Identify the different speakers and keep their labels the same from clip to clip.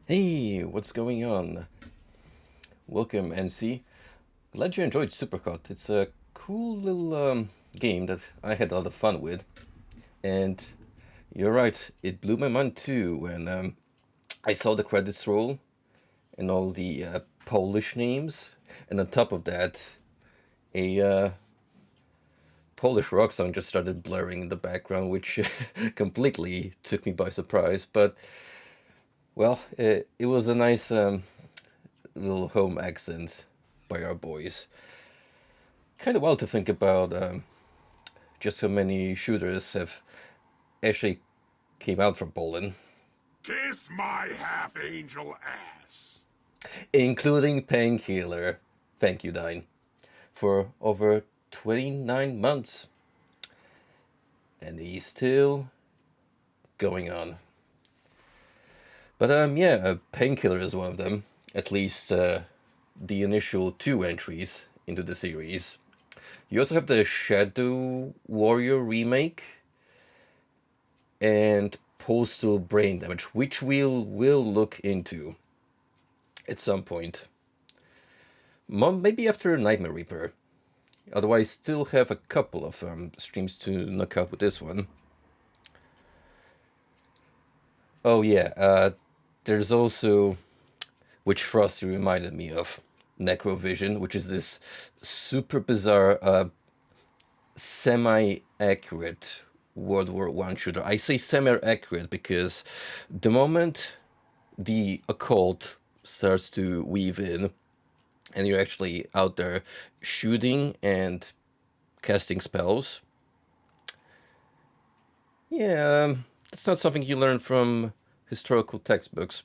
Speaker 1: Hey, what's going on? Welcome, NC. Glad you enjoyed Supercut. It's a cool little game that I had a lot of fun with. And you're right, it blew my mind too when I saw the credits roll and all the Polish names. And on top of that, a Polish rock song just started blaring in the background, which completely took me by surprise. But, well, it was a nice little home accent by our boys. Kind of wild to think about just how many shooters have actually came out from Poland,
Speaker 2: Kiss my half-angel ass.
Speaker 1: including Painkiller. Thank you, Dine, for over 29 months. And he's still going on. But yeah, Painkiller is one of them. At least the initial two entries into the series. You also have the Shadow Warrior remake and Postal Brain Damage, which will look into at some point. Maybe after Nightmare Reaper. Otherwise, still have a couple of streams to knock out with this one. Oh yeah, there's also, which Frosty reminded me of, Necrovision, which is this super bizarre, semi-accurate World War One shooter. I say semi-accurate because the moment the occult starts to weave in, and you're actually out there shooting and casting spells, yeah, that's not something you learn from historical textbooks.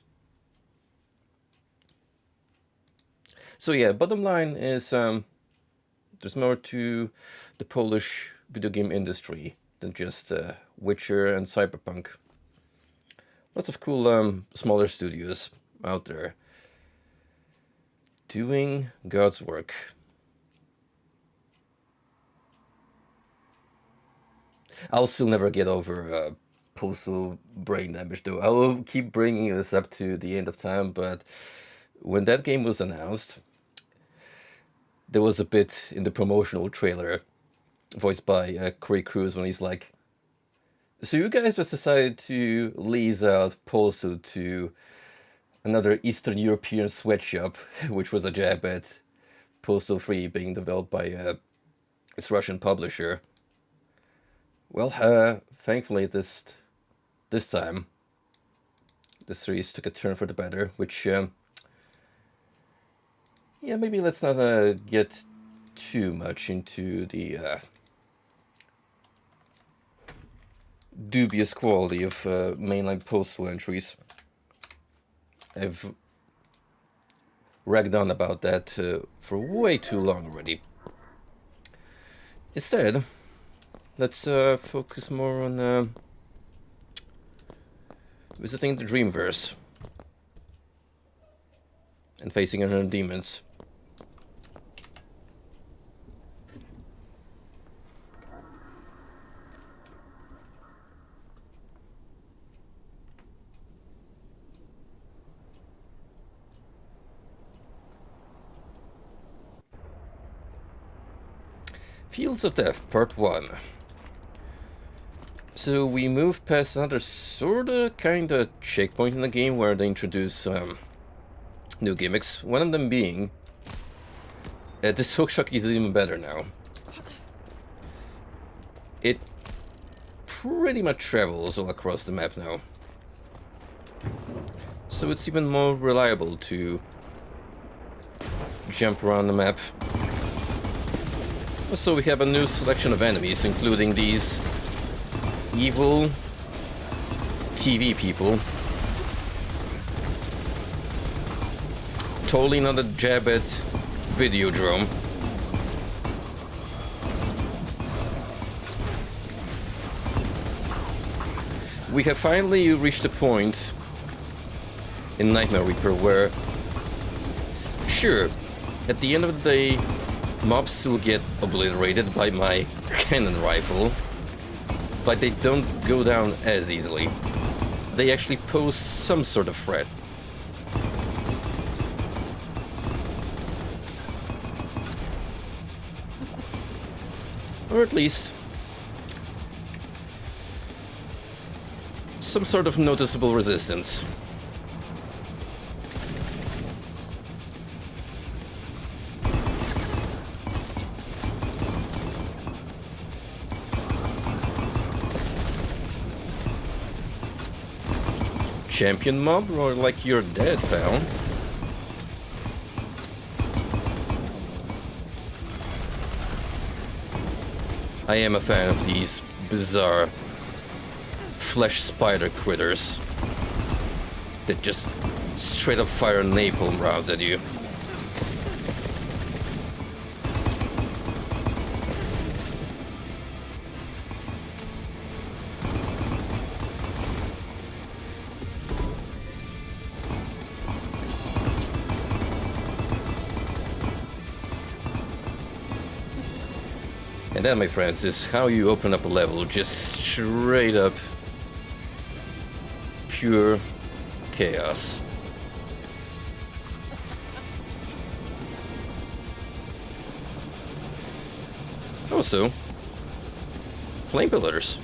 Speaker 1: So yeah, bottom line is there's more to the Polish video game industry than just Witcher and Cyberpunk. Lots of cool smaller studios out there doing God's work. I'll still never get over Postal Brain Damage though. I will keep bringing this up to the end of time, but when that game was announced, there was a bit in the promotional trailer voiced by Corey Cruz when he's like, so you guys just decided to lease out Postal to another Eastern European sweatshop, which was a jab at Postal 3 being developed by its Russian publisher. Well, thankfully this time, the series took a turn for the better, which, yeah, maybe let's not get too much into the dubious quality of mainline Postal entries. I've ragged on about that for way too long already. Instead, let's focus more on visiting the Dreamverse and facing unknown demons. Fields of Death, Part 1. So we move past another sorta, kinda checkpoint in the game where they introduce new gimmicks. One of them being this hookshock is even better now. It pretty much travels all across the map now. So it's even more reliable to jump around the map. Also, we have a new selection of enemies, including these evil TV people. Totally not a jab at Videodrome. We have finally reached a point in Nightmare Reaper where, sure, at the end of the day, mobs still get obliterated by my cannon rifle, but they don't go down as easily. They actually pose some sort of threat. Or at least some sort of noticeable resistance. Champion mob, or like you're dead, pal? I am a fan of these bizarre flesh spider critters that just straight up fire napalm rounds at you. And that, my friends, is how you open up a level, just straight up pure chaos. Also, flame pillars.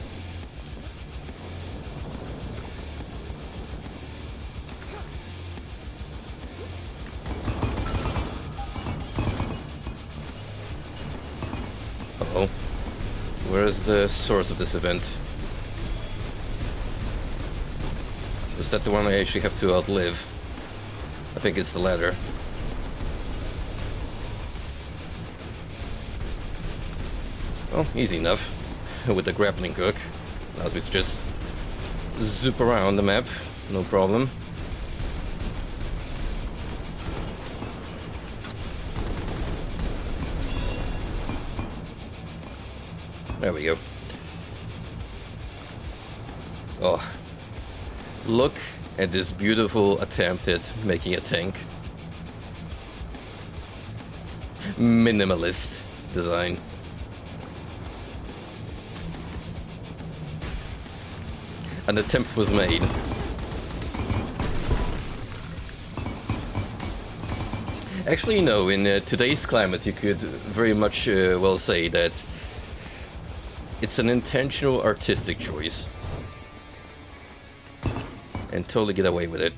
Speaker 1: Uh-oh. Where is the source of this event? Is that the one I actually have to outlive? I think it's the latter. Well, easy enough. With the grappling hook. Allows me to just zoop around the map. No problem. There we go. Oh. Look at this beautiful attempt at making a tank. Minimalist design. An attempt was made. Actually, no, in today's climate you could very much well say that it's an intentional artistic choice. And totally get away with it.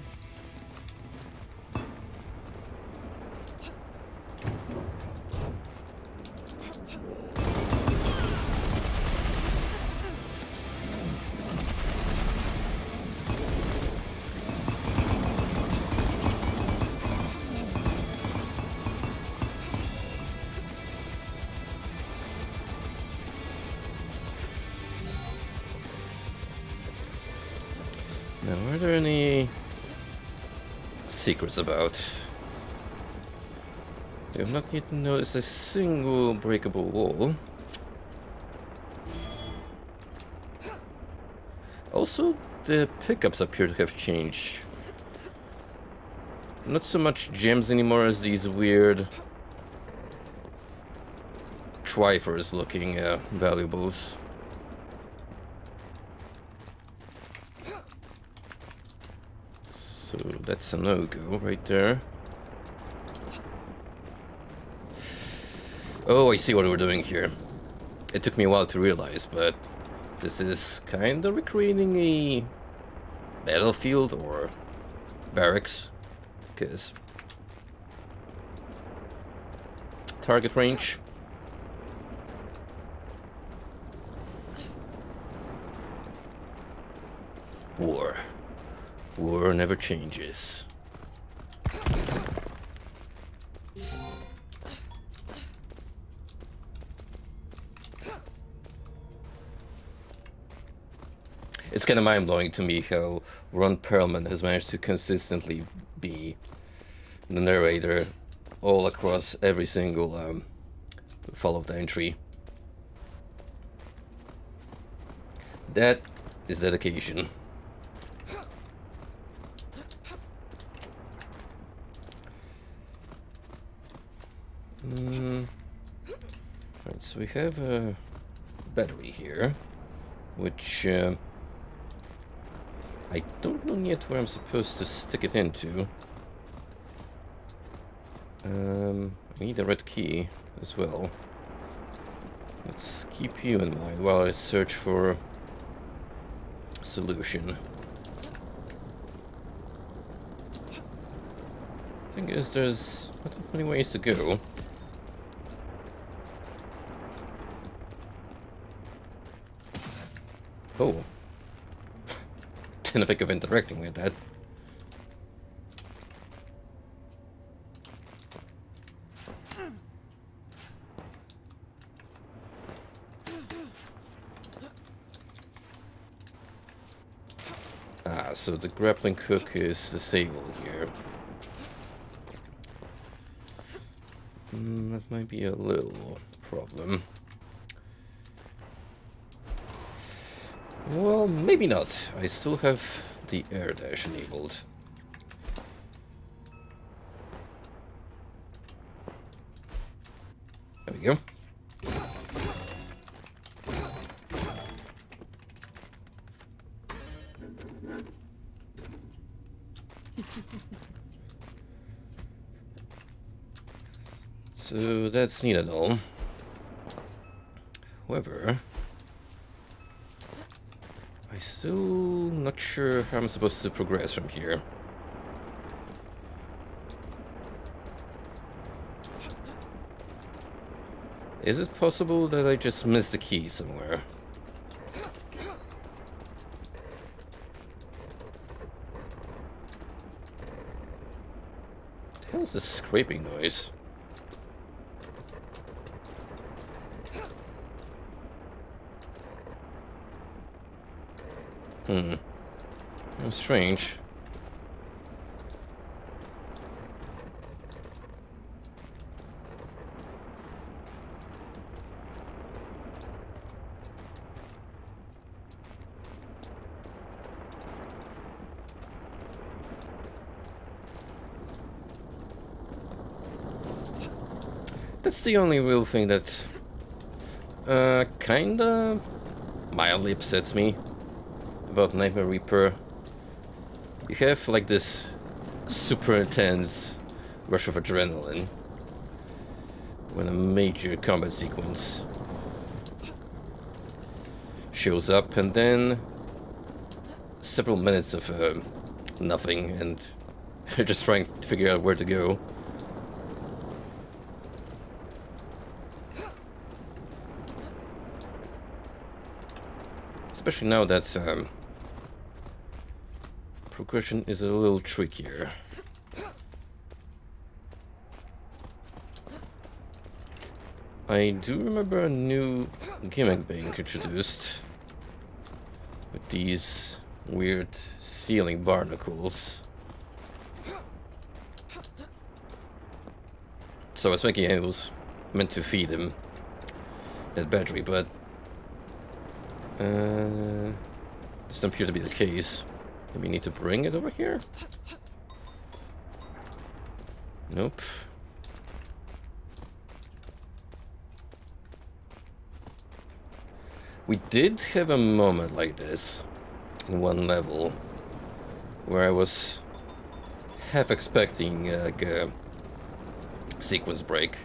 Speaker 1: Now, are there any secrets about? We have not yet noticed a single breakable wall. Also, the pickups appear to have changed. Not so much gems anymore as these weird Triforce looking valuables. So that's a no-go right there. Oh, I see what we're doing here. It took me a while to realize, but this is kind of recreating a battlefield or barracks, because target range. War. War never changes. It's kind of mind-blowing to me how Ron Perlman has managed to consistently be the narrator all across every single followed entry. That is dedication. Right, so we have a battery here, which I don't know yet where I'm supposed to stick it into. I need a red key as well. Let's keep you in mind while I search for a solution. Thing is, there's not that many ways to go. Oh. Didn't think of interacting with that. Ah, so the grappling hook is disabled here. That might be a little problem. Well, maybe not. I still have the air dash enabled. There we go. So that's neat and all. However, I'm still not sure how I'm supposed to progress from here. Is it possible that I just missed the key somewhere? What the hell is this scraping noise? How strange. That's the only real thing that kinda mildly upsets me about Nightmare Reaper. You have like this super intense rush of adrenaline when a major combat sequence shows up, and then several minutes of nothing, and you're just trying to figure out where to go. Especially now that progression is a little trickier. I do remember a new gimmick being introduced with these weird ceiling barnacles. So I was thinking I was meant to feed him that battery, but doesn't appear to be the case. Maybe we need to bring it over here? Nope. We did have a moment like this in one level where I was half expecting like a sequence break.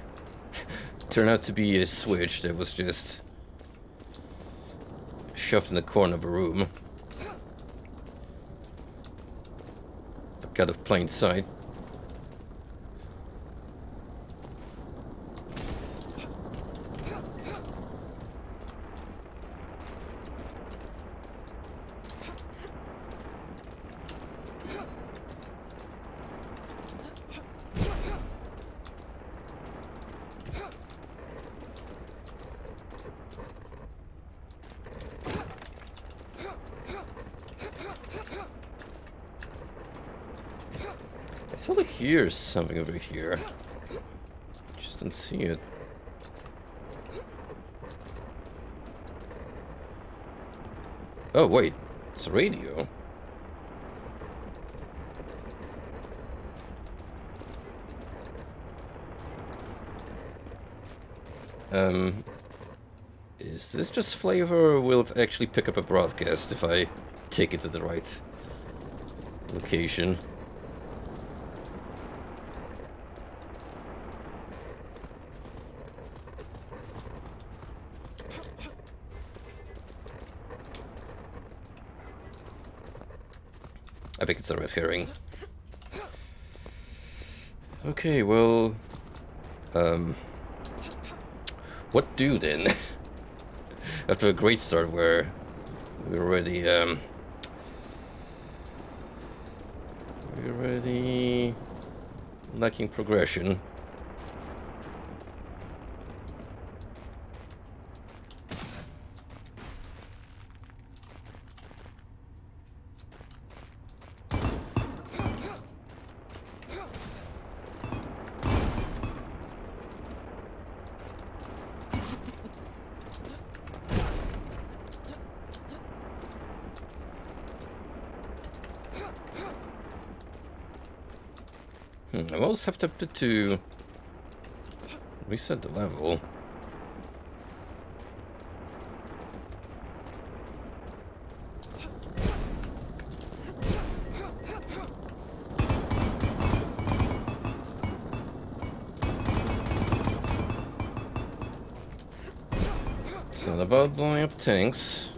Speaker 1: Turned out to be a switch that was just shoved in the corner of a room. Out of plain sight. I totally hear something over here. Just don't see it. Oh wait, it's a radio. Is this just flavor, or will it actually pick up a broadcast if I take it to the right location? I think it's a red herring. Okay, well... what do then? After a great start where we're already lacking progression. I almost have to reset the level. It's not about blowing up tanks.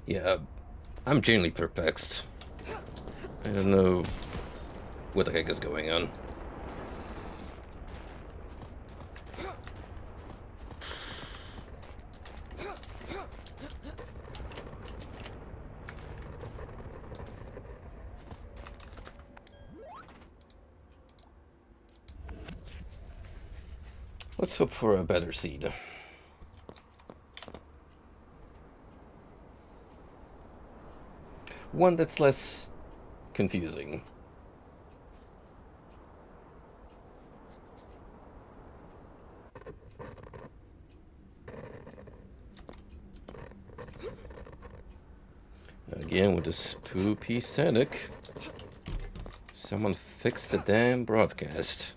Speaker 1: Yeah, I'm genuinely perplexed. I don't know what the heck is going on. Let's hope for a better seed. One that's less confusing. Again with this poopy static. Someone fix the damn broadcast.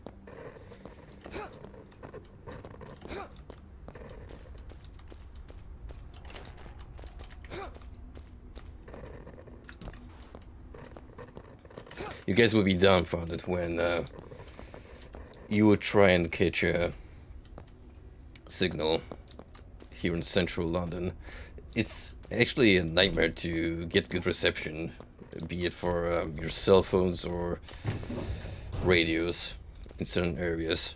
Speaker 1: You guys would be dumbfounded when you would try and catch a signal here in central London. It's actually a nightmare to get good reception, be it for your cell phones or radios in certain areas.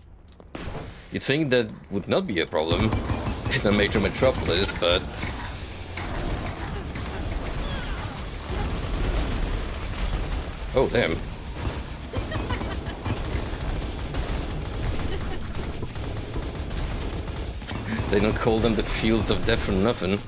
Speaker 1: You'd think that would not be a problem in a major metropolis, but oh, damn. They don't call them the fields of death for nothing.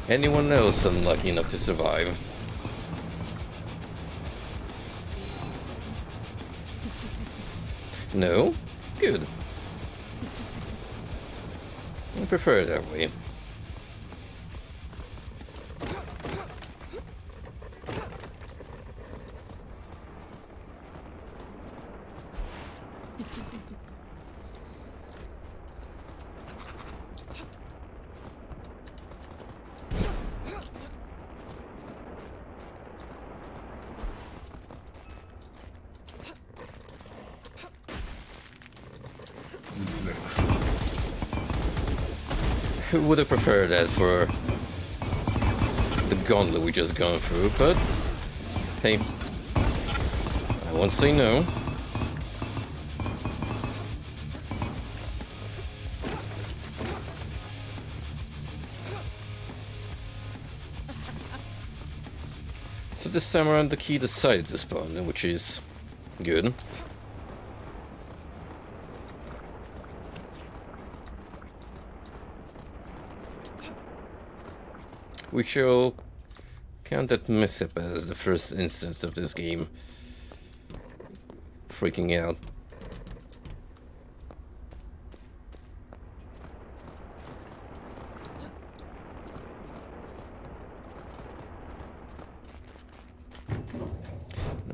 Speaker 1: Anyone else unlucky enough to survive? No? Good. I prefer it that way. Who would have preferred that for the gauntlet we just gone through, but hey, I won't say no. So this time around the key decided to spawn, which is Good. We shall count that mishap as the first instance of this game freaking out.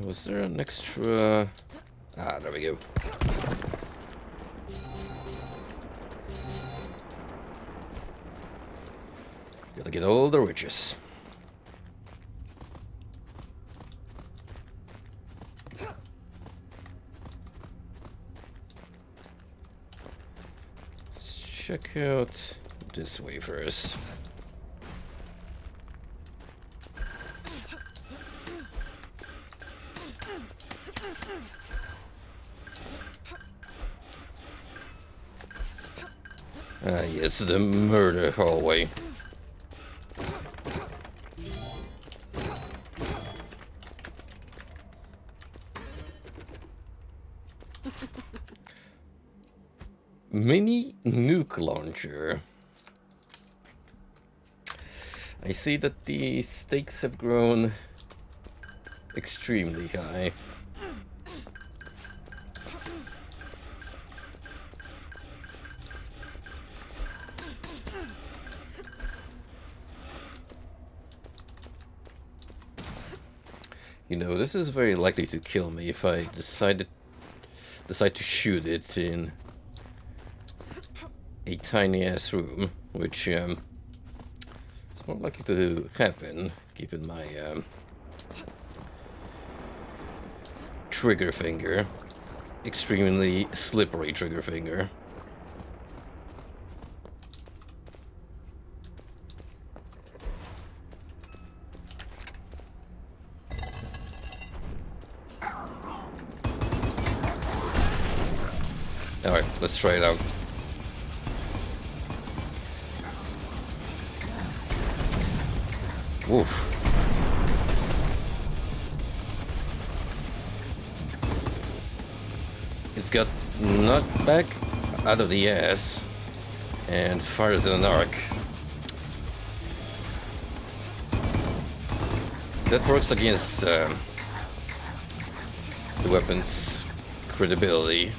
Speaker 1: Was there an extra... Ah, there we go. Gotta get all the riches. Let's check out this way first. Ah, yes, the murder hallway. Mini nuke launcher. I see that the stakes have grown extremely high. You know, this is very likely to kill me if I decide to shoot it in a tiny ass room, which is more likely to happen given my trigger finger, extremely slippery trigger finger. Alright, let's try it out. Oof. It's got knocked back out of the ass and fires an arc. That works against the weapon's credibility.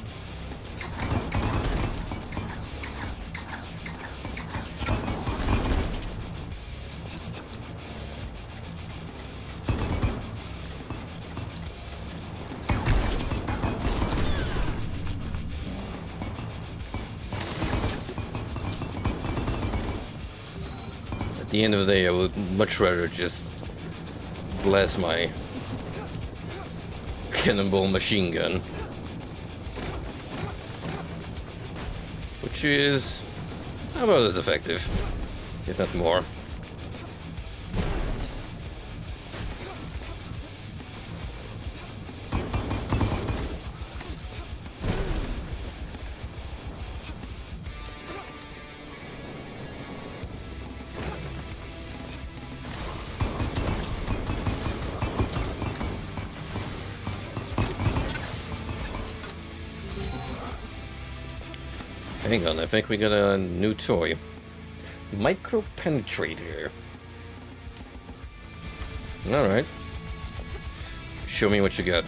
Speaker 1: At the end of the day, I would much rather just blast my cannonball machine gun, which is about as effective, if not more. Hang on, I think we got a new toy. Micro penetrator. Alright. Show me what you got.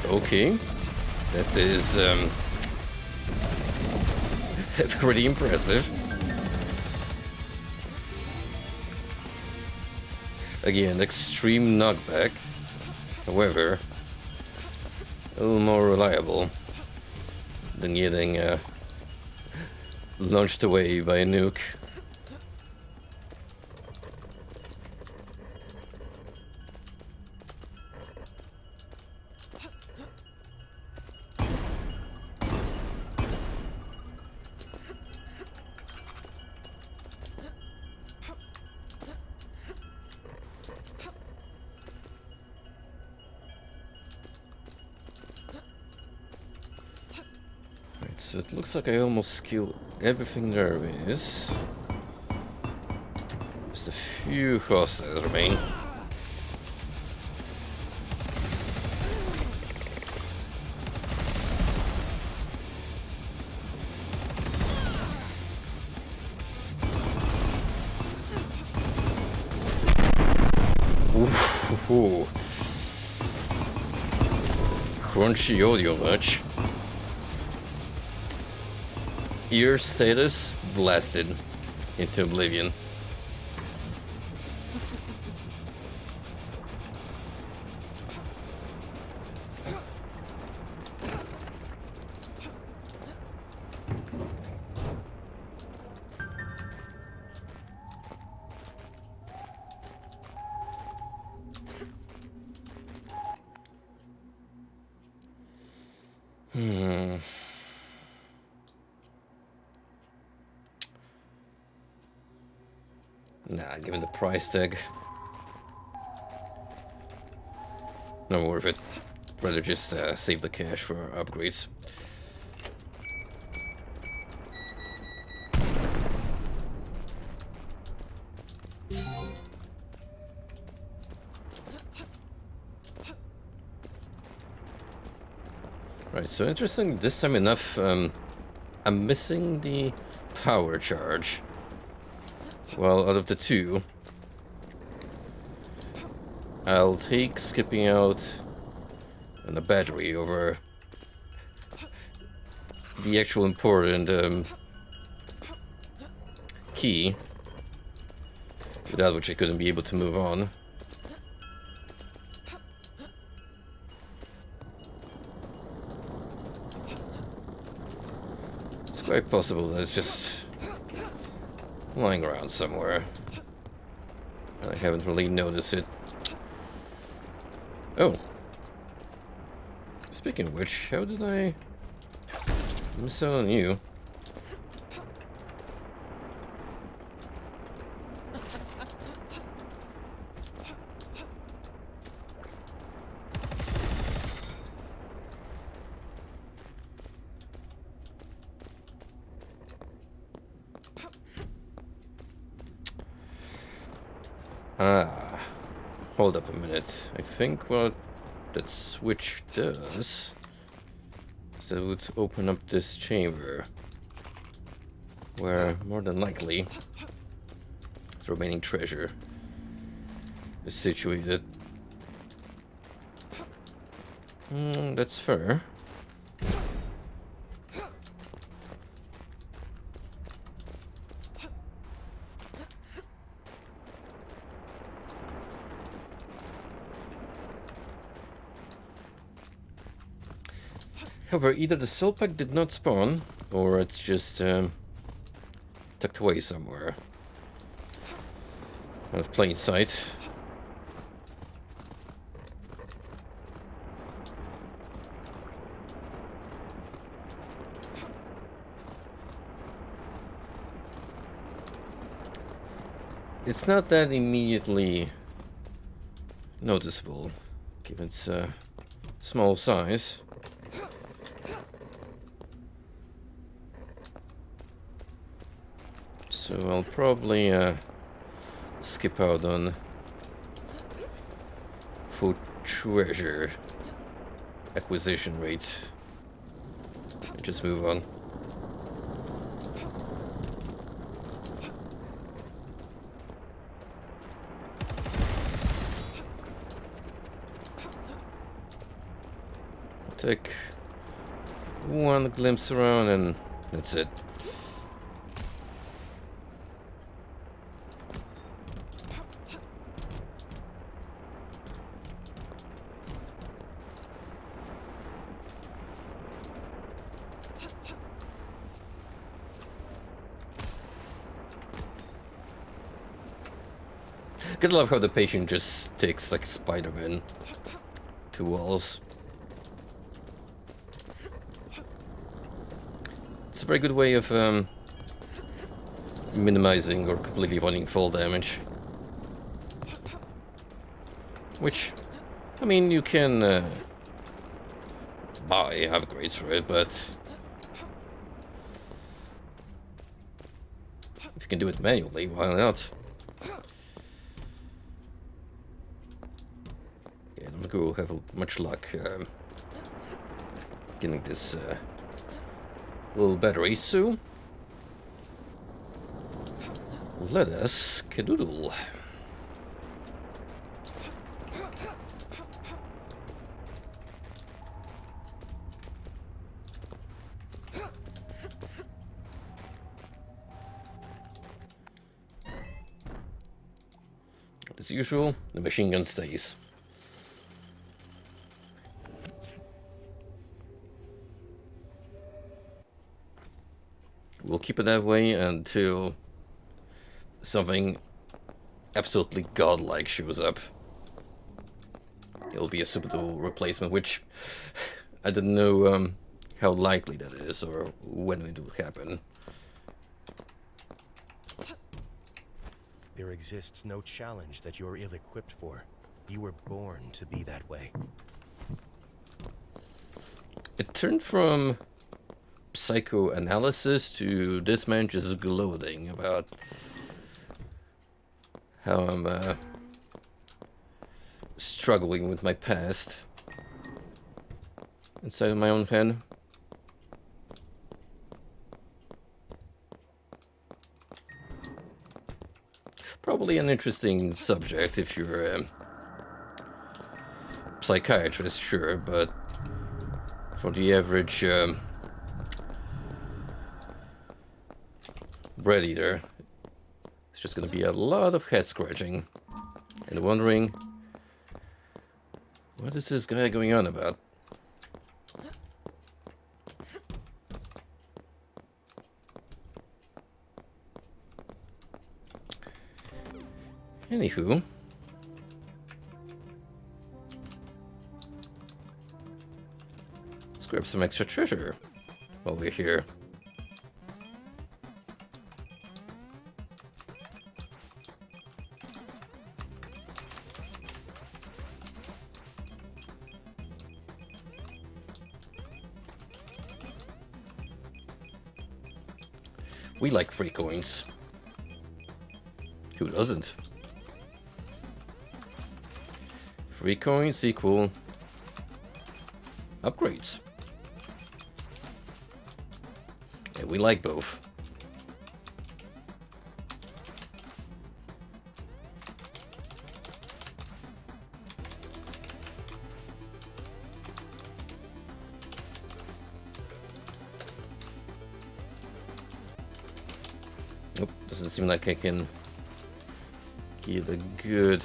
Speaker 1: Okay. That is pretty impressive. Again, extreme knockback. However, a little more reliable than getting launched away by a nuke. So it looks like I almost killed everything there is. Just a few hostiles remain. Ooh. Crunchy audio much. Ear status blasted into oblivion. Nah, given the price tag. Not worth it. Rather just save the cash for upgrades. Right, so interesting this time enough, I'm missing the power charge. Well, out of the two, I'll take skipping out and the battery over the actual important key, without which I couldn't be able to move on. It's quite possible that it's just lying around somewhere. I haven't really noticed it. Oh. Speaking of which, how did I miss out on you? Ah, hold up a minute. I think what that switch does is that it would open up this chamber, where more than likely the remaining treasure is situated. That's fair. However, either the soul pack did not spawn, or it's just tucked away somewhere out of plain sight. It's not that immediately noticeable, given its small size. So I'll probably skip out on full treasure acquisition rate and just move on. I'll take one glimpse around and that's it. Gotta love how the patient just sticks like Spider-Man to walls. It's a very good way of minimizing or completely avoiding fall damage. Which, I mean, you can buy upgrades for it, but if you can do it manually, why not? not go have much luck getting this little battery, so let us cadoodle. As usual, the machine gun stays. We'll keep it that way until something absolutely godlike shows up. It'll be a super dual replacement, which I don't know how likely that is or when it will happen.
Speaker 3: There exists no challenge that you're ill-equipped for. You were born to be that way.
Speaker 1: It turned from psychoanalysis to this man just gloating about how I'm struggling with my past inside of my own head. Probably an interesting subject if you're a psychiatrist, sure, but for the average bread eater, it's just going to be a lot of head scratching and wondering, what is this guy going on about? Anywho, let's grab some extra treasure while we're here. We like free coins. Who doesn't? Free coins equal upgrades. And we like both. Nope, doesn't seem like I can get a good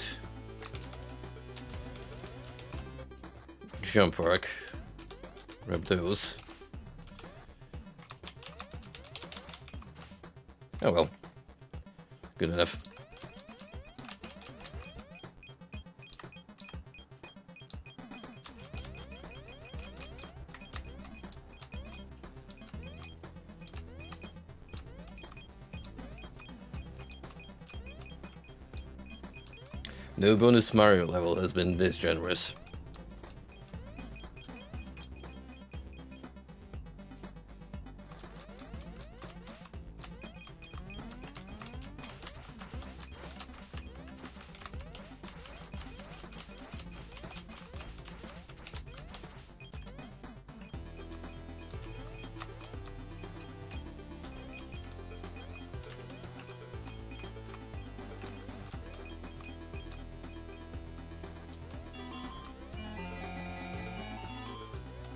Speaker 1: jump arc. Grab those. Oh well. Good enough. No bonus Mario level has been this generous.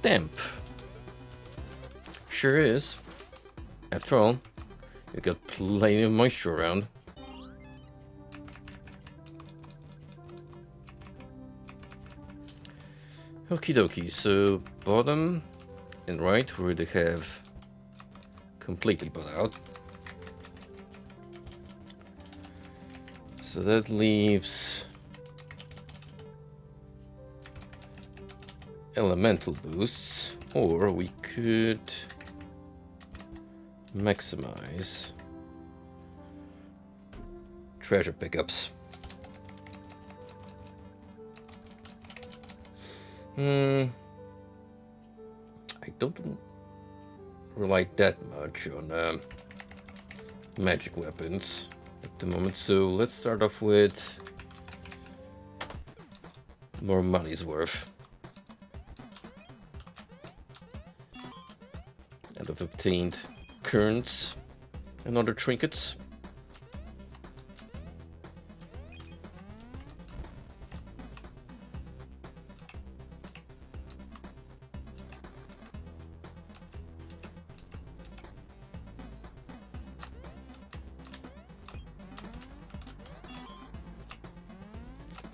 Speaker 1: Damp. Sure is. After all, you got plenty of moisture around. Okie dokie, so bottom and right where they have completely bought out. So that leaves elemental boosts, or we could maximize treasure pickups. I don't rely that much on magic weapons at the moment, so let's start off with more money's worth. And I've obtained currents and other trinkets.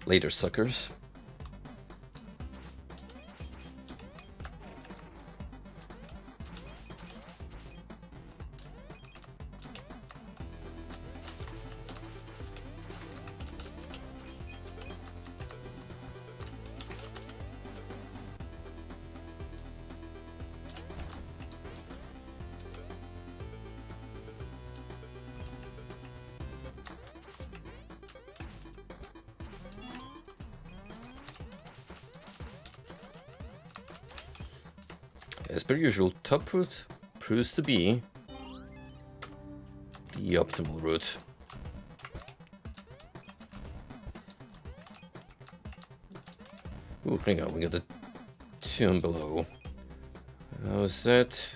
Speaker 1: Later, suckers. As per usual, top route proves to be the optimal route. Ooh, hang on, we got the tomb below. How's that?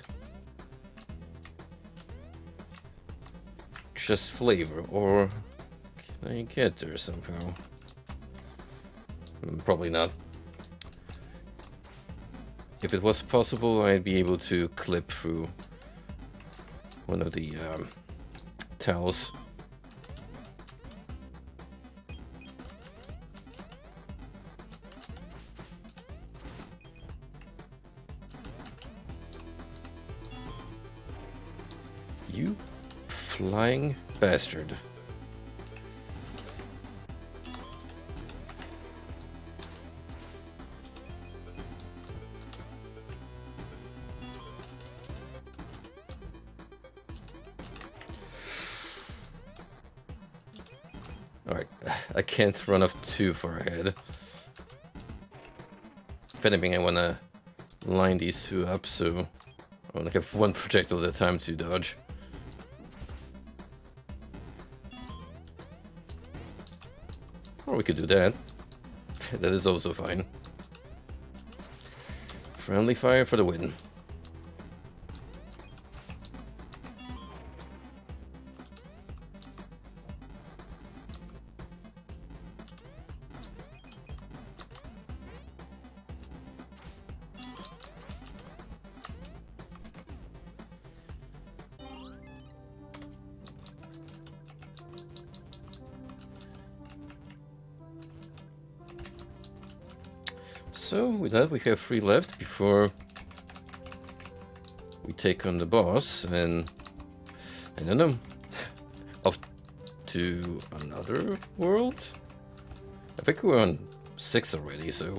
Speaker 1: Just flavor, or can I get there somehow? Probably not. If it was possible, I'd be able to clip through one of the towels. You flying bastard. Alright, I can't run off too far ahead. If anything, I want to line these two up so I only have one projectile at a time to dodge. Or we could do that. That is also fine. Friendly fire for the win. So with that, we have 3 left before we take on the boss, and I don't know, off to another world? I think we're on 6 already, so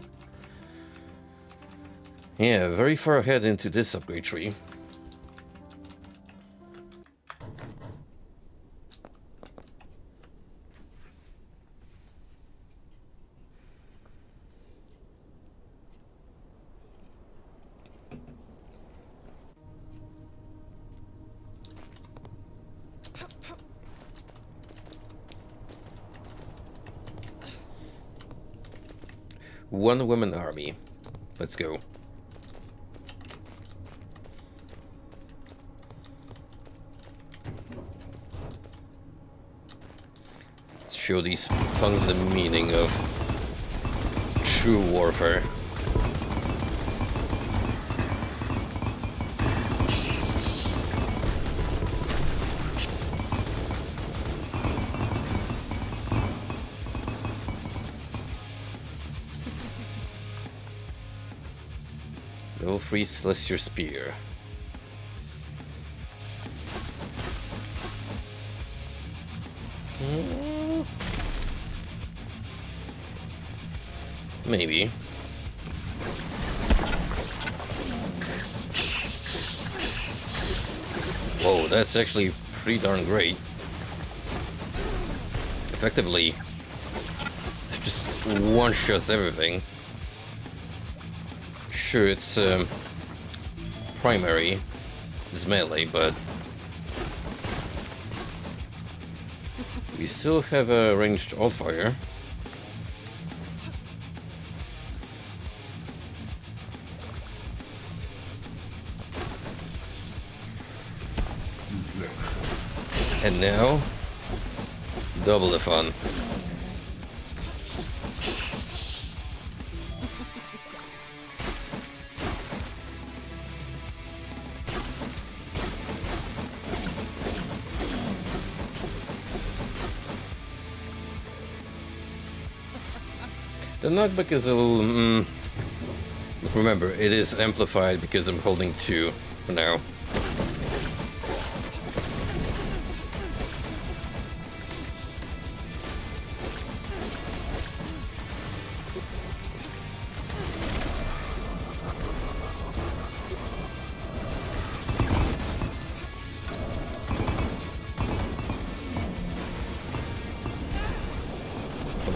Speaker 1: yeah, very far ahead into this upgrade tree. One woman army. Let's go. Let's show these punks the meaning of true warfare. Level 3 Celestial Spear. Maybe. Whoa, that's actually pretty darn great. Effectively, just one-shots everything. Sure, it's primary, it's melee, but we still have a ranged alt fire. And now, double the fun. The knockback is a little... remember, it is amplified because I'm holding 2 for now.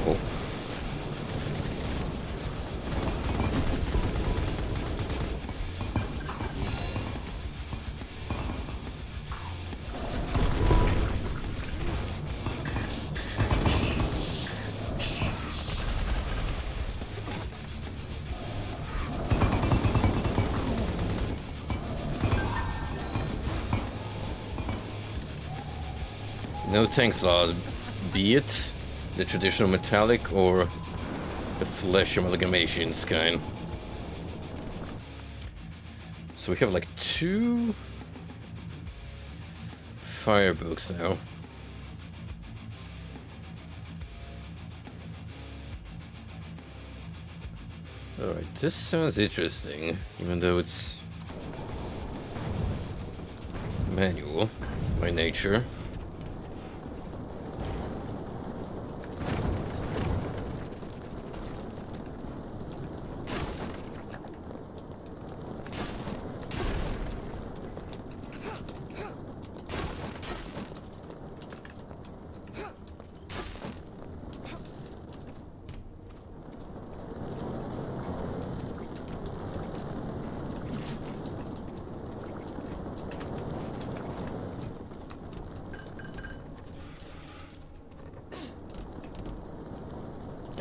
Speaker 1: Oh. No tank slot, be it the traditional metallic or the flesh amalgamations kind. So we have like 2 firebooks now. Alright, this sounds interesting, even though it's manual by nature.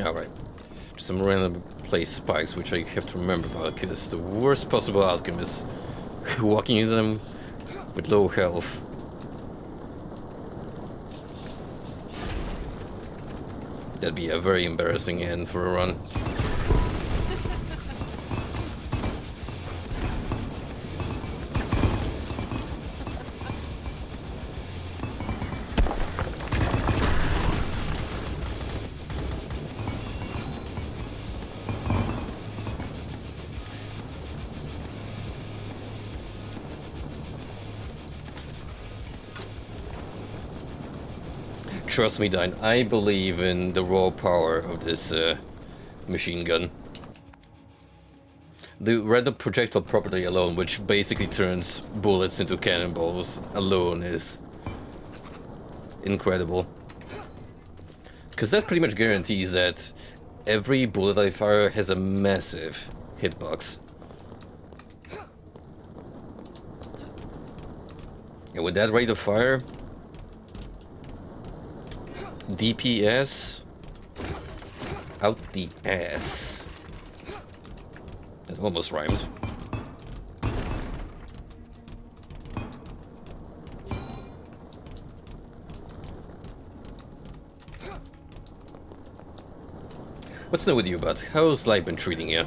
Speaker 1: Alright, some random place spikes, which I have to remember about, because the worst possible outcome is walking into them with low health. That'd be a very embarrassing end for a run. Trust me, Dine, I believe in the raw power of this machine gun. The random projectile property alone, which basically turns bullets into cannonballs alone, is incredible. Because that pretty much guarantees that every bullet I fire has a massive hitbox. And with that rate of fire, DPS out the ass. That almost rhymed. What's new with you, bud? How's life been treating you?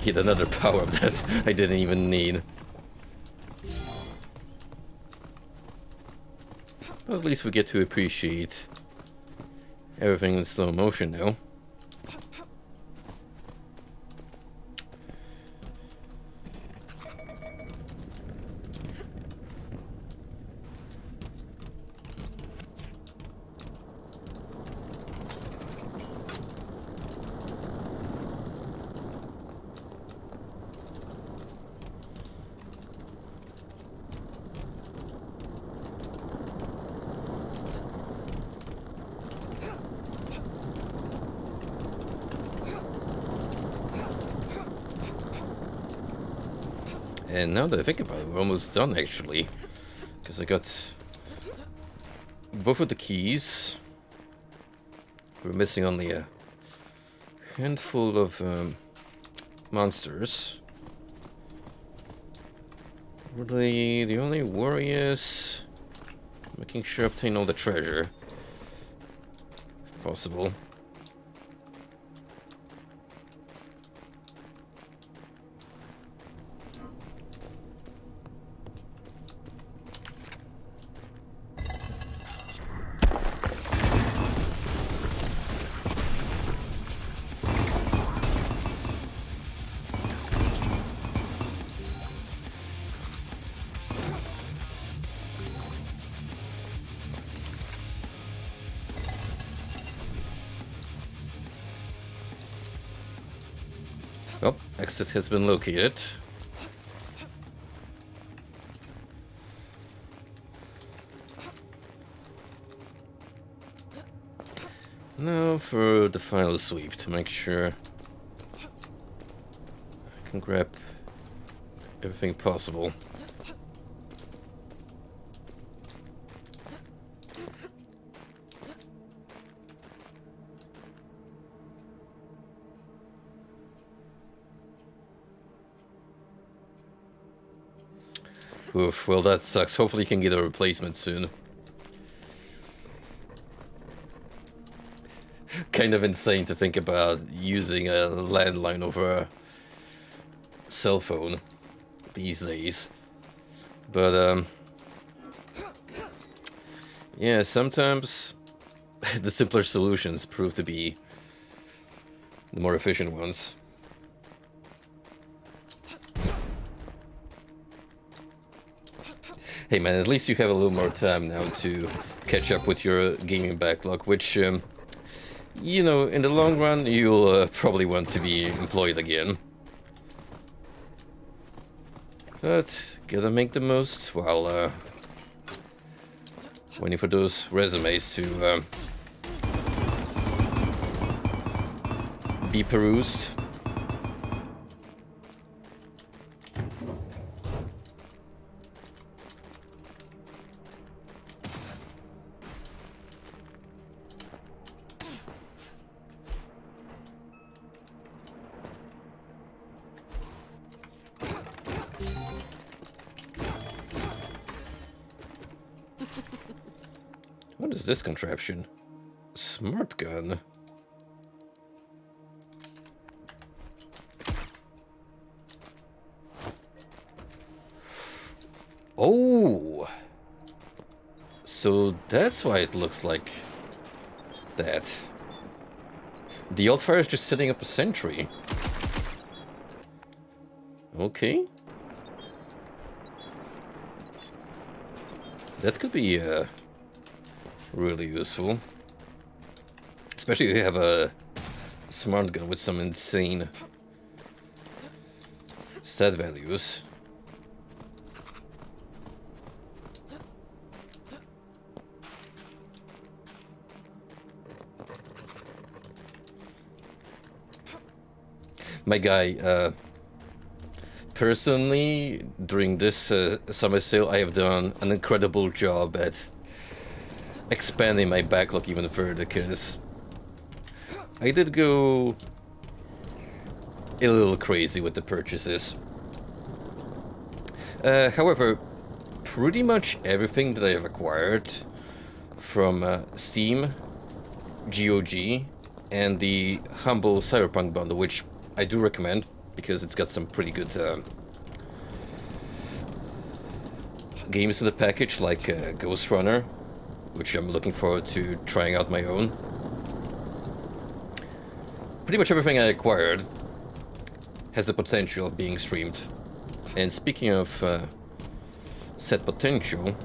Speaker 1: Get another power-up that I didn't even need. Well, at least we get to appreciate everything in slow motion now. And now that I think about it, we're almost done actually. Because I got both of the keys. We're missing only a handful of monsters. Really, the only worry is making sure I obtain all the treasure, if possible. Oh, exit has been located. Now for the final sweep to make sure I can grab everything possible. Oof, well that sucks. Hopefully you can get a replacement soon. Kind of insane to think about using a landline over a cell phone these days. But, yeah, sometimes the simpler solutions prove to be the more efficient ones. Hey man, at least you have a little more time now to catch up with your gaming backlog, which, you know, in the long run, you'll probably want to be employed again. But, gotta make the most while, waiting for those resumes to, be perused. What is this contraption? Smart gun. Oh! So that's why it looks like that. The old fire is just setting up a sentry. Okay. That could be really useful. Especially if you have a smart gun with some insane stat values. My guy, personally, during this summer sale, I have done an incredible job at expanding my backlog even further, because I did go a little crazy with the purchases. However, pretty much everything that I have acquired from Steam, GOG, and the Humble Cyberpunk bundle, which I do recommend because it's got some pretty good games in the package, like Ghost Runner, which I'm looking forward to trying out my own. Pretty much everything I acquired has the potential of being streamed. And speaking of set potential,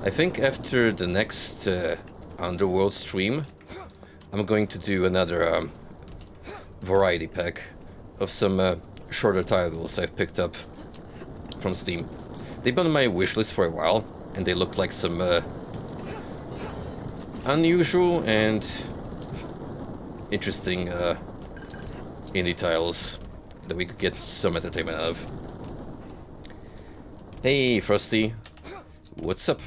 Speaker 1: I think after the next Underworld stream, I'm going to do another variety pack of some shorter titles I've picked up from Steam. They've been on my wishlist for a while, and they look like some unusual and interesting indie titles that we could get some entertainment out of. Hey, Frosty. What's up?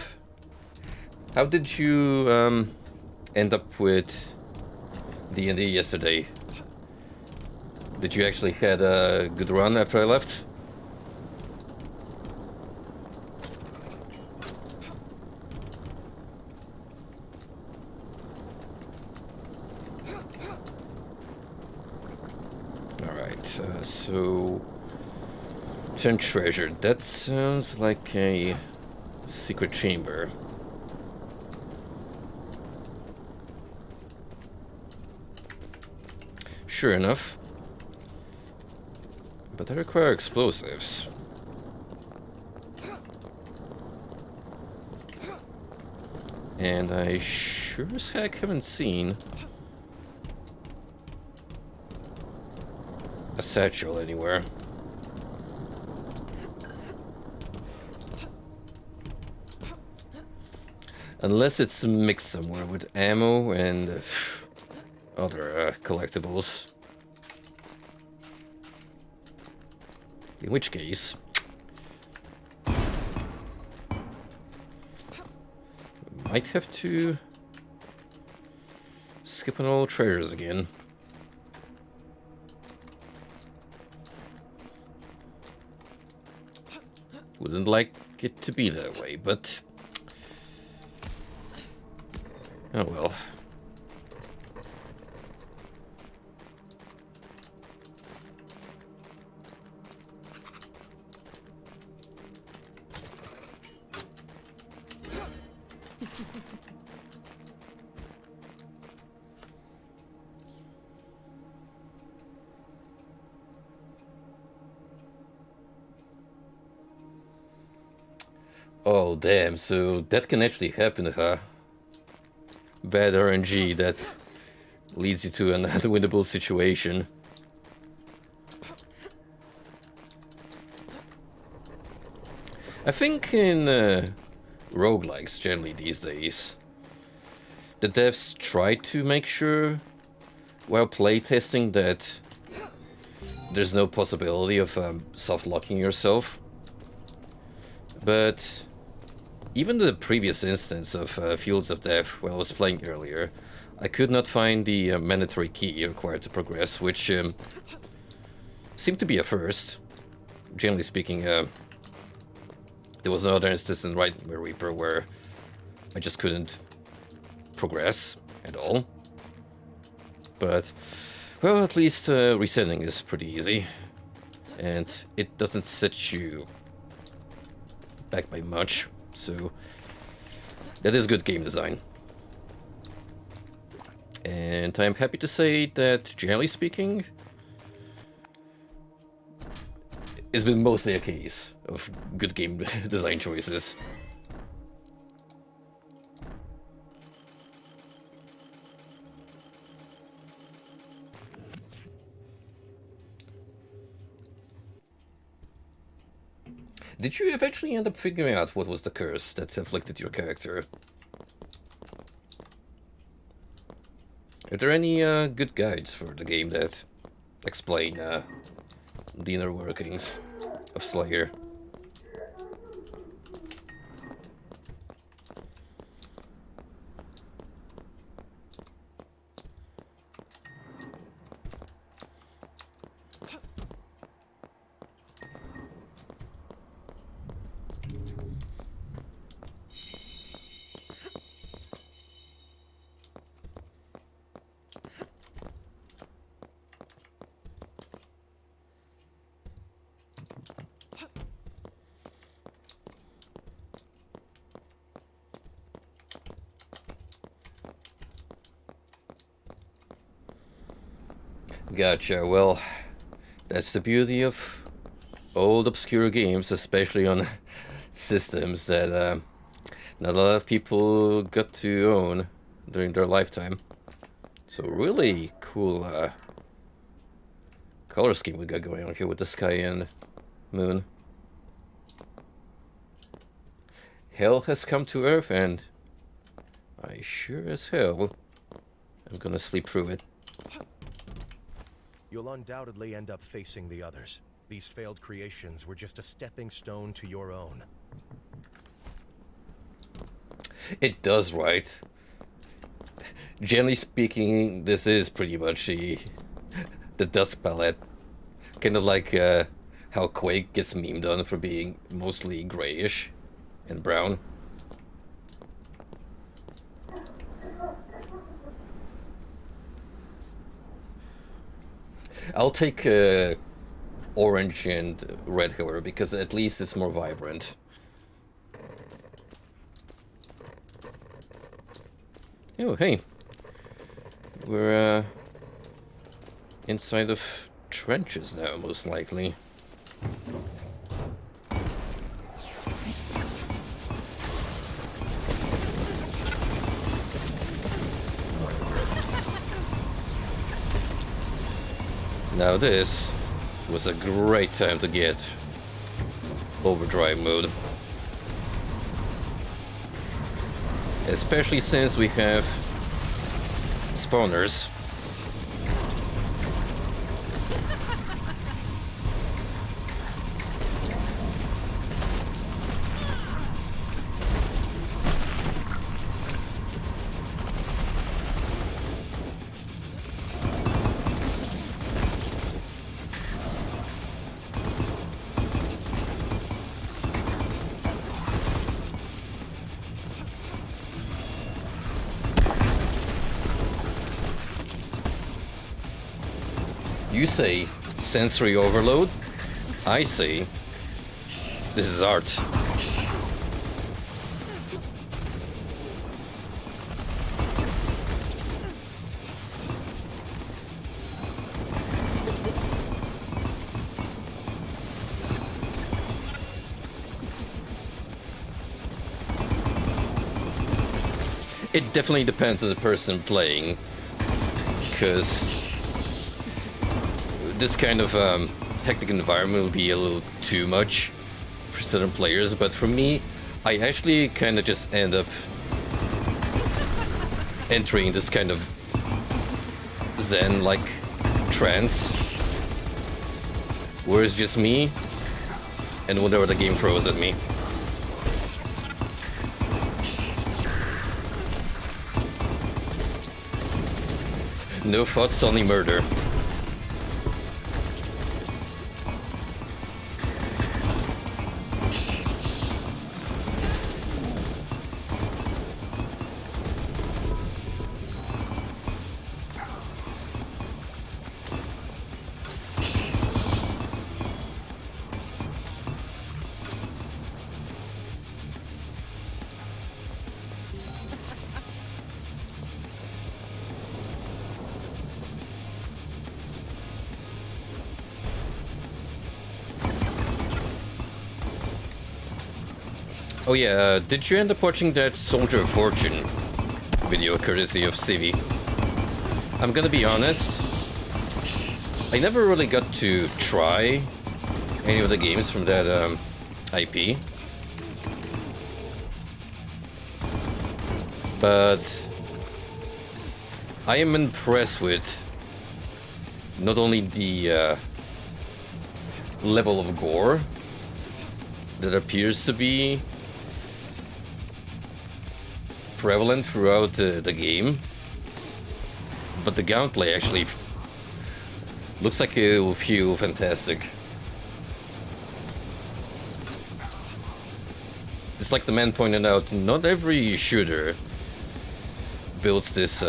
Speaker 1: How did you end up with D&D yesterday? Did you actually had a good run after I left? Alright, so... 10 treasure. That sounds like a secret chamber. Sure enough. But they require explosives. And I sure as heck haven't seen a satchel anywhere. Unless it's mixed somewhere with ammo and other collectibles. In which case... might have to skip on all treasures again. Wouldn't like it to be that way, but... oh well. Oh damn, so that can actually happen, huh? Bad RNG that leads you to an unwinnable situation. I think in roguelikes generally these days, the devs try to make sure while playtesting that there's no possibility of soft-locking yourself. But even the previous instance of Fields of Death, while I was playing earlier, I could not find the mandatory key required to progress, which seemed to be a first. Generally speaking, there was another instance in Nightmare Reaper where I just couldn't progress at all. But, well, at least resetting is pretty easy. And it doesn't set you back by much. So, that is good game design. And I'm happy to say that, generally speaking, it's been mostly a case of good game design choices. Did you eventually end up figuring out what was the curse that afflicted your character? Are there any good guides for the game that explain the inner workings of Slayer? Gotcha, well, that's the beauty of old obscure games, especially on systems that not a lot of people got to own during their lifetime. So really cool color scheme we got going on here with the sky and moon. Hell has come to Earth, and I sure as hell am gonna sleep through it.
Speaker 3: You'll undoubtedly end up facing the others. These failed creations were just a stepping stone to your own.
Speaker 1: It does, right? Generally speaking, this is pretty much the dusk palette. Kind of like how Quake gets memed on for being mostly grayish and brown. I'll take orange and red, however, because at least it's more vibrant. Oh, hey. We're inside of trenches now, most likely. Now this was a great time to get overdrive mode. Especially since we have spawners. You say sensory overload. I say this is art. It definitely depends on the person playing, because this kind of hectic environment will be a little too much for certain players, but for me, I actually kind of just end up entering this kind of zen-like trance, where it's just me and whatever the game throws at me. No thoughts, only murder. Oh yeah, did you end up watching that Soldier of Fortune video courtesy of Civi? I'm gonna be honest, I never really got to try any of the games from that IP. But I am impressed with not only the level of gore that appears to be prevalent throughout the game, but the gameplay actually looks like it will feel fantastic. It's like the man pointed out, not every shooter builds this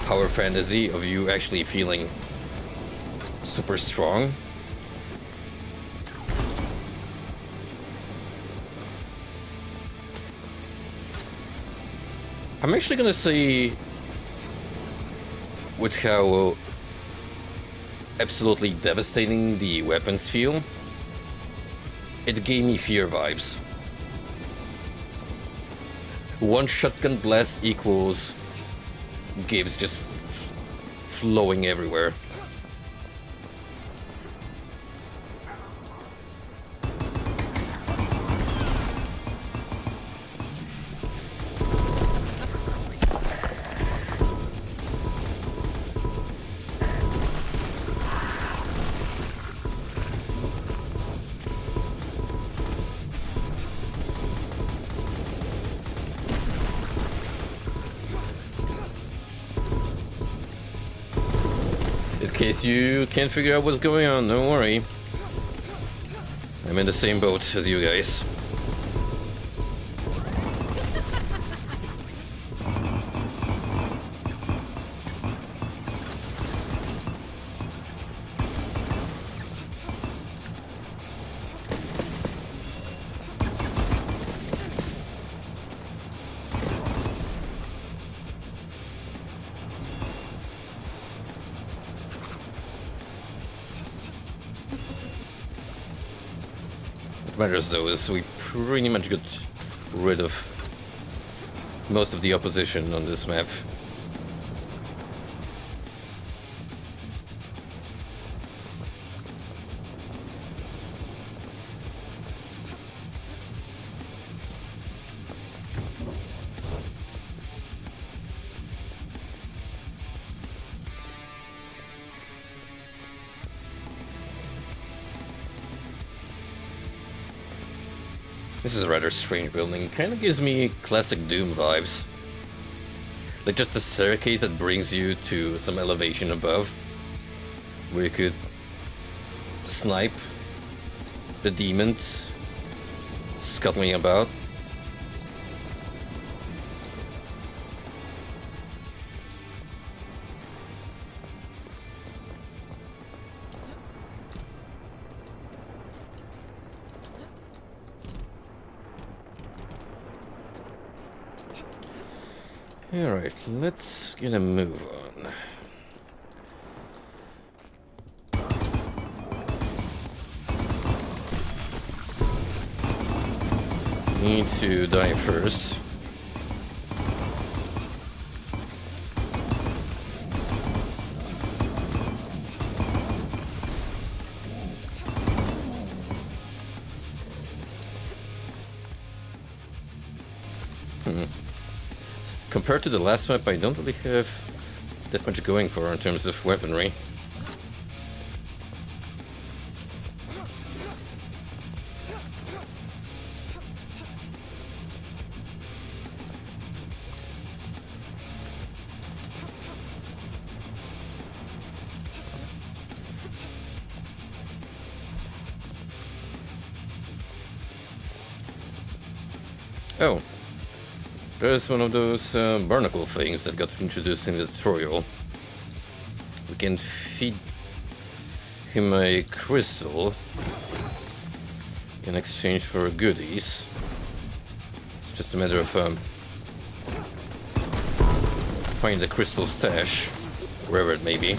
Speaker 1: power fantasy of you actually feeling super strong. I'm actually gonna say, with how absolutely devastating the weapons feel, it gave me Fear vibes. One shotgun blast equals gives just flowing everywhere. case you can't figure out what's going on, don't worry. I'm in the same boat as you guys. Matters though is we pretty much got rid of most of the opposition on this map. This is a rather strange building. Kind of gives me classic Doom vibes. Like just a staircase that brings you to some elevation above, where you could snipe the demons scuttling about. Alright, let's get a move on. Need to die first. Compared to the last map, I don't really have that much going for in terms of weaponry. Oh. There's one of those barnacle things that got introduced in the tutorial. We can feed him a crystal in exchange for goodies. It's just a matter of find the crystal stash, wherever it may be.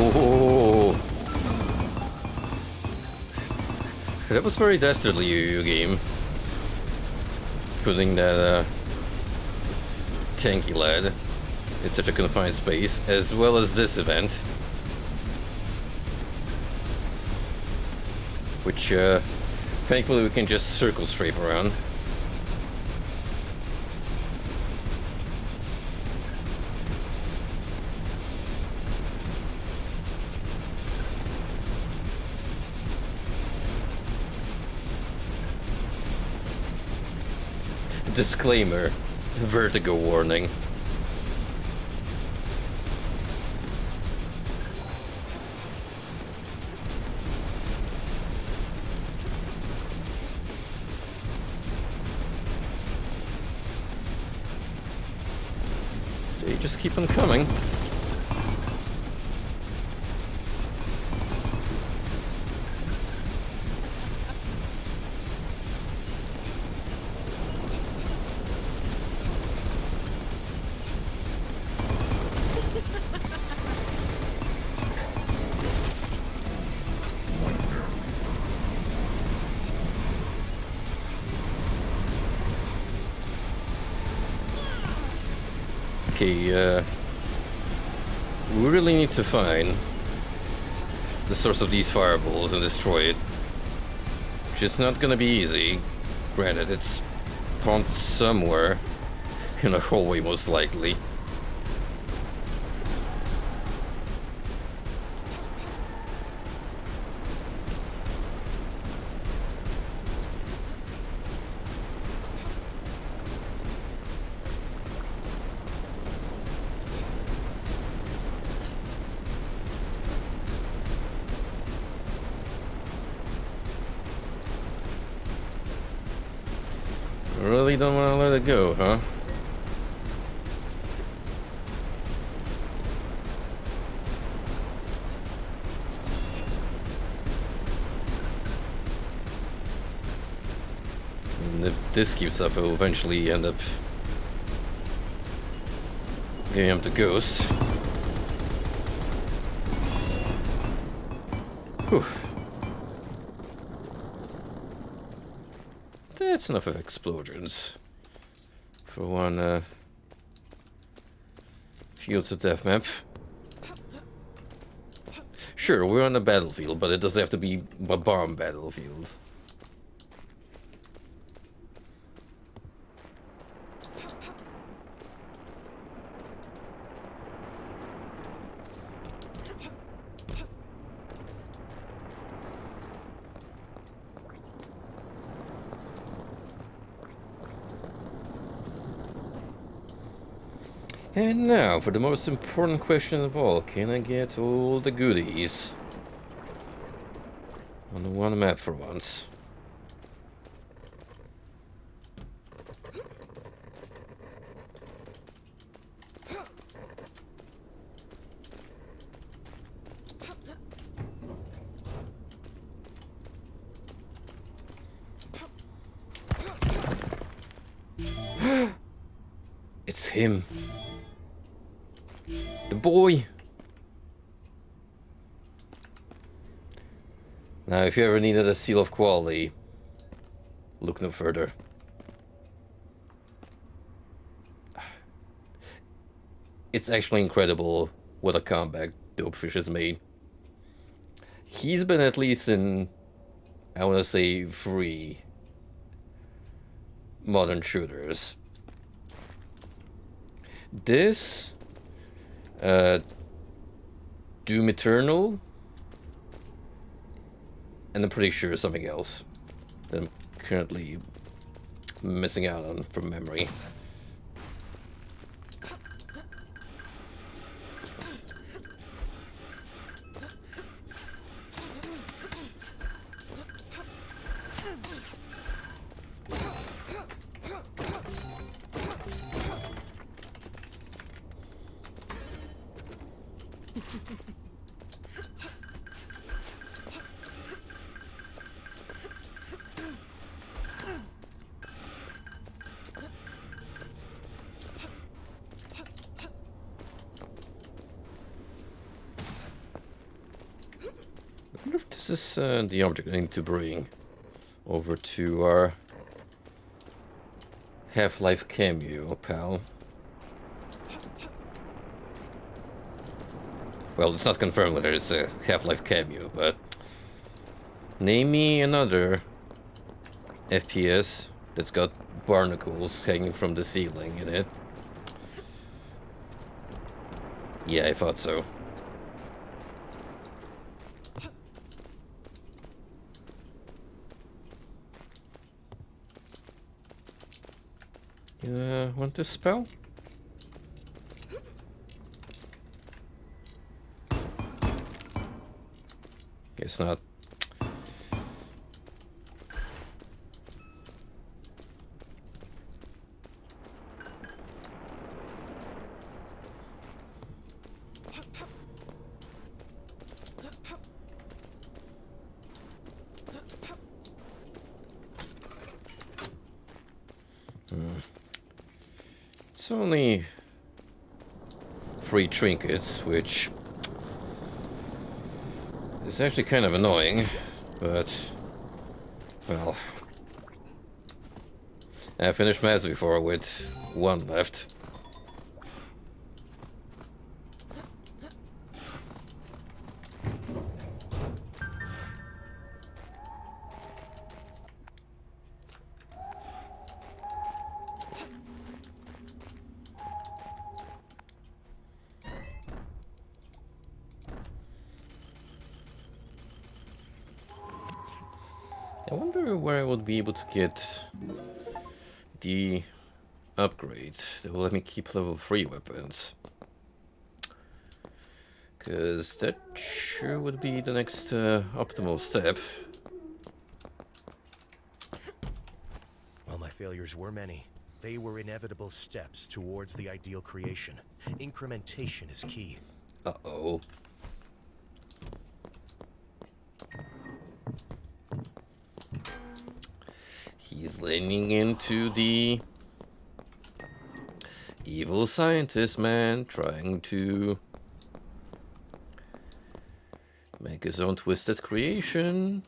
Speaker 1: Oh, that was very dastardly, you game. Putting that tanky lad in such a confined space, as well as this event, which thankfully we can just circle strafe around. Disclaimer, vertigo warning. They just keep on coming. Okay, we really need to find the source of these fireballs and destroy it. Which is not gonna be easy. Granted, it's spawned somewhere in a hallway, most likely. Really don't want to let it go, huh? And if this keeps up, it will eventually end up getting up the ghost. Whew. That's enough of explosions for one Fields of Death map. Sure, we're on a battlefield, but it doesn't have to be a bomb battlefield. And now, for the most important question of all, can I get all the goodies on one map for once? It's him. The boy. Now, if you ever needed a seal of quality, look no further. It's actually incredible what a comeback Dopefish has made. He's been at least in, I want to say, 3 modern shooters. This, Doom Eternal, and I'm pretty sure something else that I'm currently missing out on from memory. I wonder if this is the object I need to bring over to our Half-Life cameo, pal. Well, it's not confirmed whether it's a Half-Life cameo, but name me another FPS that's got barnacles hanging from the ceiling in it. Yeah, I thought so. You want this spell? Guess not. It's only 3 trinkets, which is actually kind of annoying, but, well, I finished Mass before with 1 left. I wonder where I would be able to get the upgrade that will let me keep level 3 weapons. Because that sure would be the next optimal step.
Speaker 3: While my failures were many, they were inevitable steps towards the ideal creation. Incrementation is key.
Speaker 1: Uh-oh. He's leaning into the evil scientist man, trying to make his own twisted creation.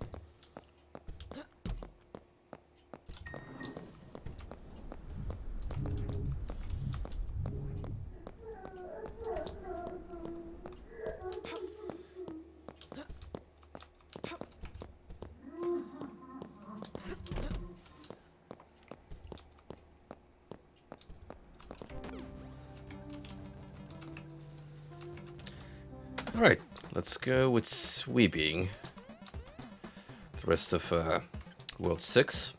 Speaker 1: Alright, let's go with sweeping the rest of World 6.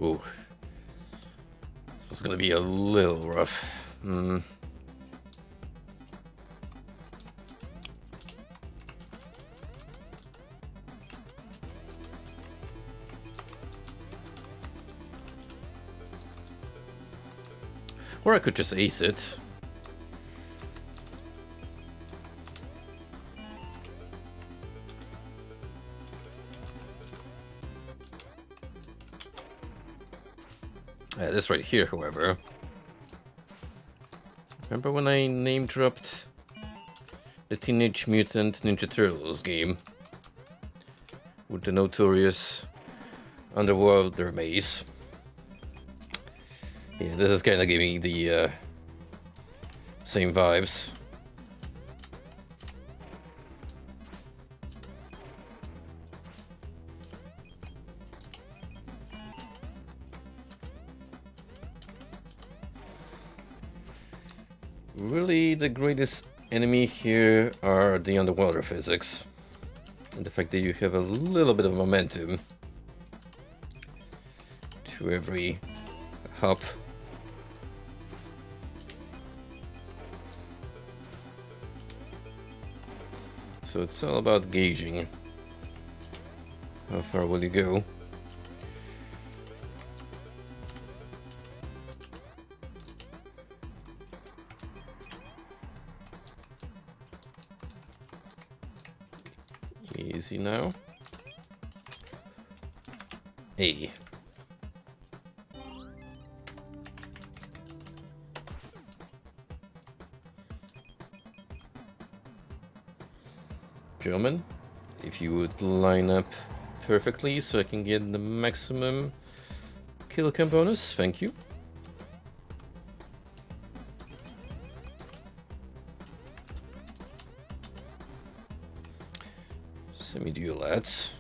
Speaker 1: Ooh. It's gonna be a little rough. Or I could just ace it. This right here, however. Remember when I name dropped the Teenage Mutant Ninja Turtles game with the notorious Underworlder maze? Yeah, this is kind of giving the same vibes. Really, the greatest enemy here are the underwater physics. And the fact that you have a little bit of momentum to every hop. So it's all about gauging how far will you go. Easy now. Hey. German, if you would line up perfectly so I can get the maximum kill cam bonus, thank you. Semi-dual lads.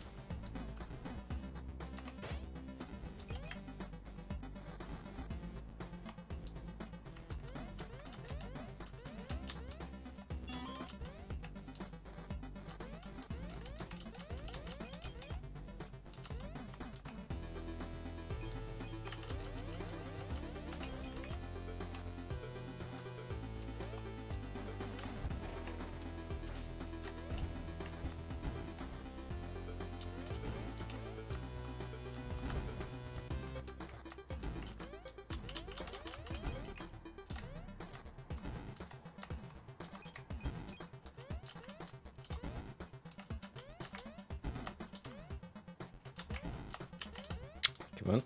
Speaker 1: Come on.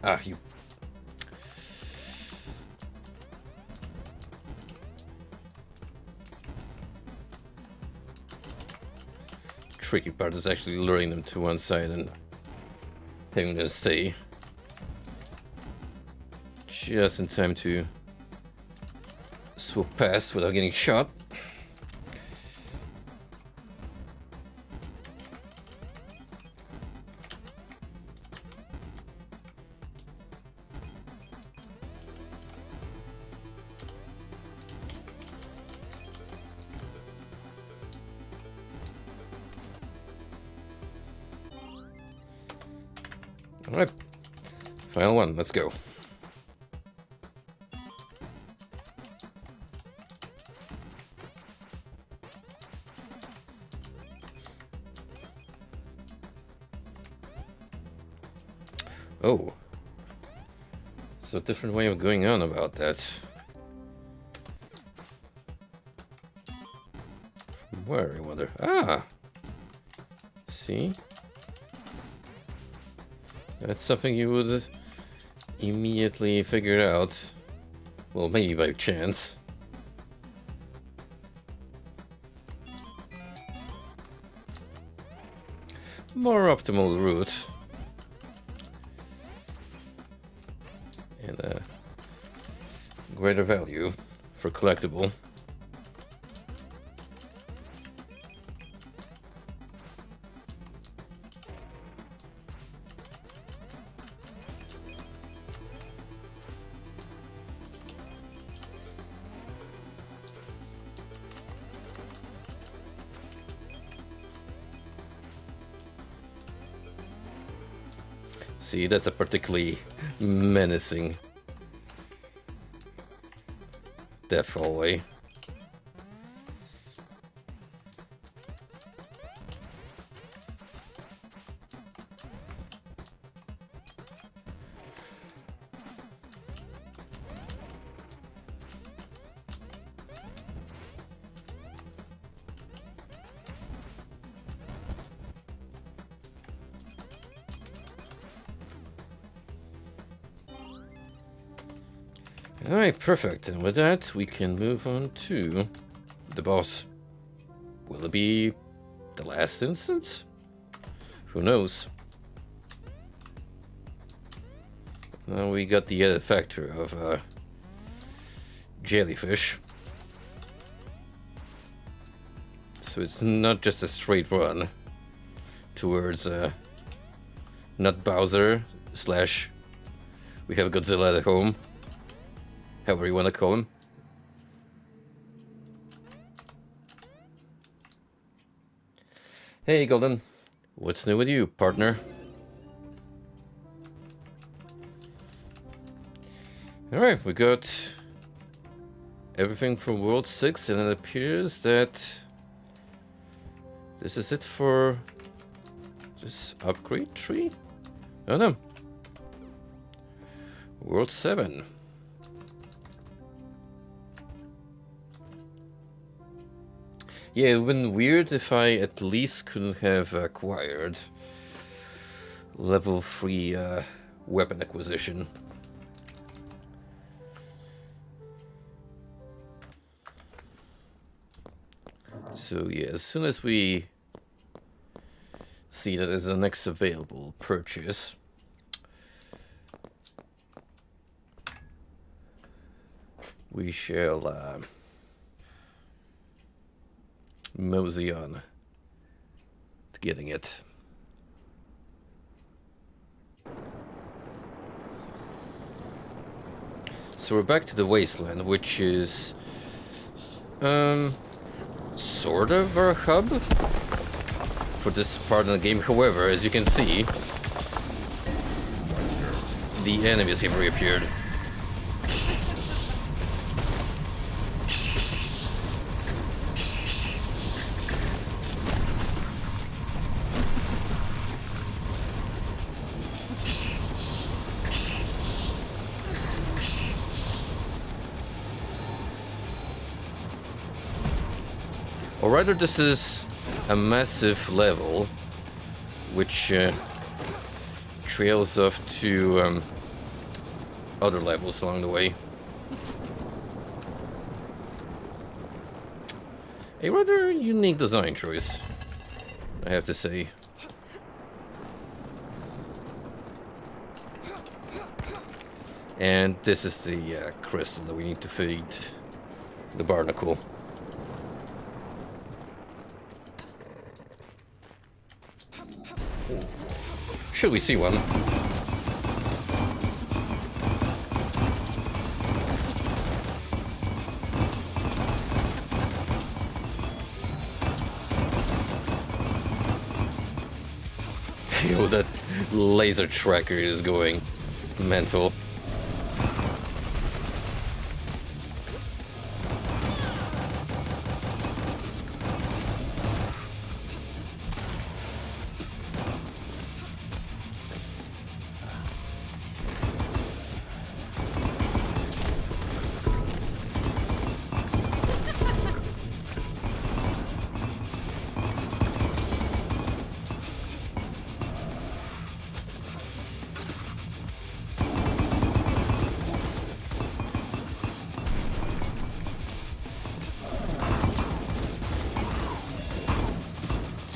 Speaker 1: Ah, you. Tricky part is actually luring them to one side and having them stay just in time to swoop past without getting shot. Alright, final one, let's go. Oh, it's a different way of going on about that. Where, I wonder? Ah! See? That's something you would immediately figure out. Well, maybe by chance. More optimal route. And greater value for collectible. See, that's a particularly menacing death hallway. Alright, perfect. And with that, we can move on to the boss. Will it be the last instance? Who knows? Now we got the added factor of jellyfish. So it's not just a straight run towards not Bowser slash we have Godzilla at home. However you want to call him. Hey Golden, what's new with you, partner? Alright, we got everything from World 6 and it appears that this is it for this upgrade tree? Oh no. World 7. Yeah, it would have been weird if I at least couldn't have acquired level 3 weapon acquisition. So yeah, as soon as we see that as the next available purchase, we shall mosey on to getting it. So we're back to the wasteland, which is sort of our hub for this part of the game. However, as you can see, the enemies have reappeared. Or rather, this is a massive level which trails off to other levels along the way. A rather unique design choice, I have to say. And this is the crystal that we need to feed the barnacle. Should we see one? Yo, that laser tracker is going mental.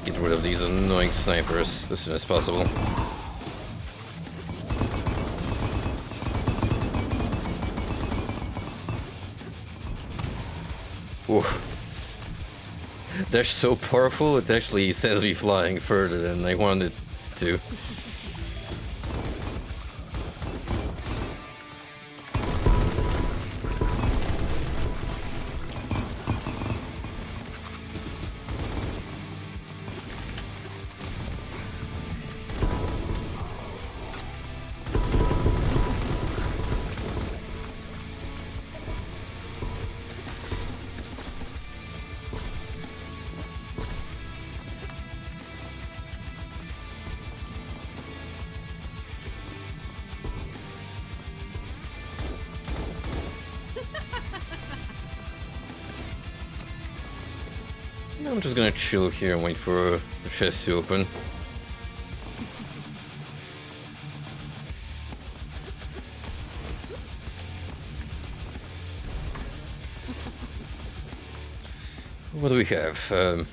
Speaker 1: Get rid of these annoying snipers as soon as possible. Ooh. They're so powerful, it actually sends me flying further than I wanted to. I'm just gonna chill here and wait for the chest to open. What do we have?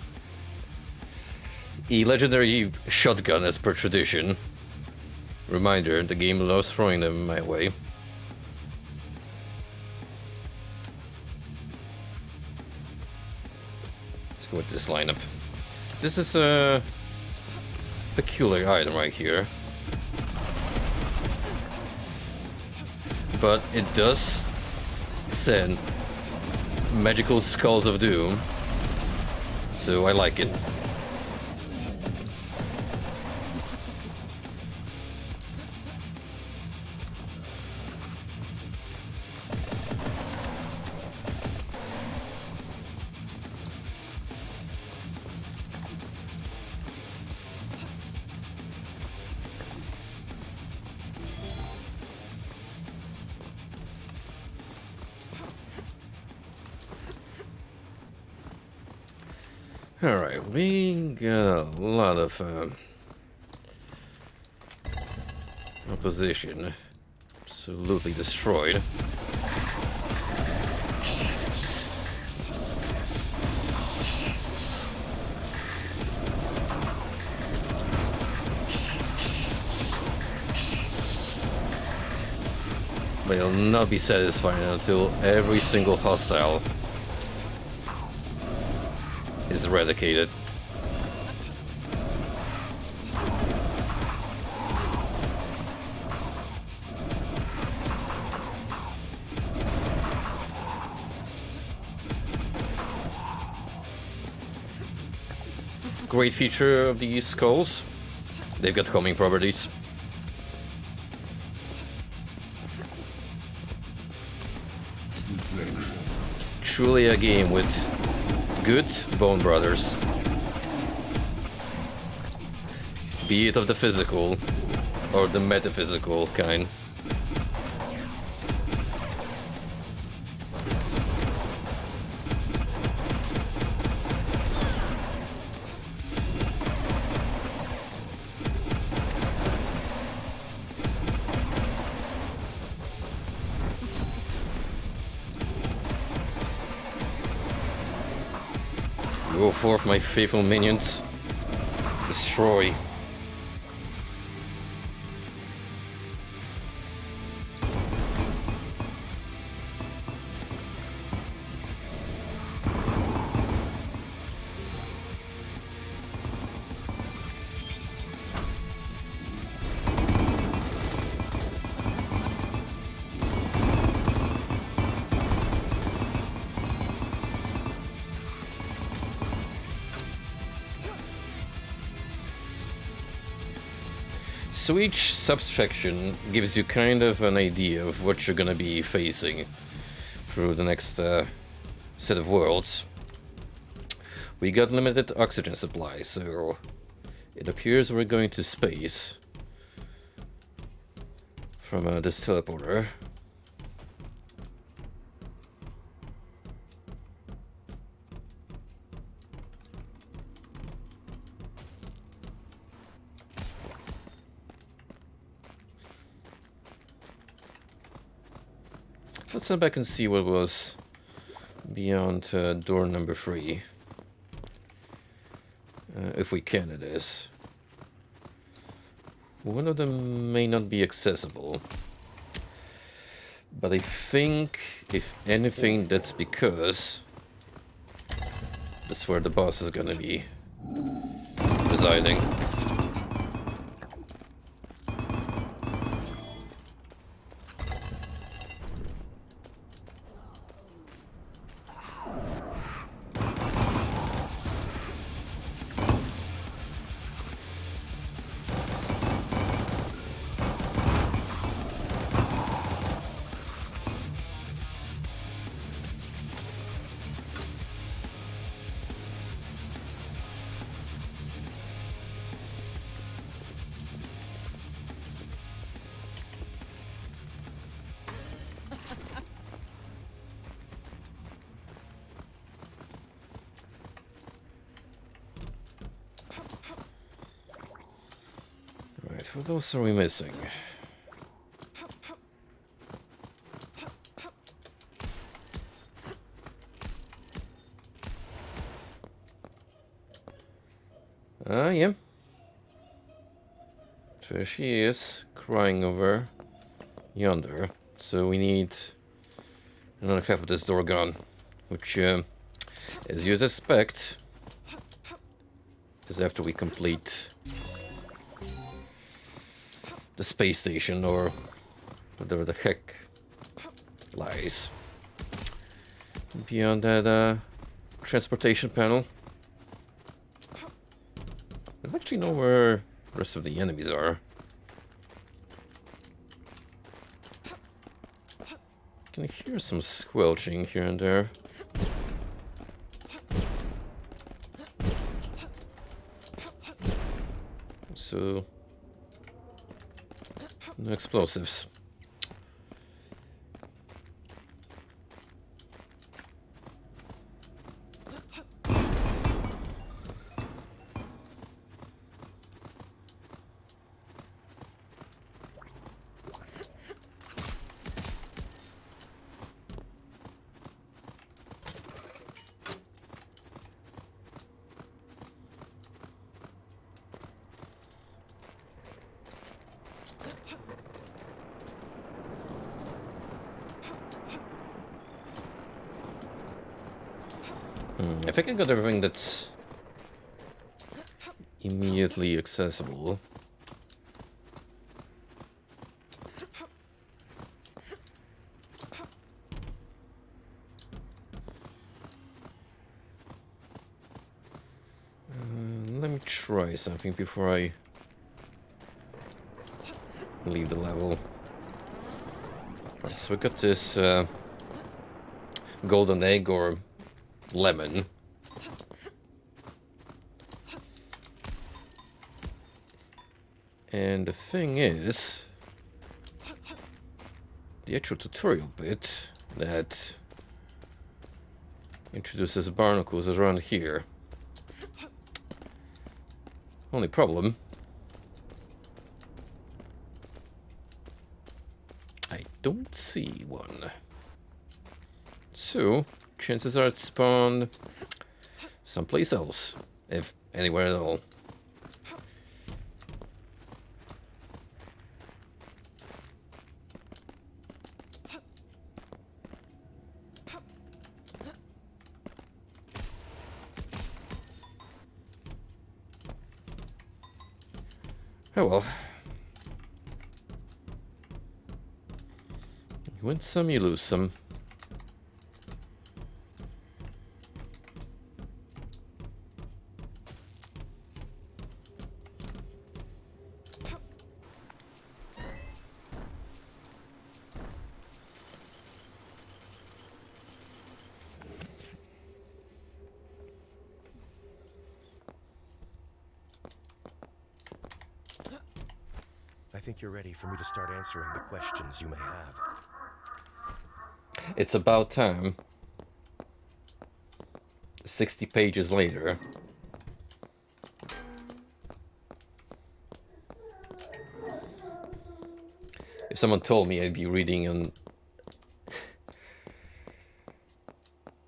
Speaker 1: A legendary shotgun as per tradition. Reminder, the game loves throwing them my way. Let's go with this lineup. This is a peculiar item right here. But it does send magical skulls of doom. So I like it. Alright, we got a lot of opposition. Absolutely destroyed. But it'll not be satisfying until every single hostile is eradicated. Great feature of these skulls. They've got homing properties. Truly a game with good Bone Brothers. Be it of the physical or the metaphysical kind. Go forth, my faithful minions. Destroy. So each subsection gives you kind of an idea of what you're gonna be facing through the next set of worlds. We got limited oxygen supply, so it appears we're going to space from this teleporter. Let's head back and see what was beyond door number 3. If we can, it is. One of them may not be accessible. But I think, if anything, that's because that's where the boss is gonna be residing. What else are we missing? Yeah. So she is crying over yonder. So we need another half of this door gone, which, as you suspect, is after we complete the space station, or whatever the heck lies beyond that transportation panel. I don't actually know where the rest of the enemies are. Can hear some squelching here and there. So no explosives. I think I got everything that's immediately accessible. Let me try something before I leave the level. Right, so we got this golden egg or lemon. And the thing is, the actual tutorial bit that introduces barnacles is around here. Only problem, I don't see one. So, chances are it spawned someplace else, if anywhere at all. Oh well. You win some, you lose some.
Speaker 3: think you're ready for me to start answering the questions you may have.
Speaker 1: It's about time. 60 pages later. If someone told me I'd be reading an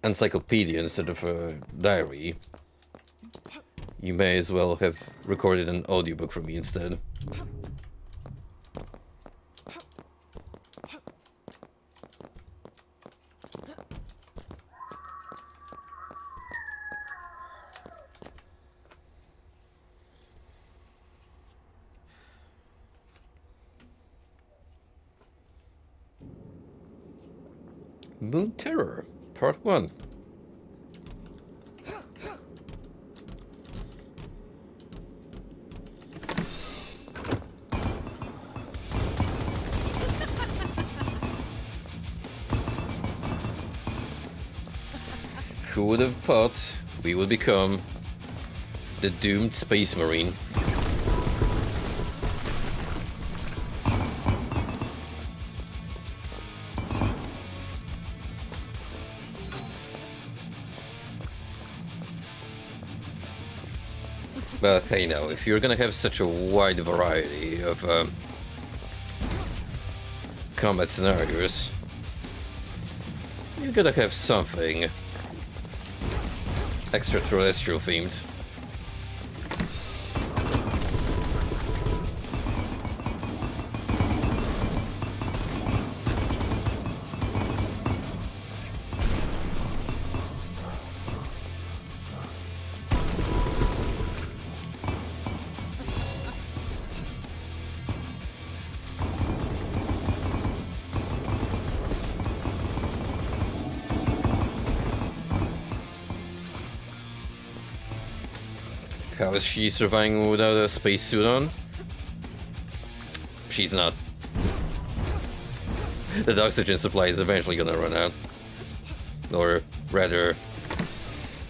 Speaker 1: encyclopedia instead of a diary, you may as well have recorded an audiobook for me instead. Moon Terror, Part 1. Who would have thought we would become the doomed Space Marine? But hey, now, if you're gonna have such a wide variety of combat scenarios, you gotta have something extraterrestrial themed. How is she surviving without a spacesuit on? She's not. The oxygen supply is eventually gonna run out. Or rather,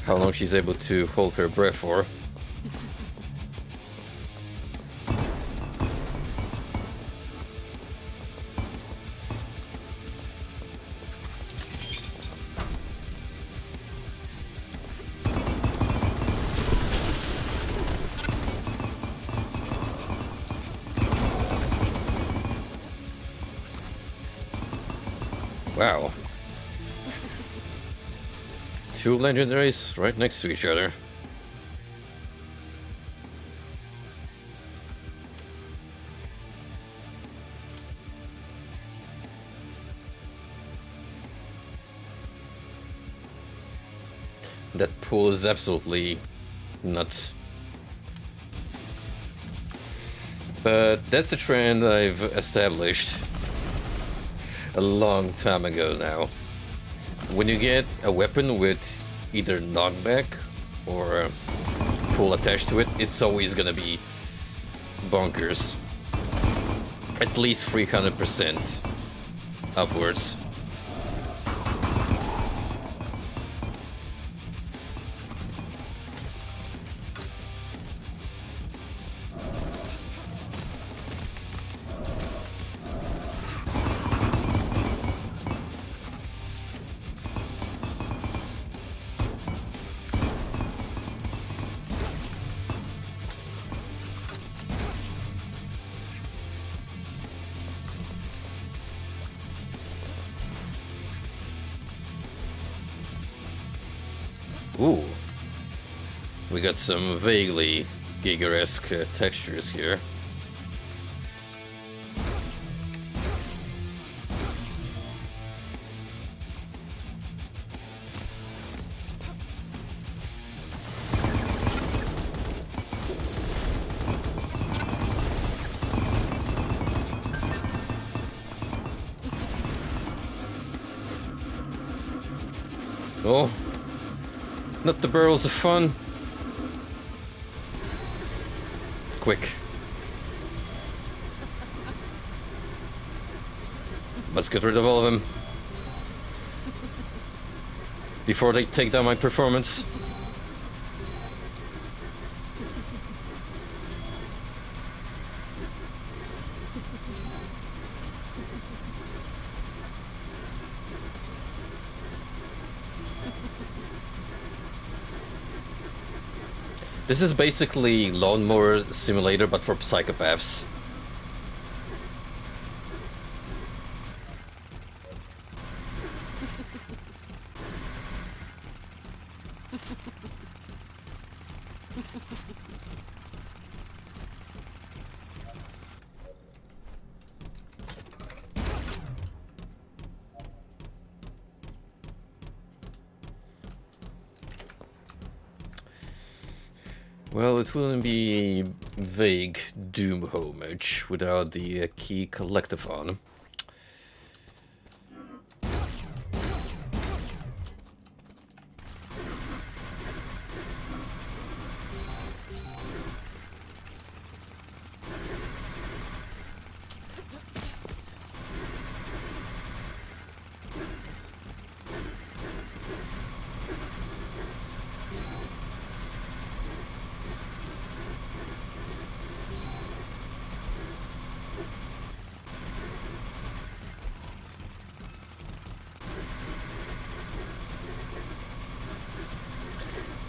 Speaker 1: how long she's able to hold her breath for. Wow. Two legendaries right next to each other. That pool is absolutely nuts. But that's a trend I've established a long time ago now. When you get a weapon with either knockback or pull attached to it, it's always gonna be bonkers. At least 300% upwards. Ooh, we got some vaguely Giger-esque textures here. Oh. Not the barrels of fun. Quick. Must get rid of all of them before they take down my performance. This is basically Lawnmower Simulator, but for psychopaths. Well, it wouldn't be a vague Doom homage without the key collectathon.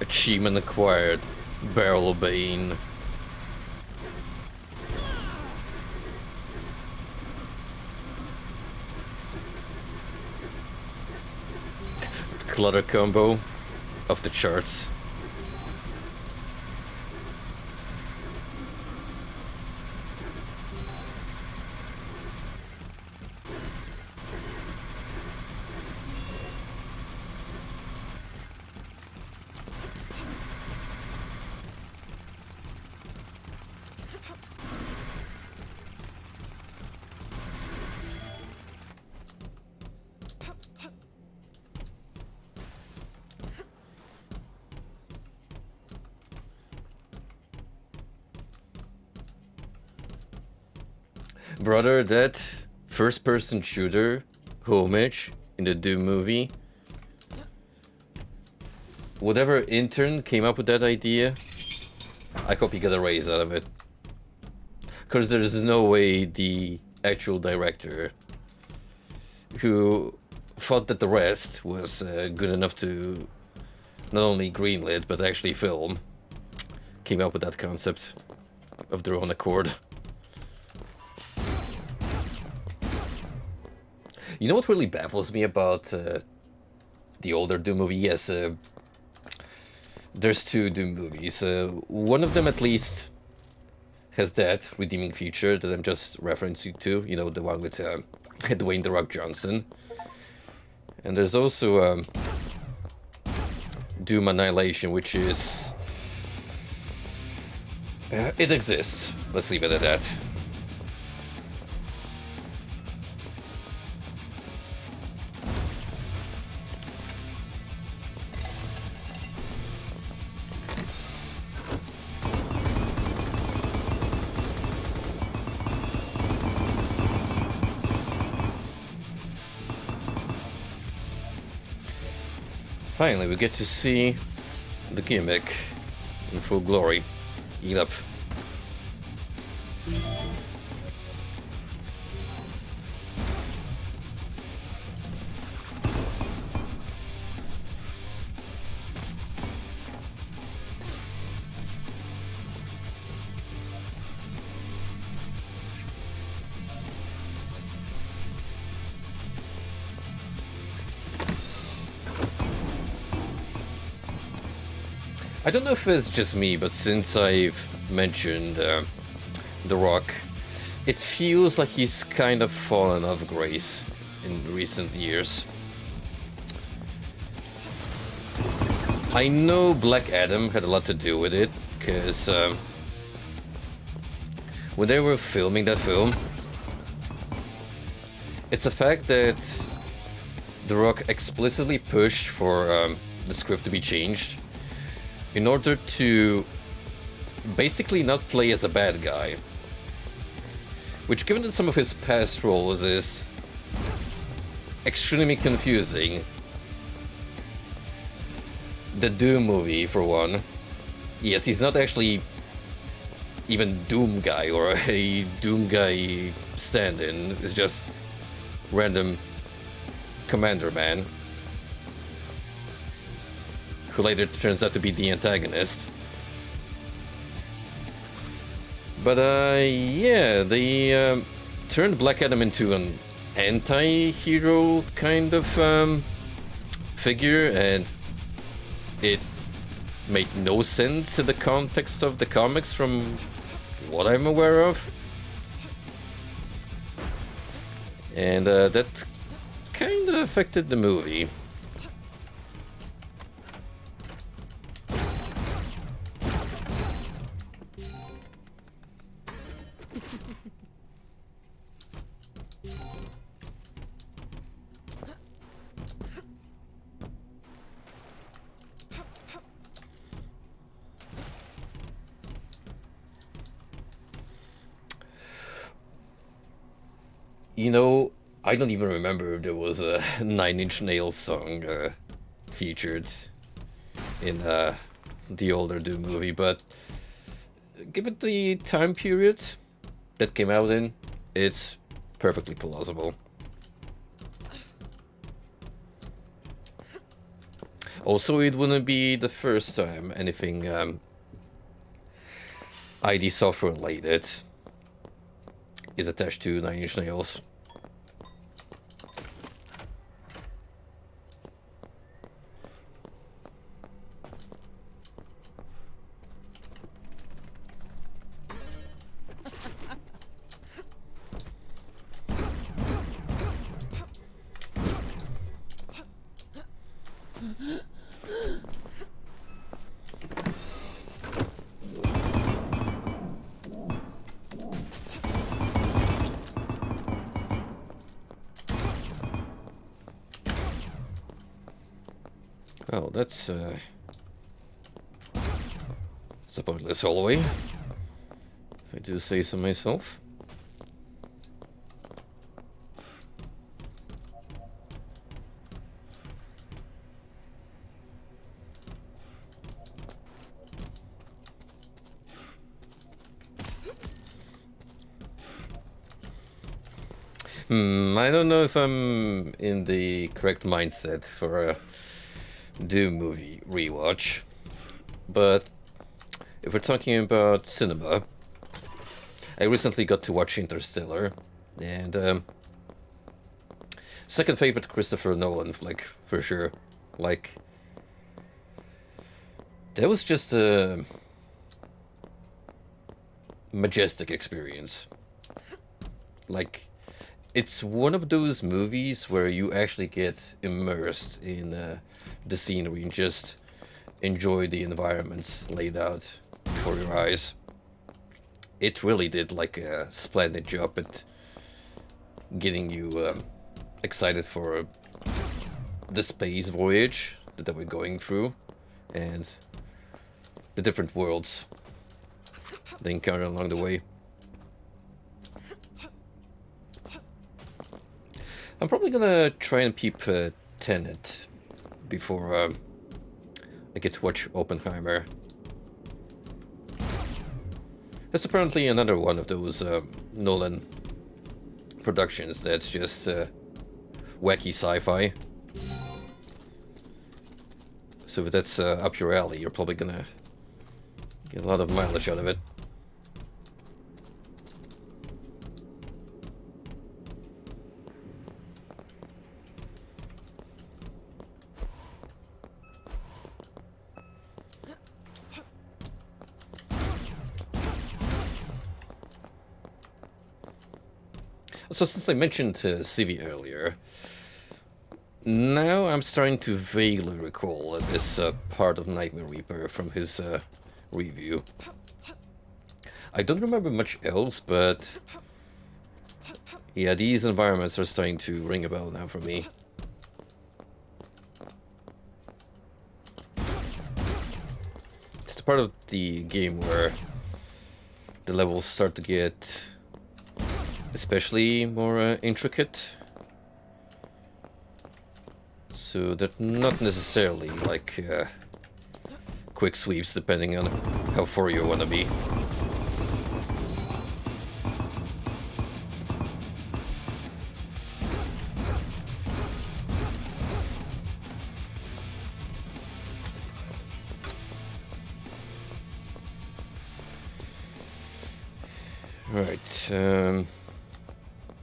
Speaker 1: Achievement acquired. Barrel Bane. Clutter combo of the charts. Brother, that first-person shooter homage in the Doom movie, whatever intern came up with that idea, I hope he got a raise out of it. Because there's no way the actual director, who thought that the rest was good enough to not only greenlit but actually film, came up with that concept of their own accord. You know what really baffles me about the older Doom movie? Yes, there's two Doom movies. One of them at least has that redeeming feature that I'm just referencing to. You know, the one with Dwayne "The Rock" Johnson. And there's also Doom Annihilation, which is... it exists. Let's leave it at that. Finally, we get to see the gimmick in full glory. Eat up. I don't know if it's just me, but since I've mentioned The Rock, it feels like he's kind of fallen off grace in recent years. I know Black Adam had a lot to do with it, because when they were filming that film, it's a fact that The Rock explicitly pushed for the script to be changed in order to basically not play as a bad guy. Which, given that some of his past roles, is extremely confusing. The Doom movie, for one. Yes, he's not actually even Doom Guy or a Doom Guy stand-in. It's just random Commander Man, who later turns out to be the antagonist. But yeah, they turned Black Adam into an anti-hero kind of figure, and it made no sense in the context of the comics from what I'm aware of. And that kind of affected the movie. You know, I don't even remember if there was a Nine Inch Nails song featured in the older Doom movie, but given the time period that came out in, it's perfectly plausible. Also, it wouldn't be the first time anything ID software related is attached to Nine Inch Nails. Oh, that's a pointless hallway, if I do say so myself. I don't know if I'm in the correct mindset for a Doom movie rewatch, but if we're talking about cinema, I recently got to watch Interstellar, and second favorite Christopher Nolan flick for sure. Like, that was just a majestic experience. Like, it's one of those movies where you actually get immersed in the scenery and just enjoy the environments laid out before your eyes. It really did like a splendid job at getting you excited for the space voyage that we're going through and the different worlds they encounter along the way. I'm probably gonna try and peep Tenet before I get to watch Oppenheimer. That's apparently another one of those Nolan productions that's just wacky sci-fi. So if that's up your alley, you're probably gonna get a lot of mileage out of it. So since I mentioned Civi earlier, now I'm starting to vaguely recall this part of Nightmare Reaper from his review. I don't remember much else, but yeah, these environments are starting to ring a bell now for me. It's the part of the game where the levels start to get especially more intricate, so they're not necessarily like quick sweeps depending on how far you want to be. Alright,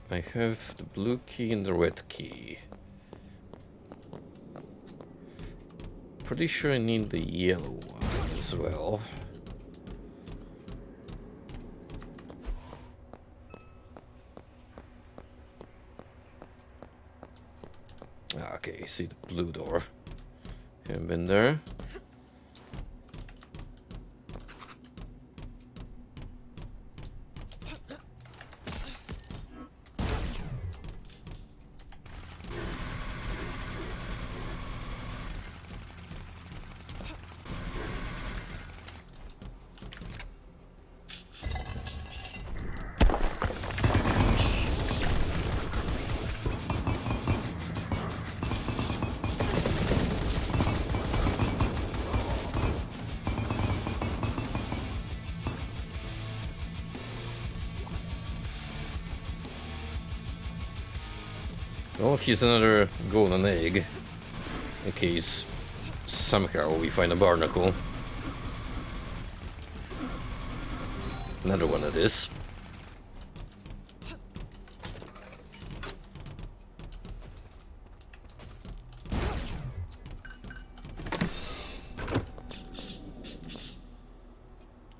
Speaker 1: I have the blue key and the red key. Pretty sure I need the yellow one as well. Okay, see the blue door. Haven't been there. Well, here's another golden egg. In case somehow we find a barnacle. Another one of this.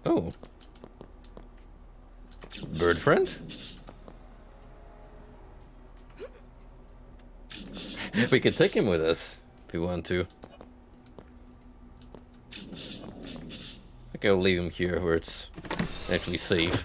Speaker 1: Oh. Bird friend? We can take him with us if we want to. I think I'll leave him here where it's actually safe.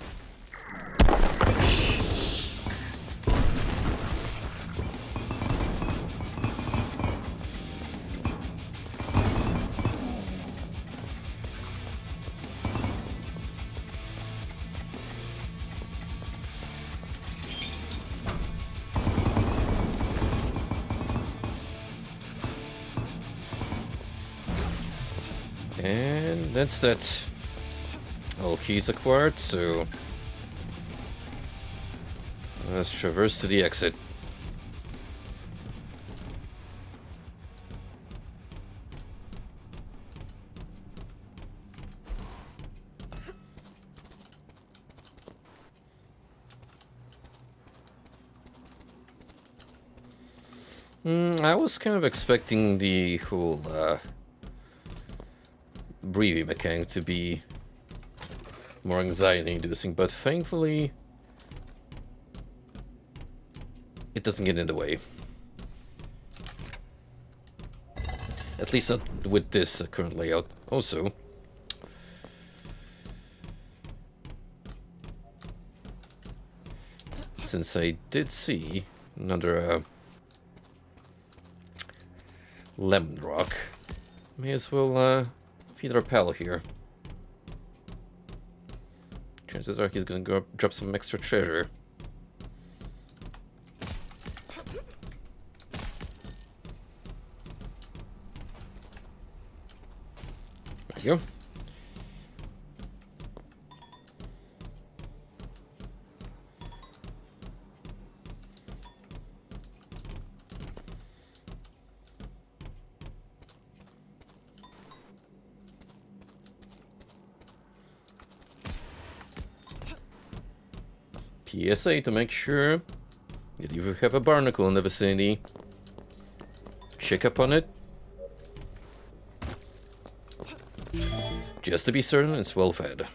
Speaker 1: And that's that. All keys acquired, so let's traverse to the exit. I was kind of expecting the whole breathing mechanic to be more anxiety-inducing, but thankfully it doesn't get in the way. At least not with this current layout. Also, since I did see another lemon rock, may as well feed our pal here. Chances are he's gonna go drop some extra treasure. There you go. PSA to make sure that if you have a barnacle in the vicinity, check up on it. Just to be certain it's well fed.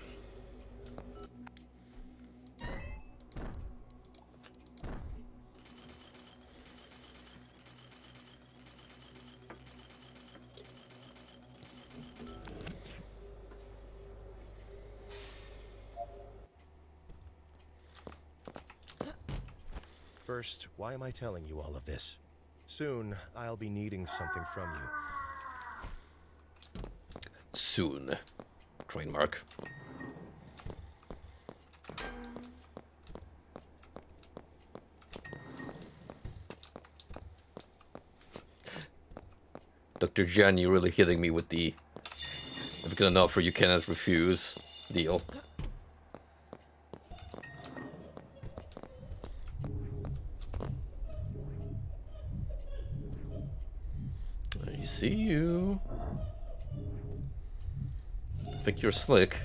Speaker 3: First, why am I telling you all of this? Soon, I'll be needing something from you.
Speaker 1: Soon. Train mark. Dr. Jan, you're really hitting me with the "if you can offer, you cannot refuse" deal. I see you. I think you're slick.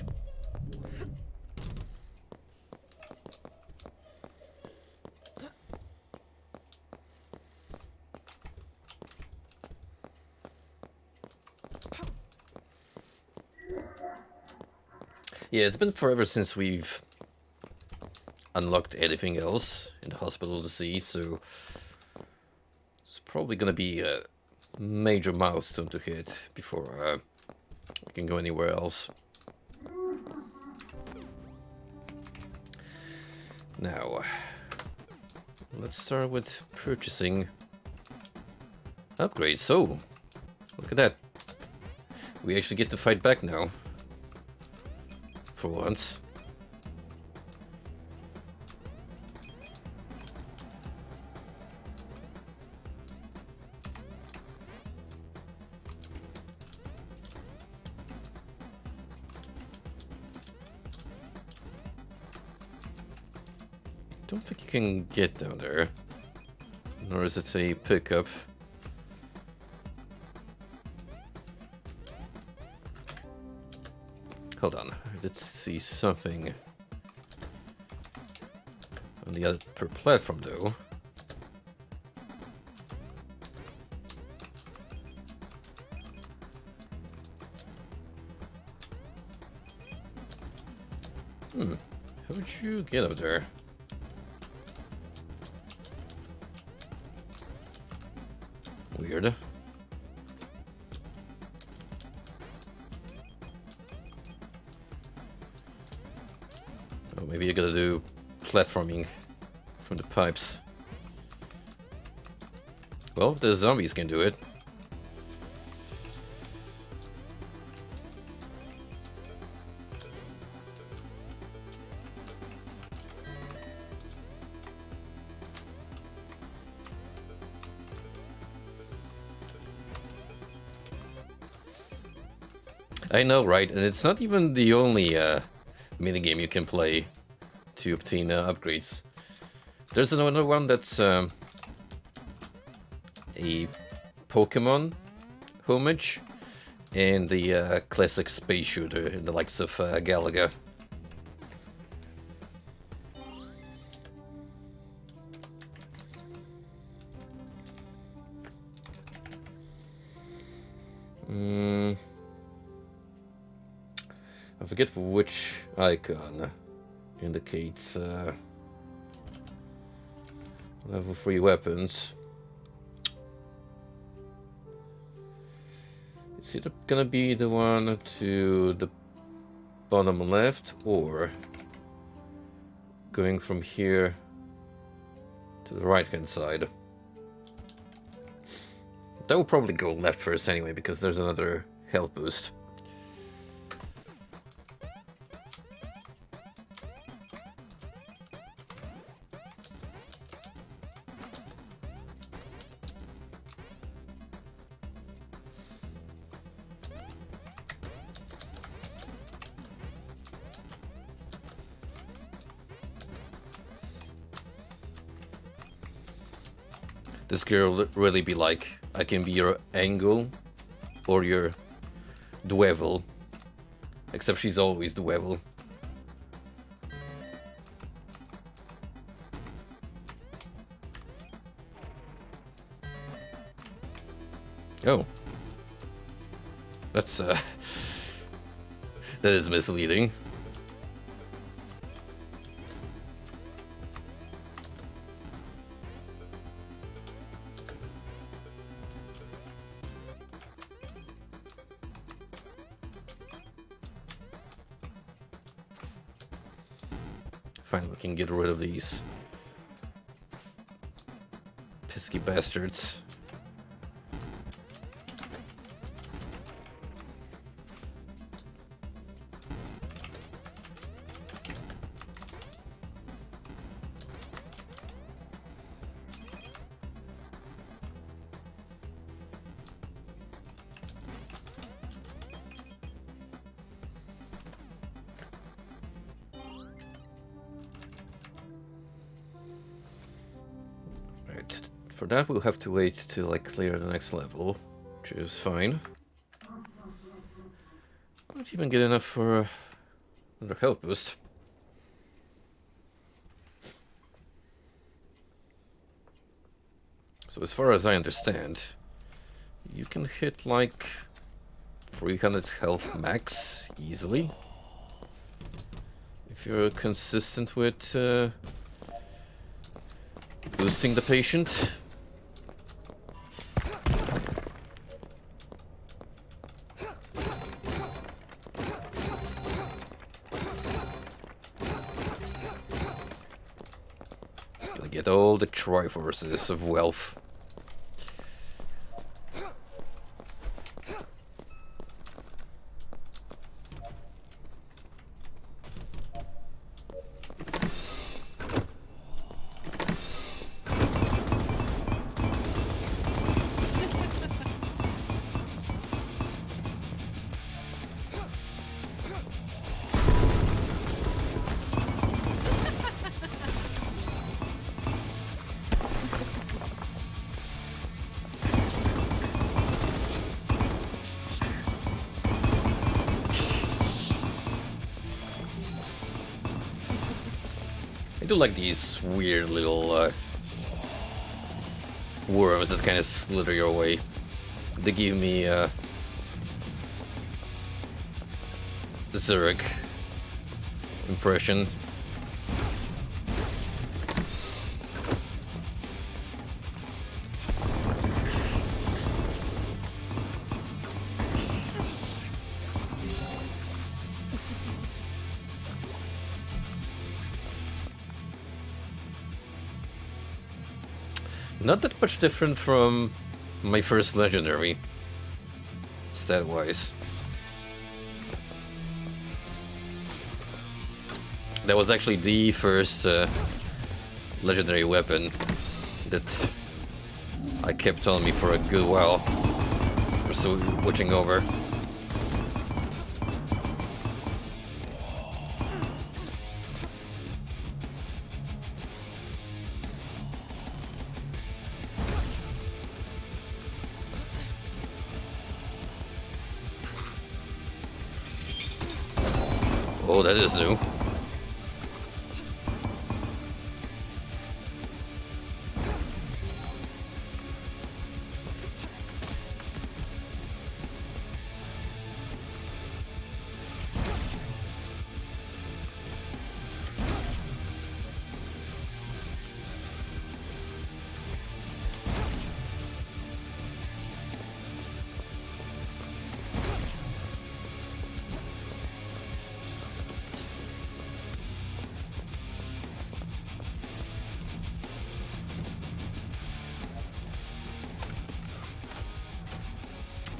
Speaker 1: Yeah, it's been forever since we've unlocked anything else in the Hospital to see, so it's probably gonna be a major milestone to hit before we can go anywhere else. Now, let's start with purchasing upgrades. So, look at that. We actually get to fight back now. For once. Don't think you can get down there. Nor is it a pickup. Hold on, let's see something on the upper platform though. How would you get up there? Weird. Oh, maybe you gotta do platforming from the pipes. Well, the zombies can do it. I know, right? And it's not even the only minigame you can play to obtain upgrades. There's another one that's a Pokemon homage and the classic space shooter in the likes of Galaga. I forget which icon indicates level 3 weapons. It's either gonna be the one to the bottom left or going from here to the right hand side. That will probably go left first anyway because there's another health boost. This girl really be like, I can be your angle or your Dweevil. Except she's always Dweevil. Oh. That's that is misleading. Fine, we can get rid of these pesky bastards. For that, we'll have to wait till I clear the next level, which is fine. Not even get enough for another health boost. So as far as I understand, you can hit like 300 health max easily. If you're consistent with boosting the patient. You'll get all the Triforces of wealth. I do like these weird little worms that kind of slither your way. They give me Zurich impression. Not that much different from my first legendary, stat-wise. That was actually the first legendary weapon that I kept on me for a good while. We're switching over. Oh, that is new.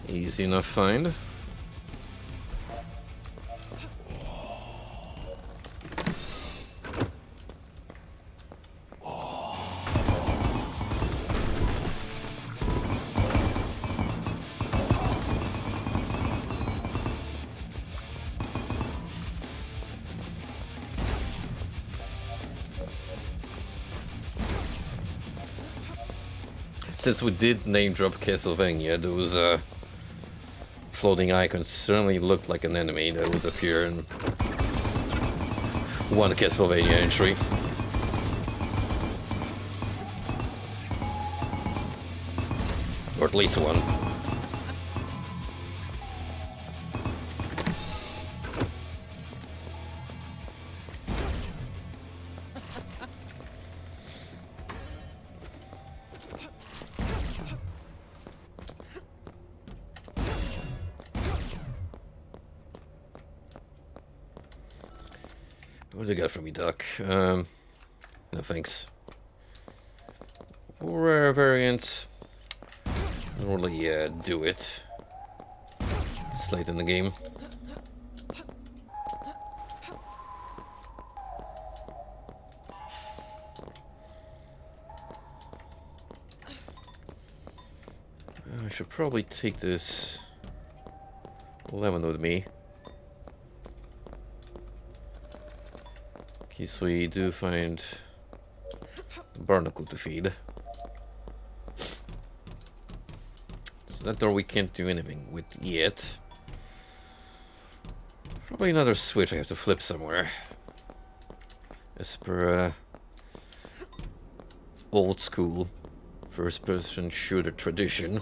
Speaker 1: Easy enough find. Since we did name drop Castlevania, those floating icons certainly looked like an enemy that would appear in one Castlevania entry. Or at least one. What do you got for me, Doc? No thanks. Rare variants. Don't really do it. It's late in the game. I should probably take this lemon with me. In case we do find barnacle to feed. So that door we can't do anything with yet. Probably another switch I have to flip somewhere. As per old school first-person shooter tradition.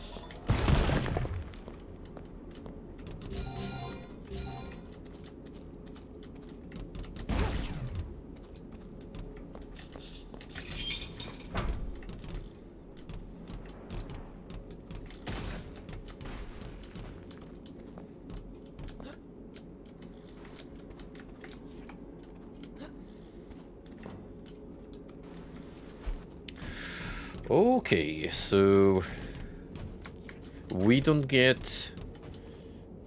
Speaker 1: Okay, so we don't get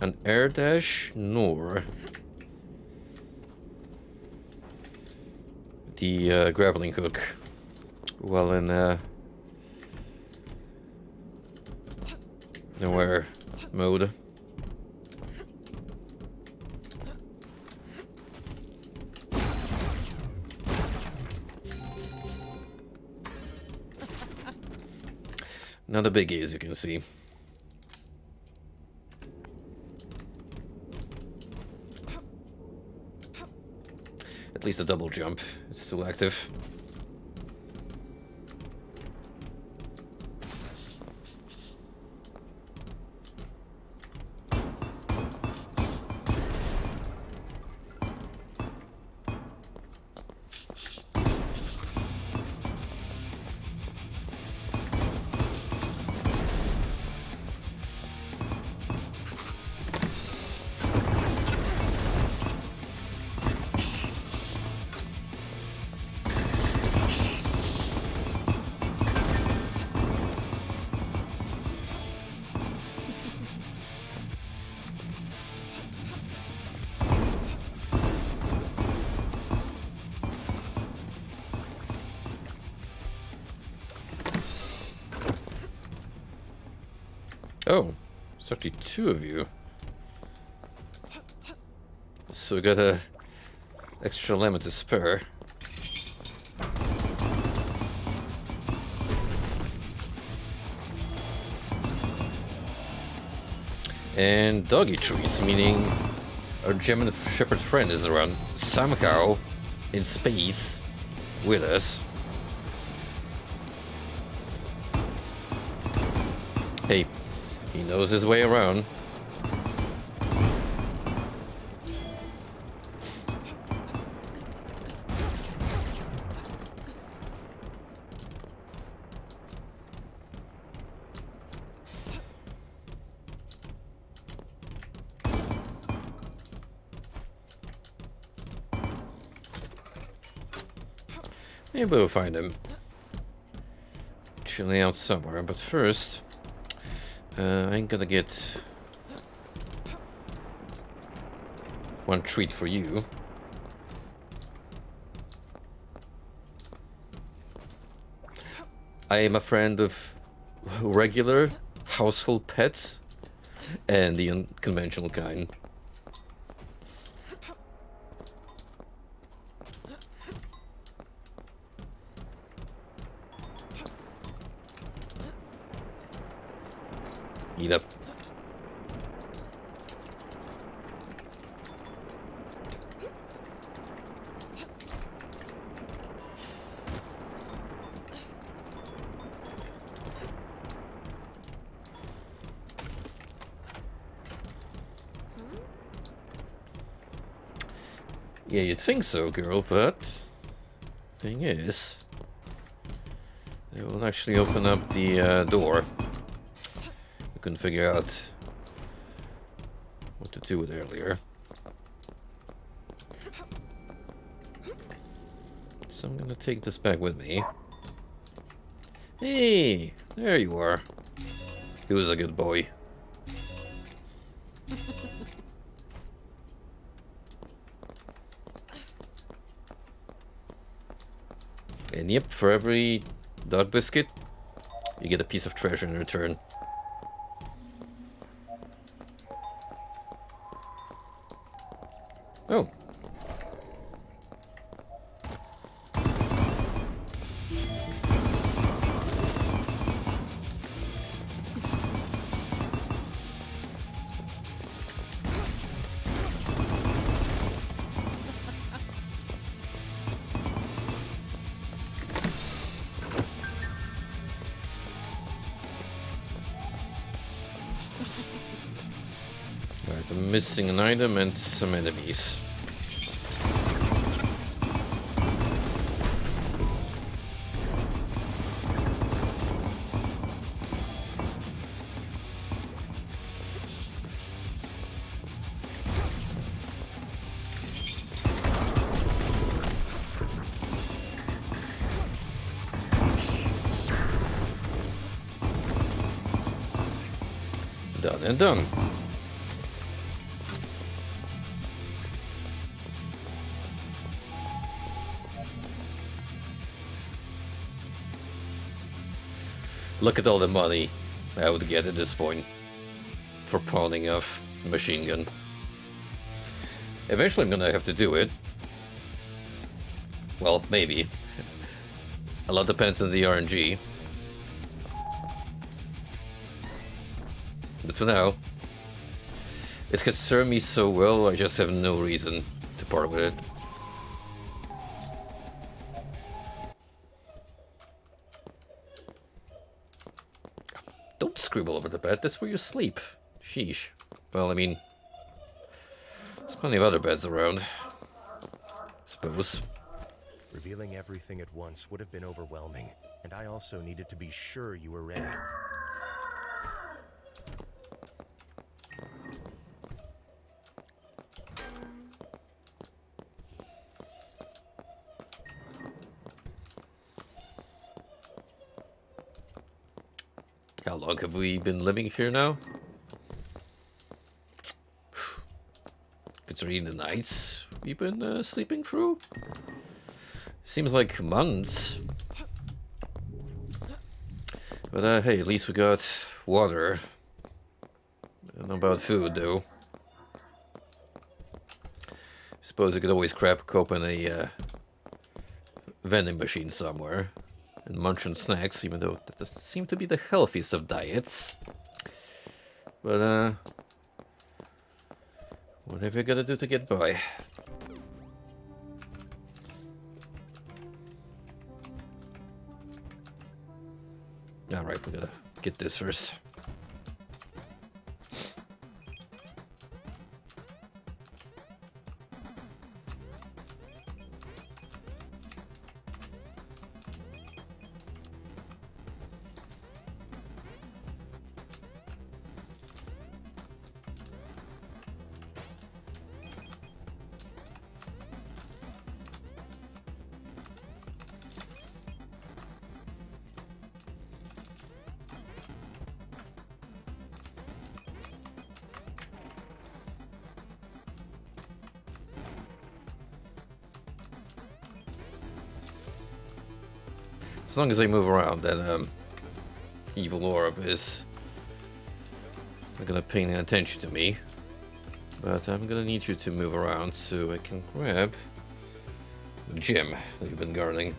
Speaker 1: an air dash nor the grappling hook while in nowhere mode. Not a biggie, as you can see. At least a double jump. It's still active. Oh, it's actually two of you. So we got a extra lemon to spare. And doggy trees, meaning our German shepherd friend is around somehow in space with us. Hey, he knows his way around. Maybe we'll find him chilling out somewhere, but first I'm gonna get one treat for you. I am a friend of regular household pets and the unconventional kind. Eat up. Yeah, you'd think so, girl, but thing is, they will actually open up the door. I couldn't figure out what to do with it earlier. So I'm gonna take this back with me. Hey, there you are. He was a good boy. And yep, for every dog biscuit, you get a piece of treasure in return. Oh. Right, I'm missing an item and some enemies. Done and done. Look at all the money I would get at this point for pawning off a machine gun. Eventually I'm gonna have to do it. Well, maybe. A lot depends on the RNG. But for now, it has served me so well, I just have no reason to part with it. Don't scribble over the bed, that's where you sleep. Sheesh. Well, I mean, there's plenty of other beds around, suppose.
Speaker 3: Revealing everything at once would have been overwhelming, and I also needed to be sure you were ready.
Speaker 1: How long have we been living here now? Considering the nights we've been sleeping through? Seems like months. But hey, at least we got water. I don't know about food though. Suppose we could always crack open a vending machine somewhere and munch on snacks, even though that doesn't seem to be the healthiest of diets. But whatever you gotta do to get by. Alright, we gotta get this first. As long as I move around, then Evil Orb is not gonna pay any attention to me. But I'm gonna need you to move around so I can grab the gem that you've been guarding.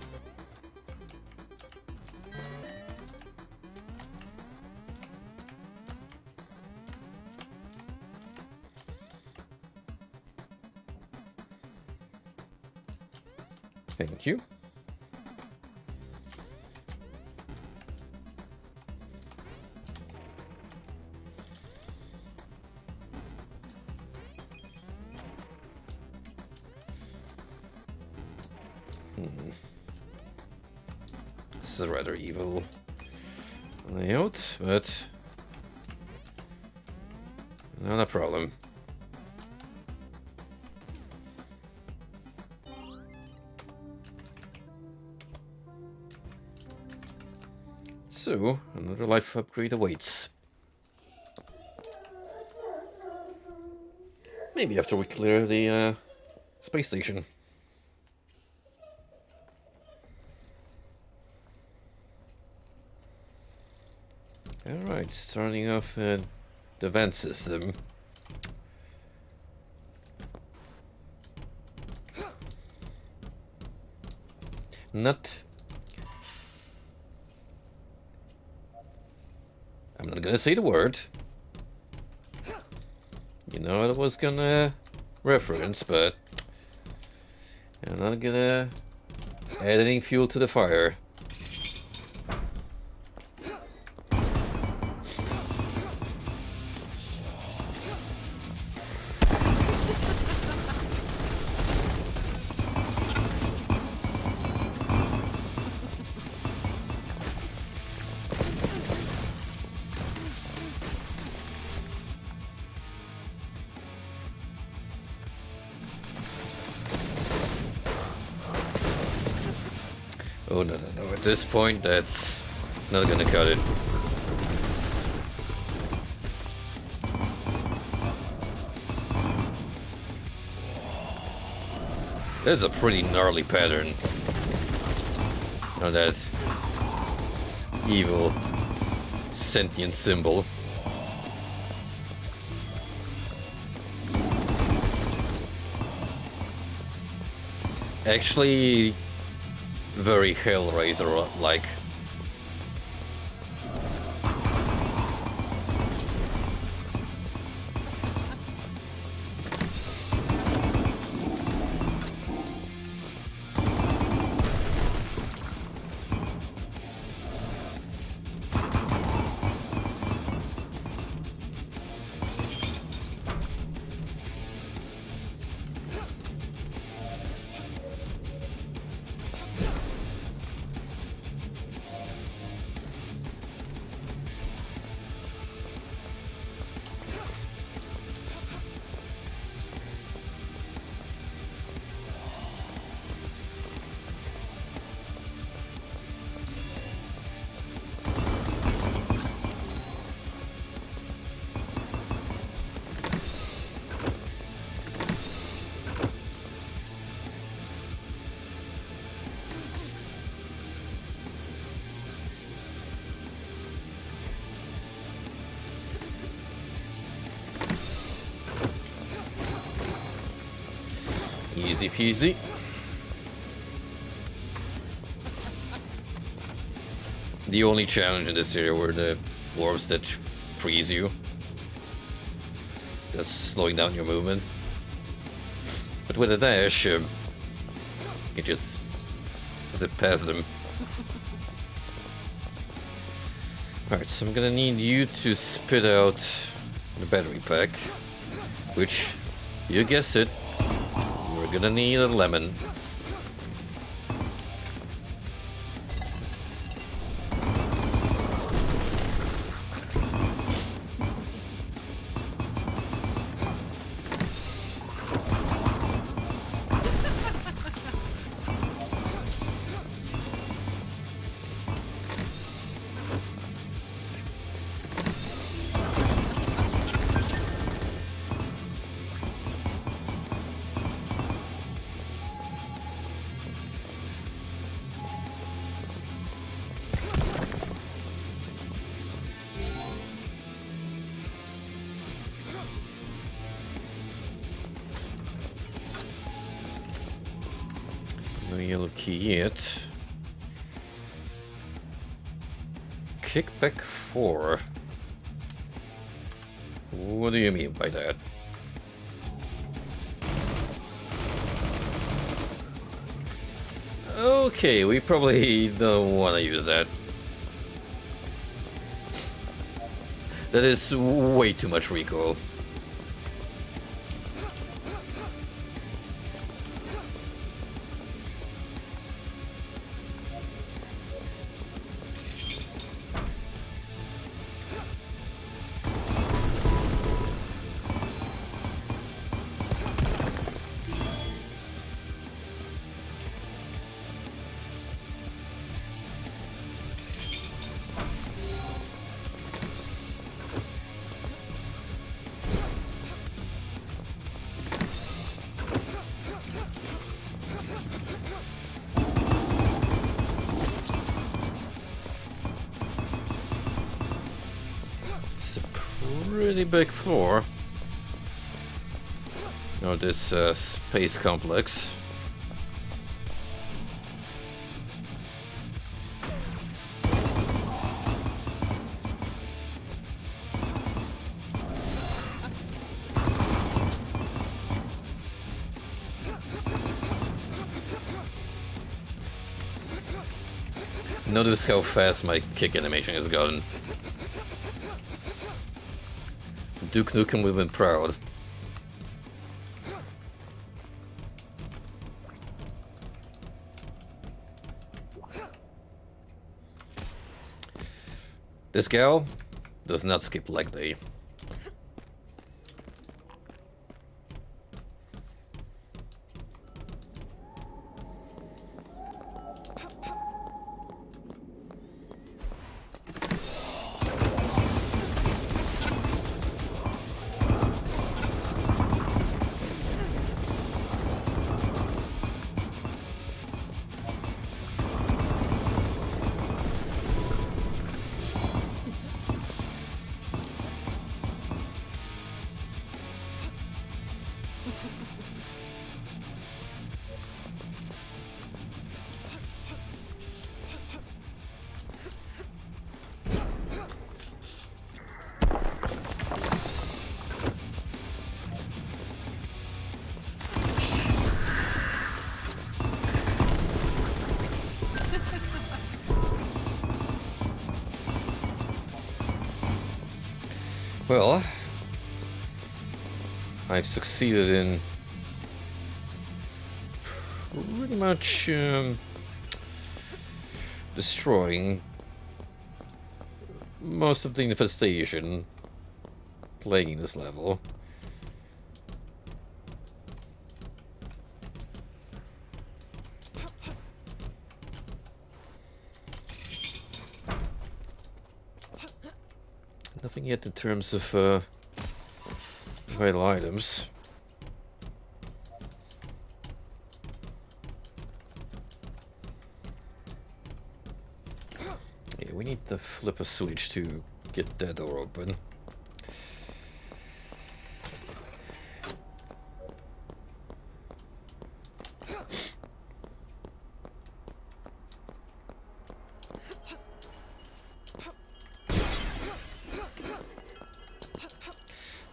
Speaker 1: Thank you. This is a rather evil layout, but not a problem. So, another life upgrade awaits. Maybe after we clear the space station. Alright, starting off at the vent system. I'm not gonna say the word. You know what I was gonna reference, but I'm not gonna add any fuel to the fire. Oh, no. At this point, that's not gonna cut it. That's a pretty gnarly pattern on that evil sentient symbol. Actually, very Hellraiser-like. Easy peasy. The only challenge in this area were the dwarves that freeze you. That's slowing down your movement. But with a dash, you can just zip past them. Alright, so I'm gonna need you to spit out the battery pack, which, you guessed it, we're gonna need a lemon. No yellow key yet. Kickback 4. What do you mean by that? Okay, we probably don't want to use that. That is way too much recoil. Pretty big floor. Oh, this space complex. Notice how fast my kick animation has gotten. Duke Nukem would have been proud. This gal does not skip leg day. Well, I've succeeded in pretty much destroying most of the infestation playing this level. Nothing yet in terms of vital items. Yeah, we need to flip a switch to get that door open.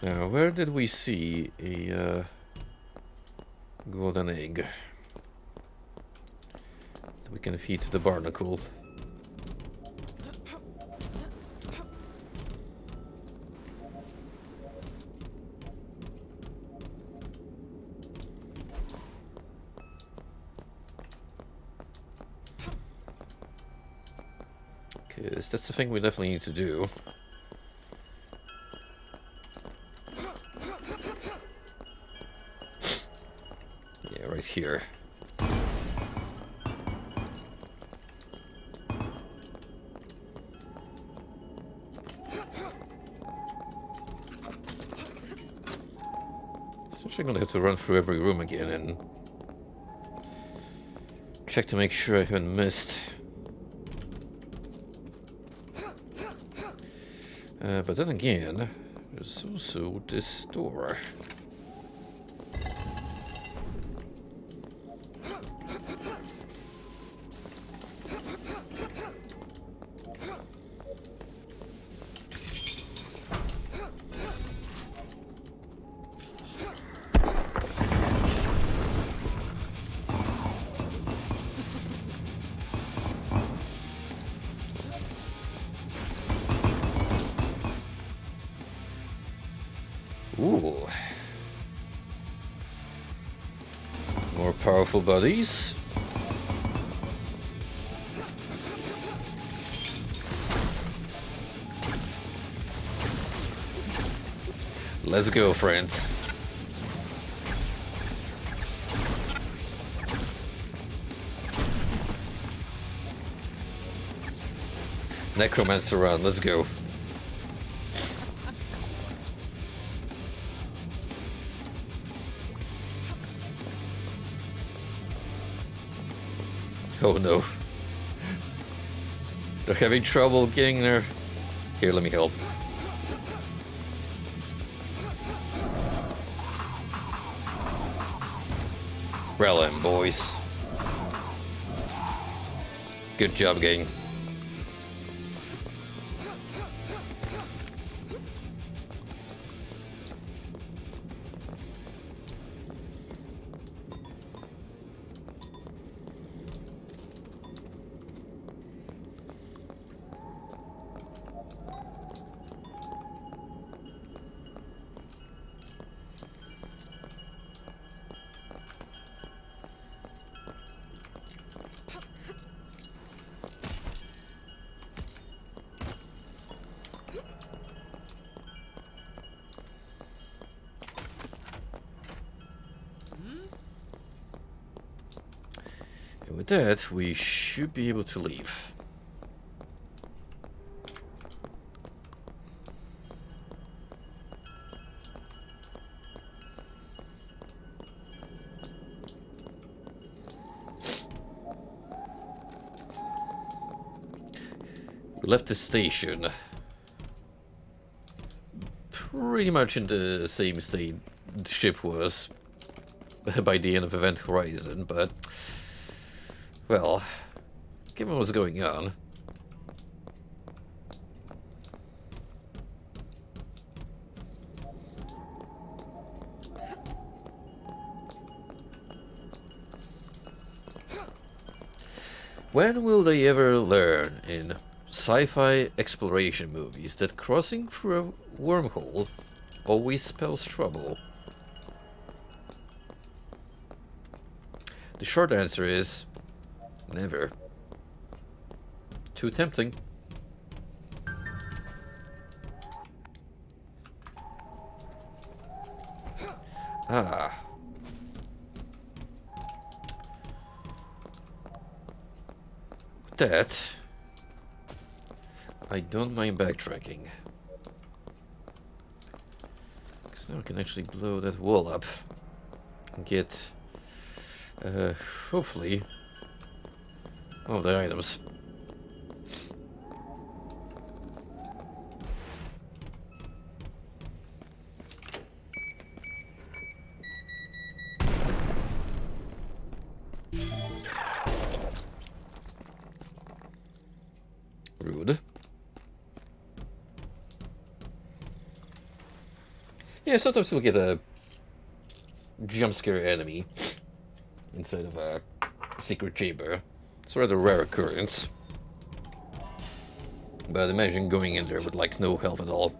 Speaker 1: Now, where did we see a golden egg that we can feed to the barnacle? Because that's the thing we definitely need to do. Right here. Essentially, I'm gonna have to run through every room again and check to make sure I haven't missed. But then again, there's also this door. Ooh. More powerful buddies. Let's go, friends. Necromancer run, let's go. Oh no. They're having trouble getting there. Here, let me help. Relin, boys. Good job, gang. And with that, we should be able to leave. We left the station pretty much in the same state the ship was by the end of Event Horizon, but well, given what's going on. When will they ever learn in sci-fi exploration movies that crossing through a wormhole always spells trouble? The short answer is never. Too tempting. Ah. That, I don't mind backtracking. Because now I can actually blow that wall up and get, hopefully, all the items. Rude. Yeah, sometimes we'll get a jump scare enemy inside of a secret chamber. It's a rather rare occurrence. But imagine going in there with like no health at all.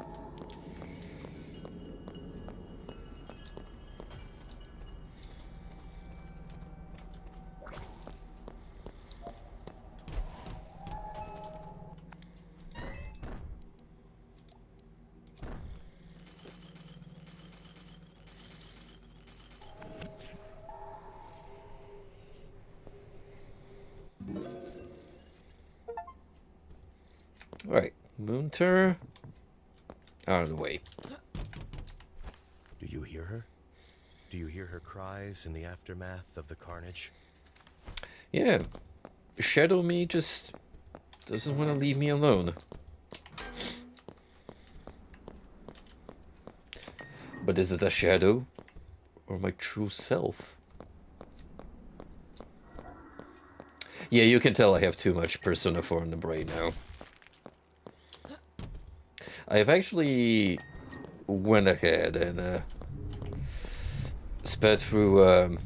Speaker 1: Alright, Moonter out of the way.
Speaker 3: Do you hear her? Do you hear her cries in the aftermath of the carnage?
Speaker 1: Yeah, Shadow Me just doesn't want to leave me alone. But is it a shadow or my true self? Yeah, you can tell I have too much Persona 4 in the brain now. I've actually went ahead and sped through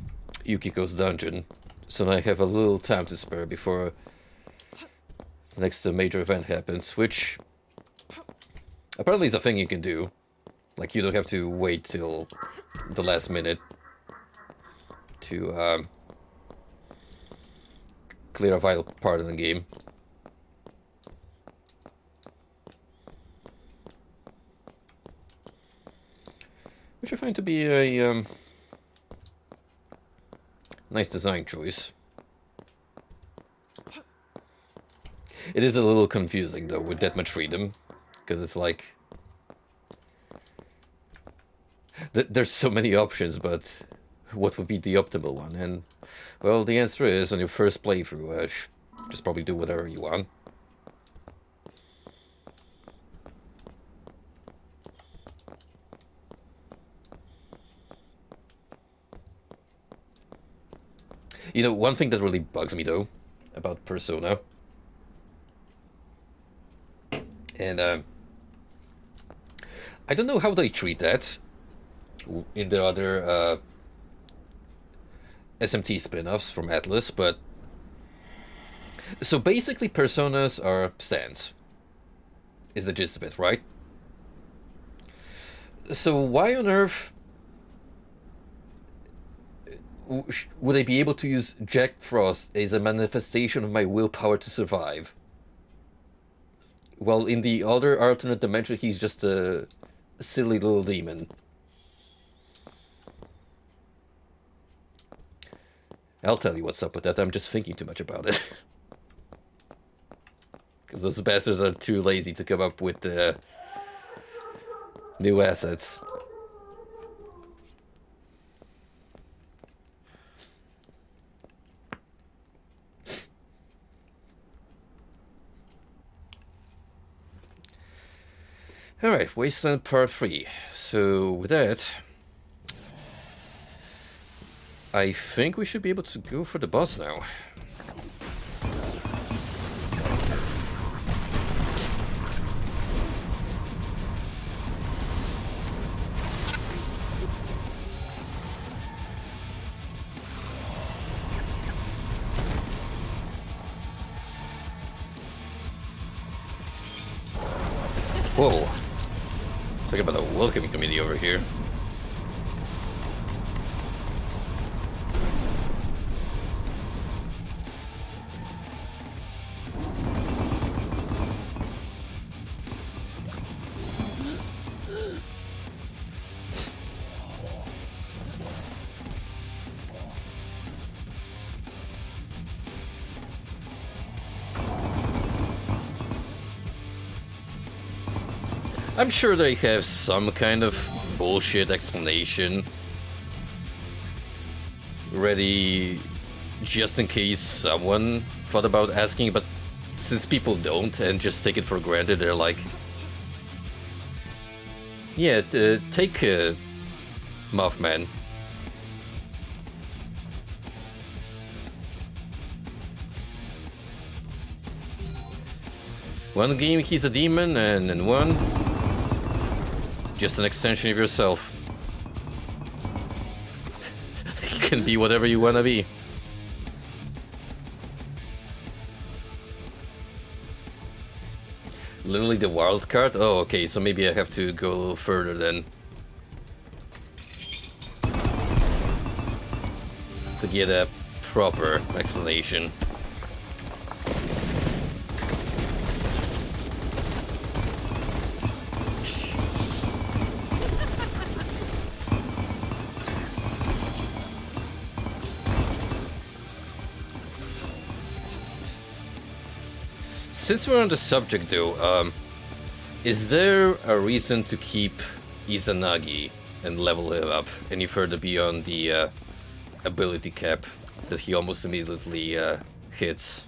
Speaker 1: Yukiko's dungeon, so now I have a little time to spare before the next major event happens, which apparently is a thing you can do. Like, you don't have to wait till the last minute to clear a vital part of the game. Which I find to be a nice design choice. It is a little confusing though with that much freedom, because it's like there's so many options, but what would be the optimal one? And well, the answer is on your first playthrough, just probably do whatever you want. You know, one thing that really bugs me, though, about Persona, and I don't know how they treat that in the other SMT spin-offs from Atlas, but so basically Personas are stands, is the gist of it, right? So why on earth would I be able to use Jack Frost as a manifestation of my willpower to survive? Well, in the other alternate dimension, he's just a silly little demon. I'll tell you what's up with that. I'm just thinking too much about it. Because those bastards are too lazy to come up with new assets. Alright, Wasteland Part 3. So, with that, I think we should be able to go for the boss now. Whoa. Talk about a welcome committee over here. I'm sure they have some kind of bullshit explanation ready just in case someone thought about asking, but since people don't and just take it for granted, they're like, yeah, take Mothman. One game he's a demon, and in one, just an extension of yourself. You can be whatever you wanna be. Literally the wild card? Oh, okay, so maybe I have to go a little further then. To get a proper explanation. Since we're on the subject though, is there a reason to keep Izanagi and level him up any further beyond the ability cap that he almost immediately hits?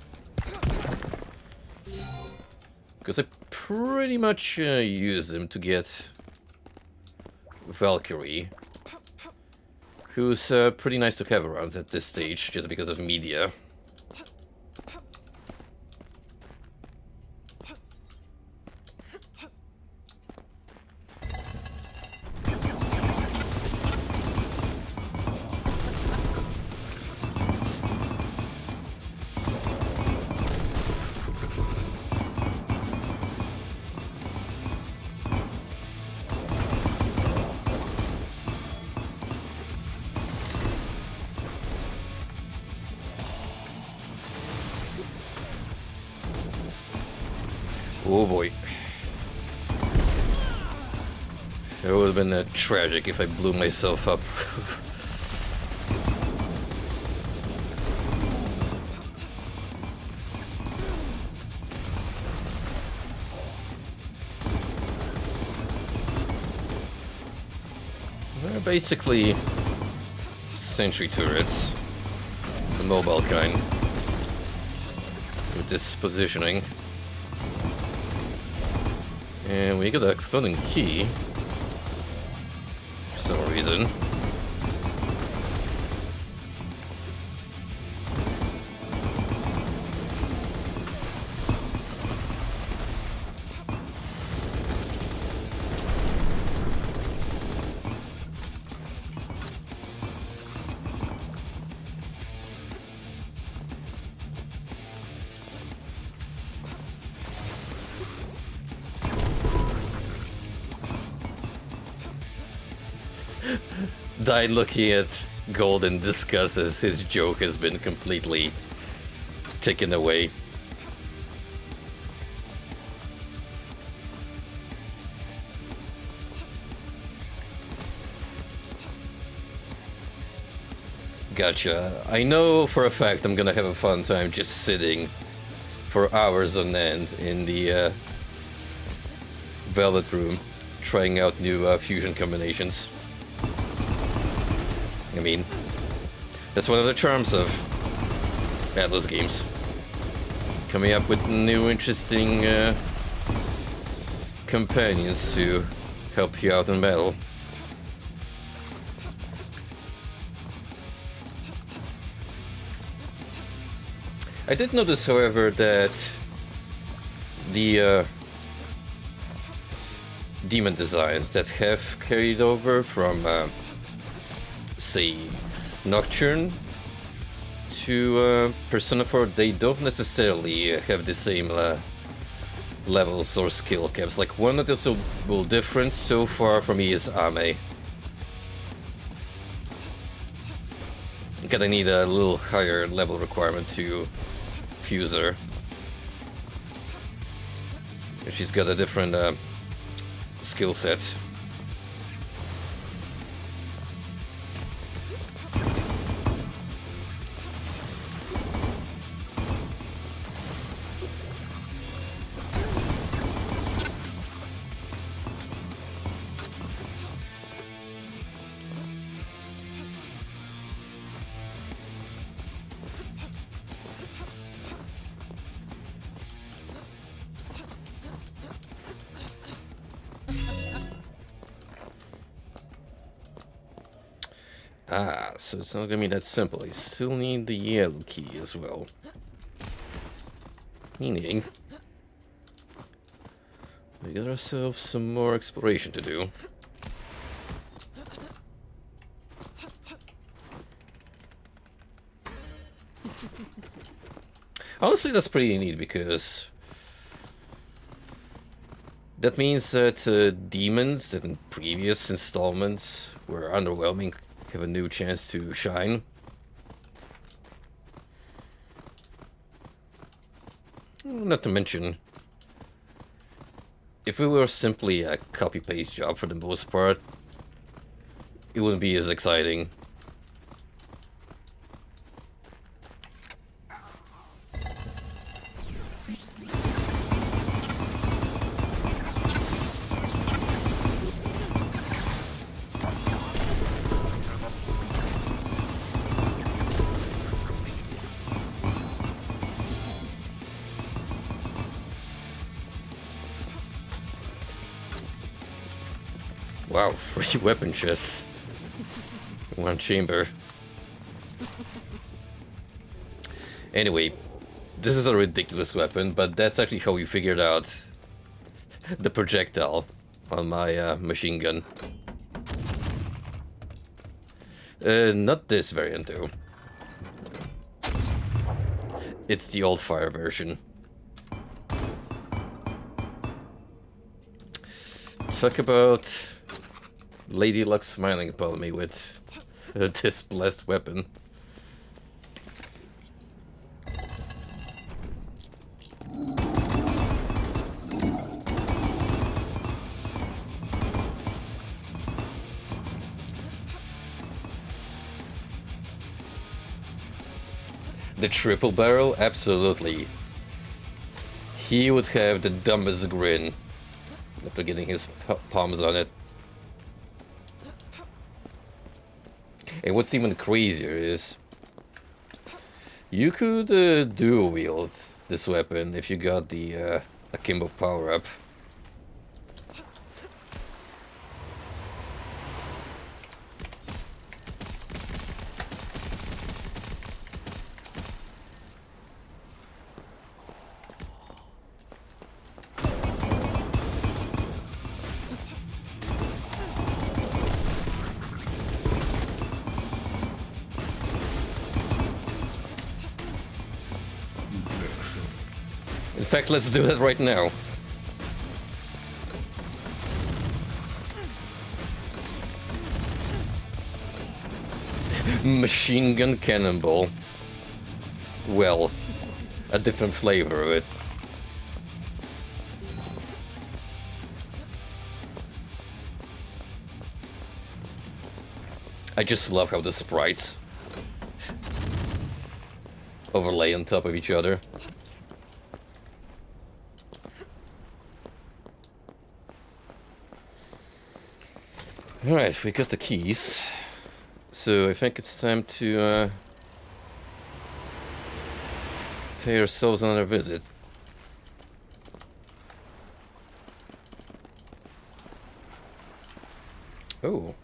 Speaker 1: Because I pretty much use him to get Valkyrie, who's pretty nice to have around at this stage just because of media. Oh boy. It would have been tragic if I blew myself up. They're basically sentry turrets, the mobile kind, with this positioning. And we got a golden key for some reason. Died looking at Gold in disgust as his joke has been completely taken away. Gotcha. I know for a fact I'm gonna have a fun time just sitting for hours on end in the Velvet Room, trying out new fusion combinations. I mean, that's one of the charms of Atlus games. Coming up with new interesting companions to help you out in battle. I did notice, however, that the demon designs that have carried over from, say, Nocturne to Persona 4, they don't necessarily have the same levels or skill caps. Like, one noticeable difference so far for me is Ame. Gonna need a little higher level requirement to fuse her. She's got a different skill set. Ah, so it's not gonna be that simple. I still need the yellow key as well. Meaning, we got ourselves some more exploration to do. Honestly, that's pretty neat because that means that demons that in previous installments were underwhelming have a new chance to shine. Not to mention, if it were simply a copy-paste job for the most part, it wouldn't be as exciting. Wow, 3 weapon chests. 1 chamber. Anyway, this is a ridiculous weapon, but that's actually how we figured out the projectile on my machine gun. Not this variant though. It's the old fire version. Talk about Lady Luck smiling upon me with this blessed weapon. The triple barrel? Absolutely. He would have the dumbest grin after getting his palms on it. And what's even crazier is you could dual wield this weapon if you got the Akimbo power up. In fact, let's do that right now. Machine gun cannonball. Well, a different flavor of it. I just love how the sprites overlay on top of each other. Alright, we got the keys. So I think it's time to pay ourselves another visit. Oh.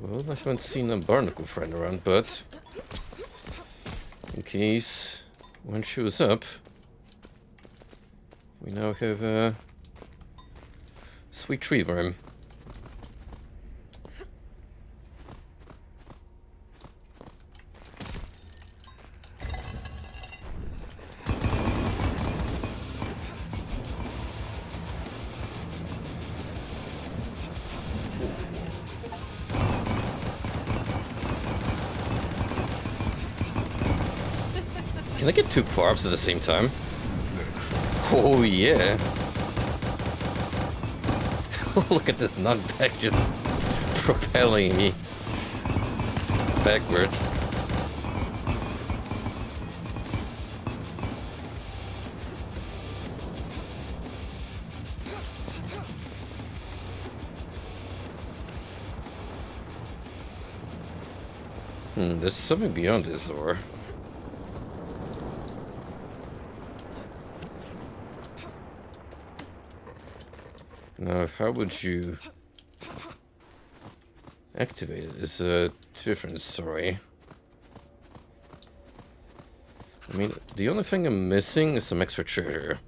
Speaker 1: Well, I haven't seen a barnacle friend around, but in case one shows up, we now have a sweet treat for him. Can I get two carbs at the same time? Oh yeah. Look at this nutbag just propelling me backwards. There's something beyond this door. Now, how would you activate it is a different story. I mean, the only thing I'm missing is some extra treasure.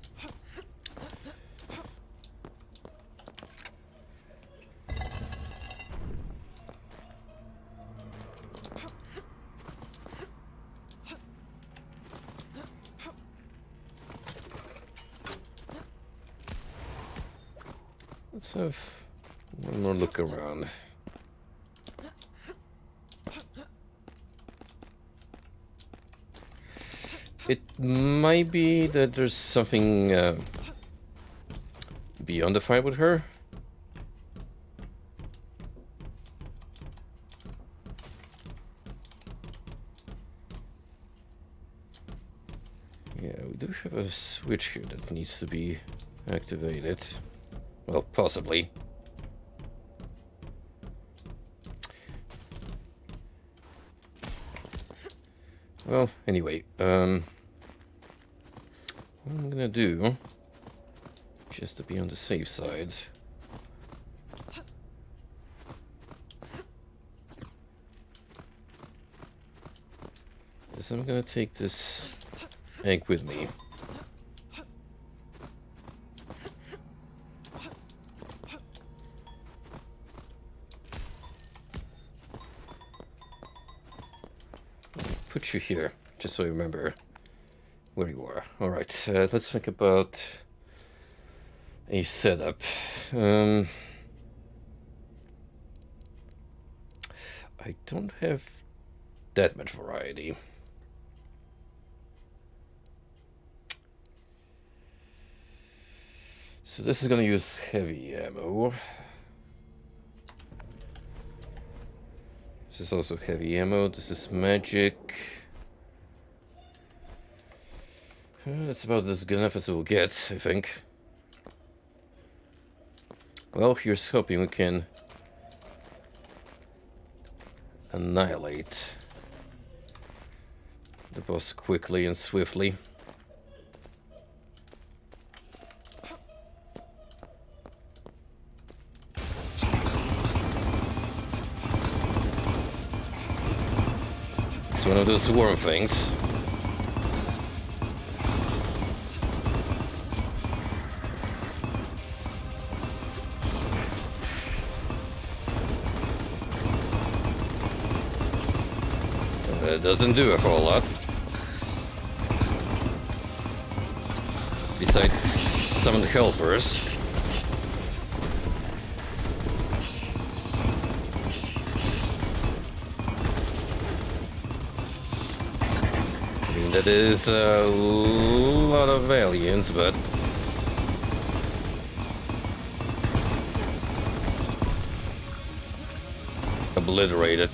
Speaker 1: Let's have one more look around. It might be that there's something beyond the fight with her. Yeah, we do have a switch here that needs to be activated. Well, possibly. Well, anyway, what I'm gonna do, just to be on the safe side, is I'm gonna take this egg with me. Put you here, just so you remember where you are. Alright, let's think about a setup. I don't have that much variety. So this is gonna use heavy ammo. This is also heavy ammo. This is magic. That's about as good enough as it will get, I think. Well, here's hoping we can annihilate the boss quickly and swiftly. It's one of those worm things. It doesn't do a whole lot. Besides some of the helpers. I mean, that is a lot of aliens, but obliterated.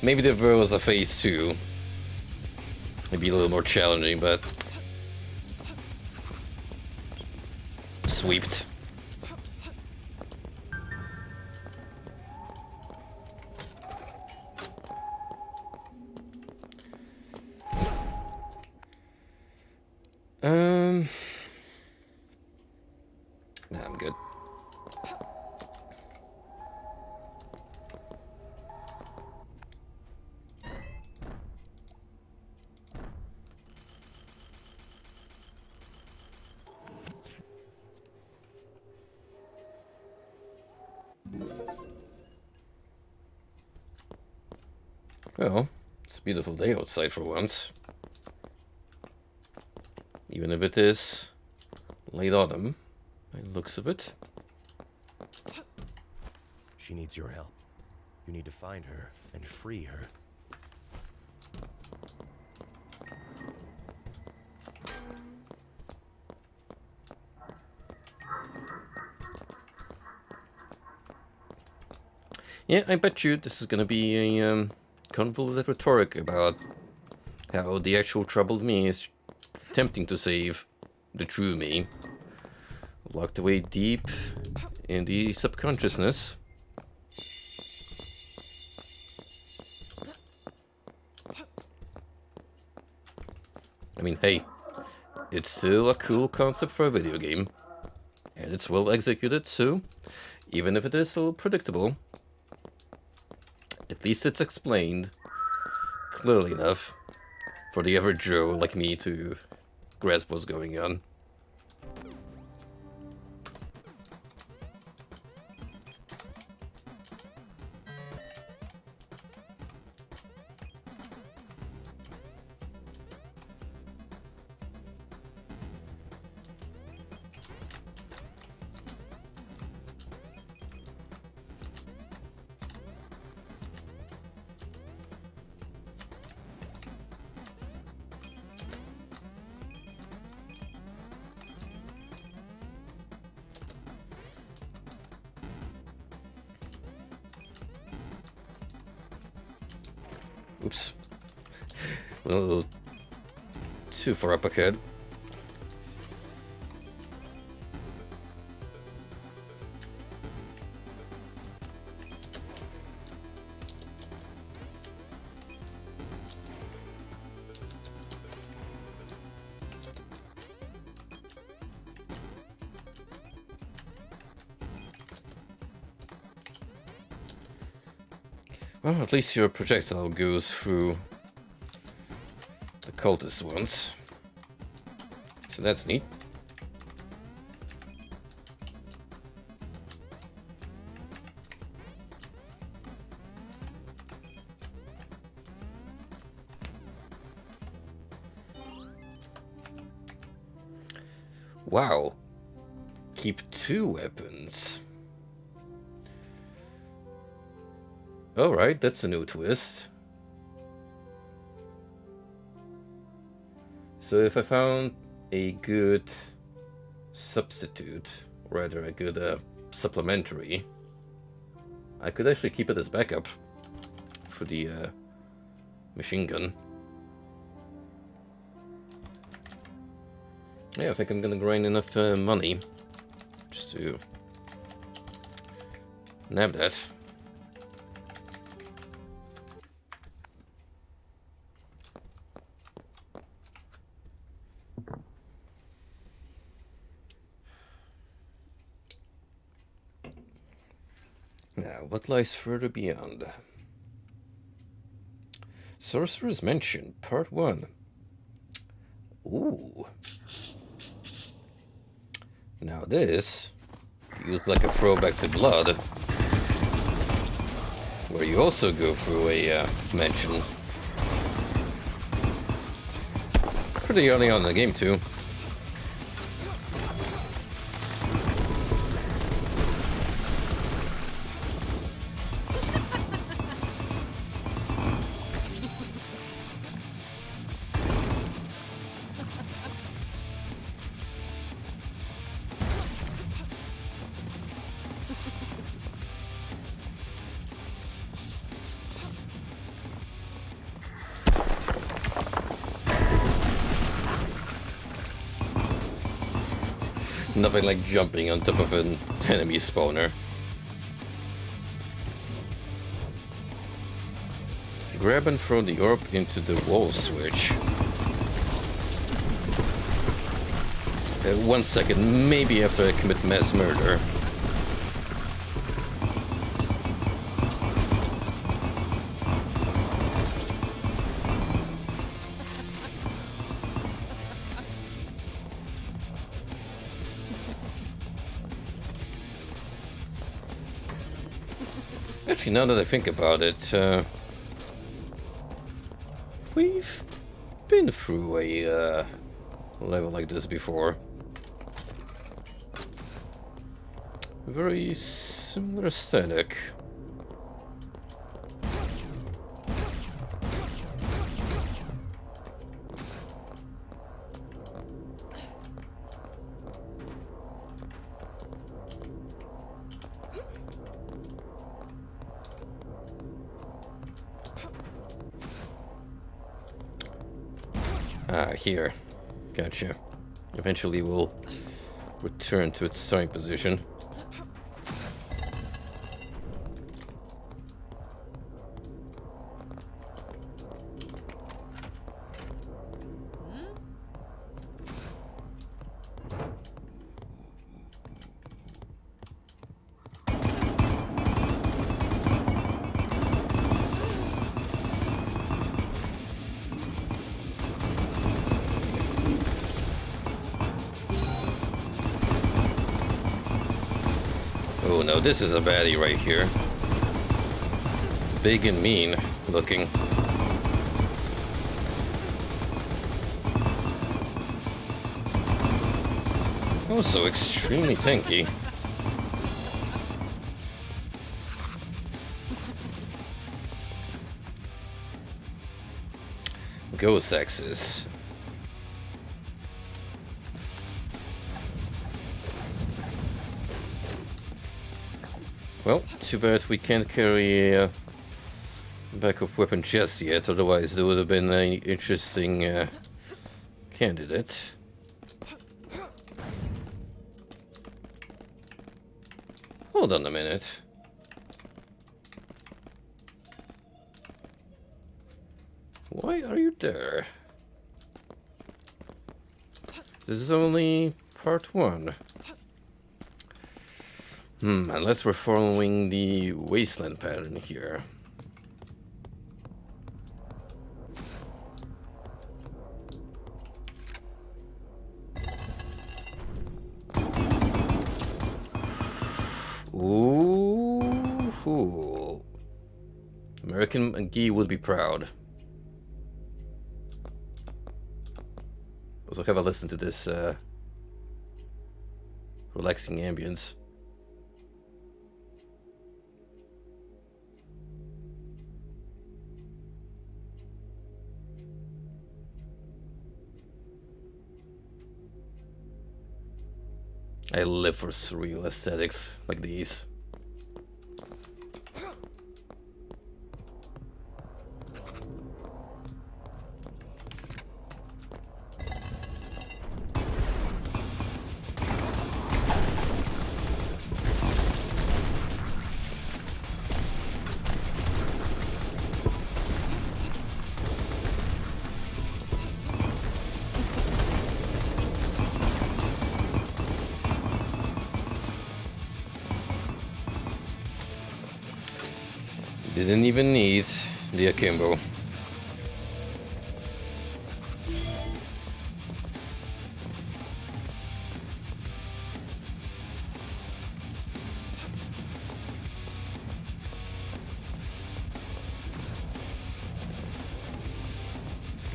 Speaker 1: Maybe there was a phase 2. Maybe a little more challenging, but sweeped. Nah, I'm good. Well, it's a beautiful day outside for once. Even if it is late autumn, by the looks of it.
Speaker 3: She needs your help. You need to find her and free her.
Speaker 1: Yeah, I bet you this is gonna be a convoluted rhetoric about how the actual troubled me is attempting to save the true me, locked away deep in the subconsciousness. I mean, hey, it's still a cool concept for a video game, and it's well executed, so even if it is a little predictable, at least it's explained clearly enough for the average Joe like me to grasp what's going on. Oops. A little too far up ahead. Well, at least your projectile goes through the cultist ones. So that's neat. Wow. Keep 2 weapons. Alright, that's a new twist. So if I found a good substitute, rather a good supplementary, I could actually keep it as backup for the machine gun. Yeah, I think I'm gonna grind enough money just to nab that. Now, what lies further beyond? Sorcerer's Mansion, Part 1. Ooh. Now this used like a throwback to Blood, where you also go through a mansion. Pretty early on in the game too. Nothing like jumping on top of an enemy spawner. Grab and throw the orb into the wall switch. 1 second, maybe after I commit mass murder. Actually, now that I think about it, We've been through a level like this before. Very similar aesthetic. Ah, here. Gotcha. Eventually we'll return to its starting position. Oh no, this is a baddie right here. Big and mean looking. Also extremely tanky. Ghost axes. Well, too bad we can't carry a backup weapon just yet, otherwise there would have been an interesting candidate. Hold on a minute. Why are you there? This is only part 1. Unless we're following the wasteland pattern here. Ooh. American McGee would be proud. Also, have a listen to this relaxing ambience. I live for surreal aesthetics like these. Didn't even need the akimbo.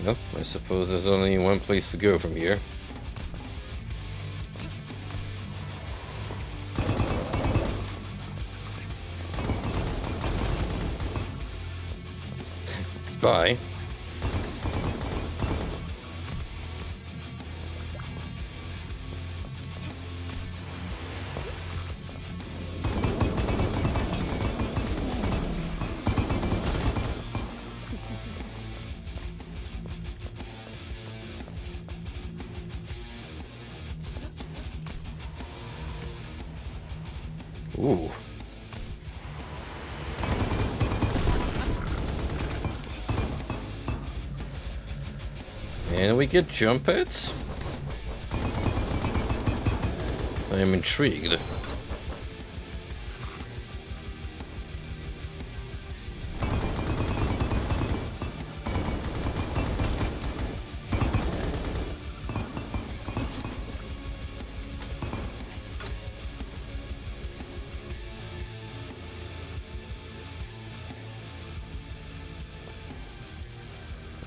Speaker 1: Well, I suppose there's only one place to go from here. Bye. Ooh. And we get jump pads? I am intrigued.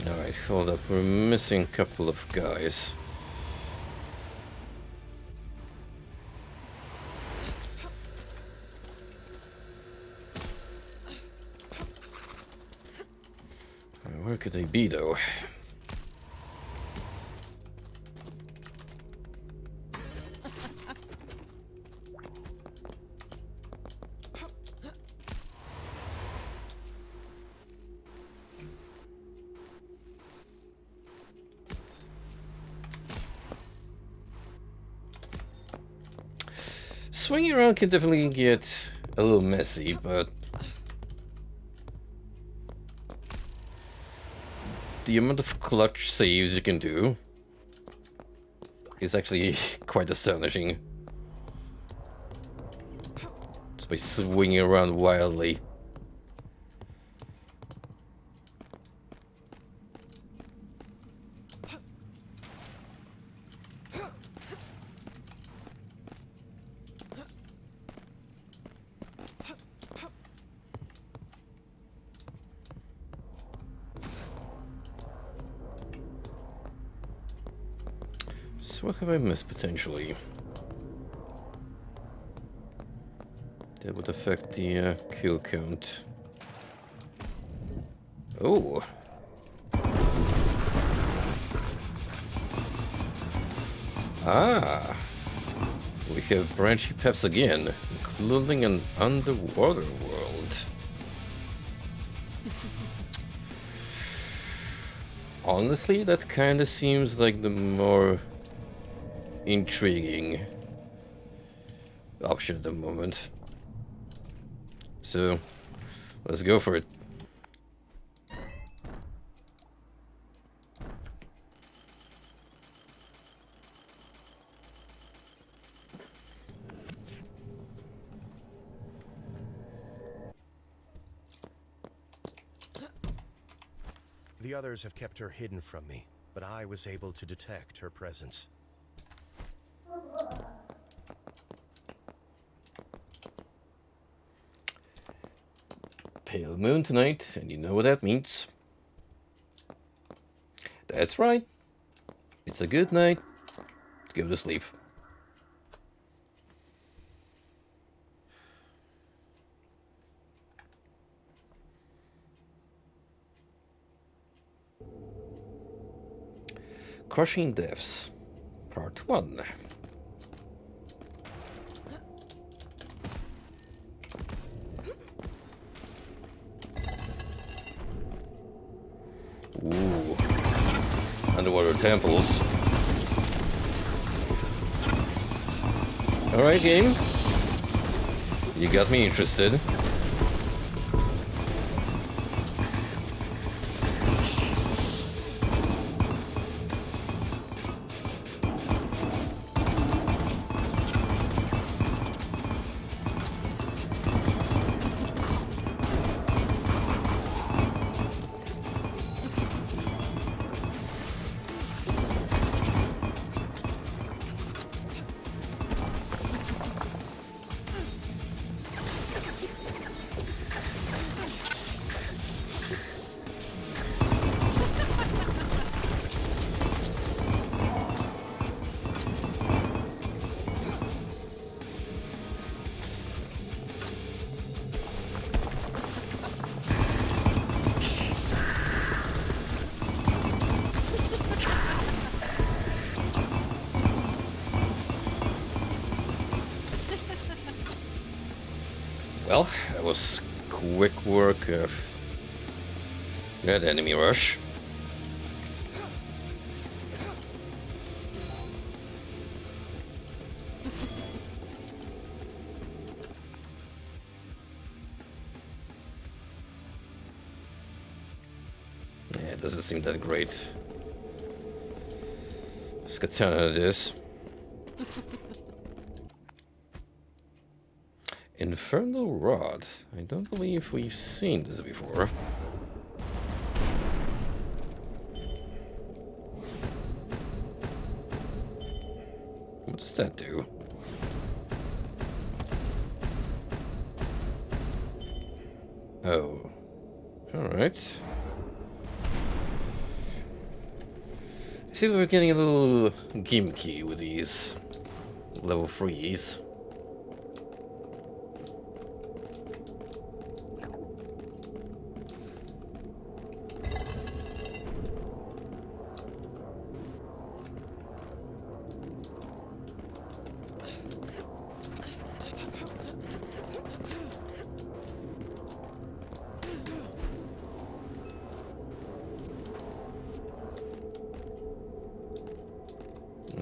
Speaker 1: Alright. Hold up, we're missing a couple of guys. Where could they be, though? Swinging around can definitely get a little messy, but the amount of clutch saves you can do is actually quite astonishing. Just by swinging around wildly. So what have I missed potentially? That would affect the kill count. Oh! Ah! We have branching paths again, including an underwater world. Honestly, that kinda seems like the more intriguing option at the moment. So, let's go for it.
Speaker 3: The others have kept her hidden from me, but I was able to detect her presence.
Speaker 1: Pale moon tonight, and you know what that means. That's right. It's a good night to go to sleep. Crushing Deaths, Part 1. Ooh. Underwater temples. Alright, game. You got me interested. Well, that was quick work of that enemy rush. Yeah, it doesn't seem that great. This katana it is. Infernal Rod. I don't believe we've seen this before. What does that do? Oh. Alright. See, we're getting a little gimmicky with these level 3s.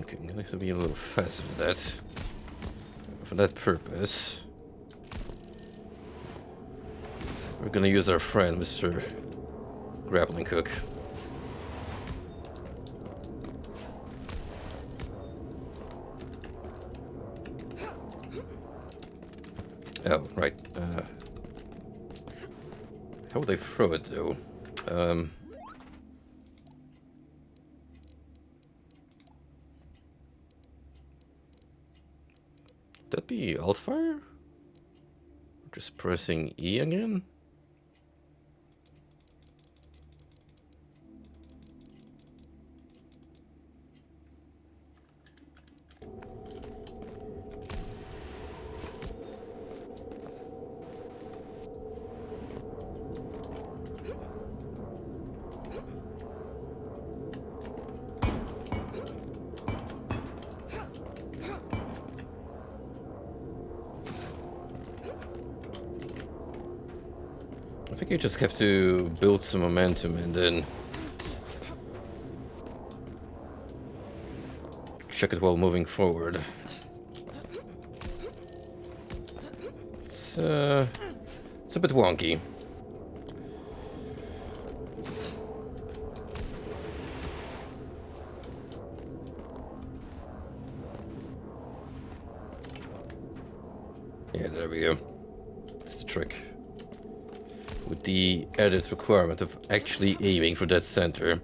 Speaker 1: Okay, I'm gonna have to be a little faster than that. For that purpose, we're gonna use our friend, Mr. Grappling Hook. Oh, right. How would I throw it, though? That'd be Altfire? Just pressing E again? I think you just have to build some momentum and then check it while moving forward. It's a bit wonky. Yeah, there we go. That's the trick. With the added requirement of actually aiming for that center.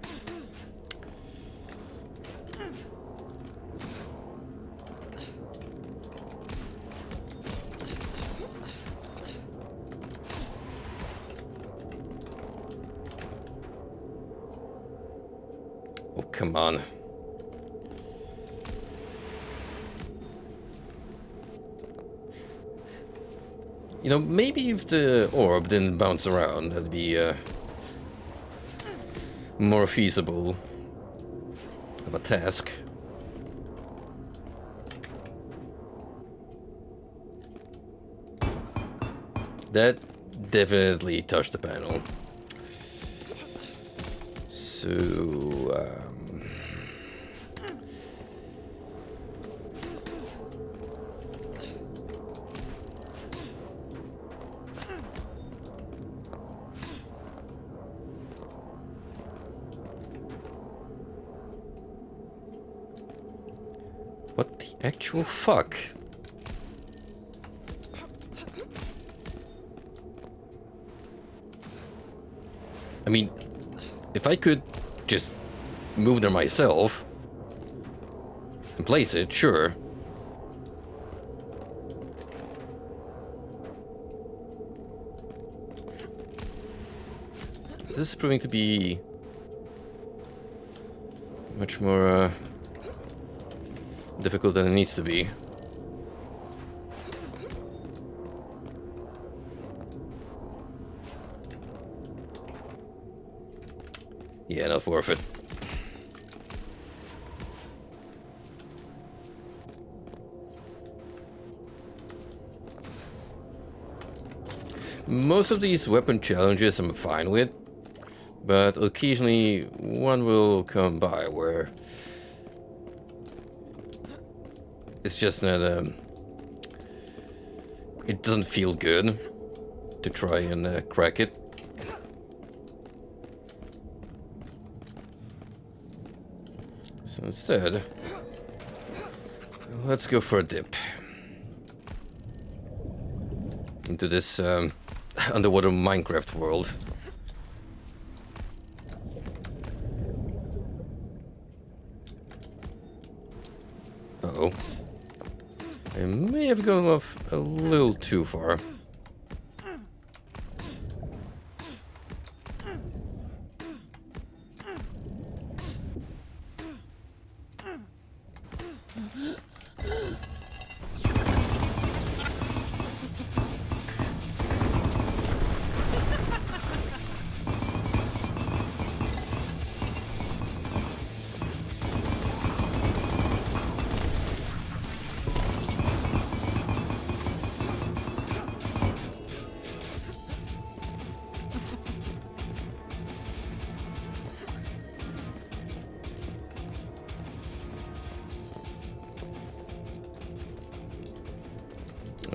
Speaker 1: Oh, come on. You know, maybe if the orb didn't bounce around, that'd be more feasible of a task. That definitely touched the panel. So, what the actual fuck? I mean, if I could just move there myself and place it, sure. This is proving to be much more difficult than it needs to be. Yeah, not worth it. Most of these weapon challenges I'm fine with, but occasionally one will come by where it's just not it doesn't feel good to try and crack it. So instead, let's go for a dip into this underwater Minecraft world. Uh-oh. I may have gone off a little too far.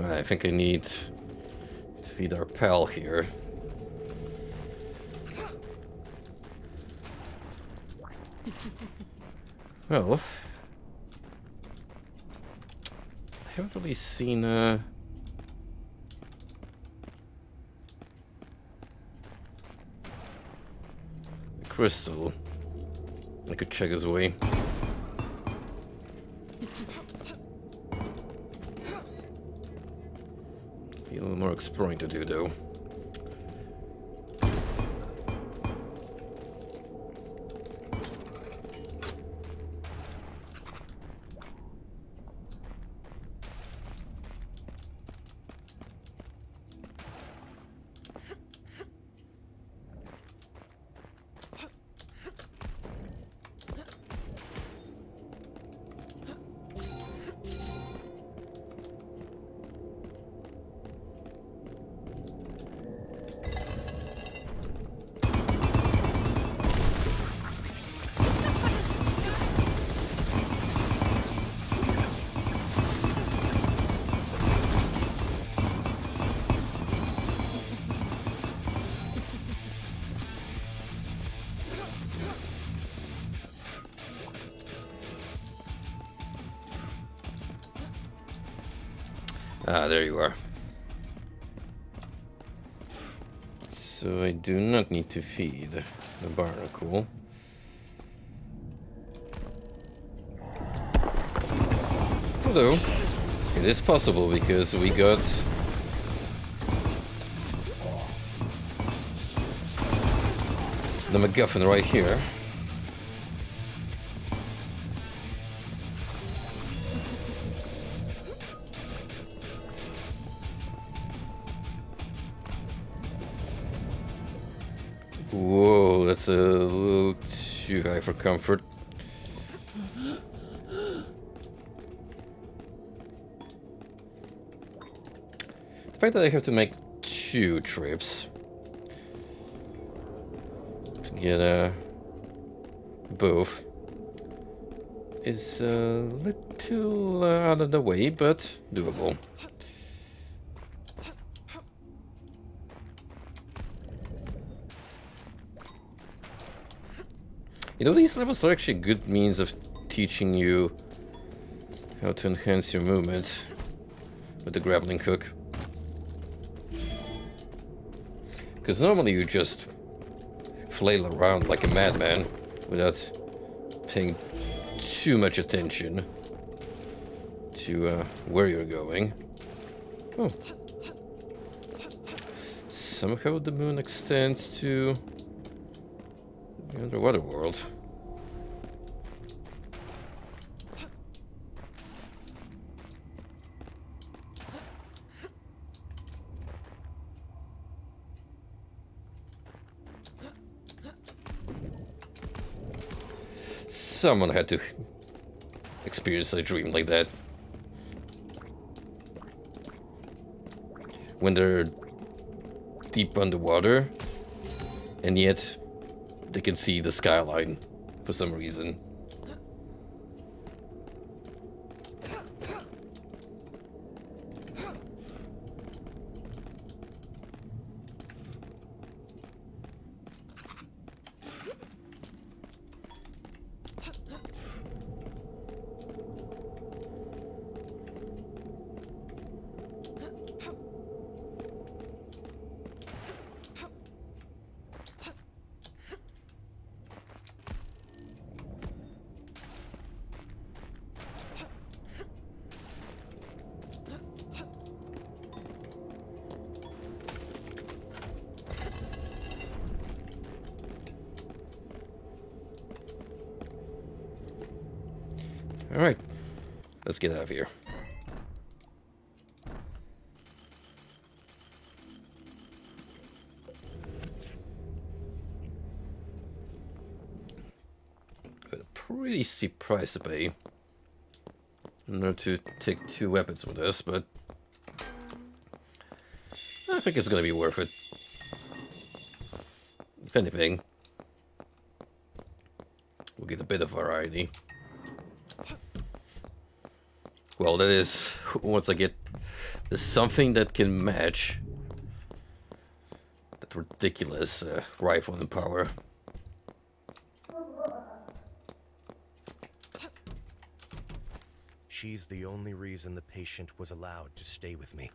Speaker 1: I think I need to feed our pal here. Well, I haven't really seen a crystal. I could check his way. Be a little more exploring to do, though. Ah, there you are. So I do not need to feed the barnacle. Although, it is possible because we got the MacGuffin right here. Whoa, that's a little too high for comfort. The fact that I have to make 2 trips to get both is a little out of the way, but doable. You know, these levels are actually a good means of teaching you how to enhance your movement with the grappling hook. Because normally you just flail around like a madman without paying too much attention to where you're going. Oh. Somehow the moon extends to the underwater world. Someone had to experience a dream like that. When they're deep underwater, and yet they can see the skyline for some reason. All right. Let's get out of here. Got a pretty steep price to pay in order to take 2 weapons with us, but I think it's gonna be worth it. If anything, we'll get a bit of variety. Well, that is, once I get something that can match that ridiculous rifle and power.
Speaker 3: She's the only reason the patient was allowed to stay with me.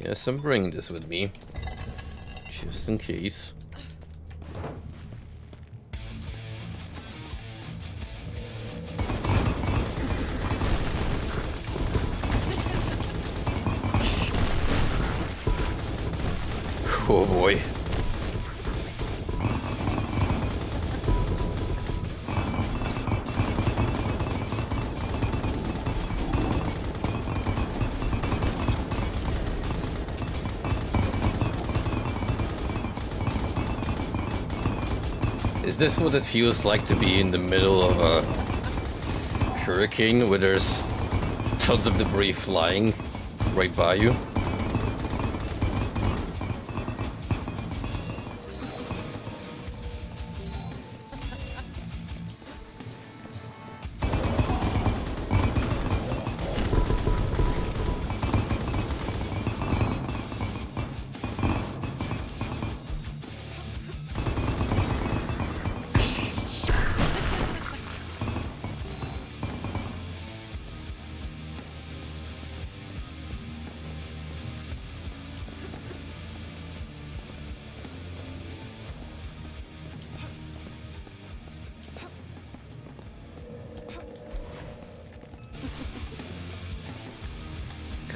Speaker 1: Yes, I'm bringing this with me, just in case. Oh boy. Is this what it feels like to be in the middle of a hurricane where there's tons of debris flying right by you?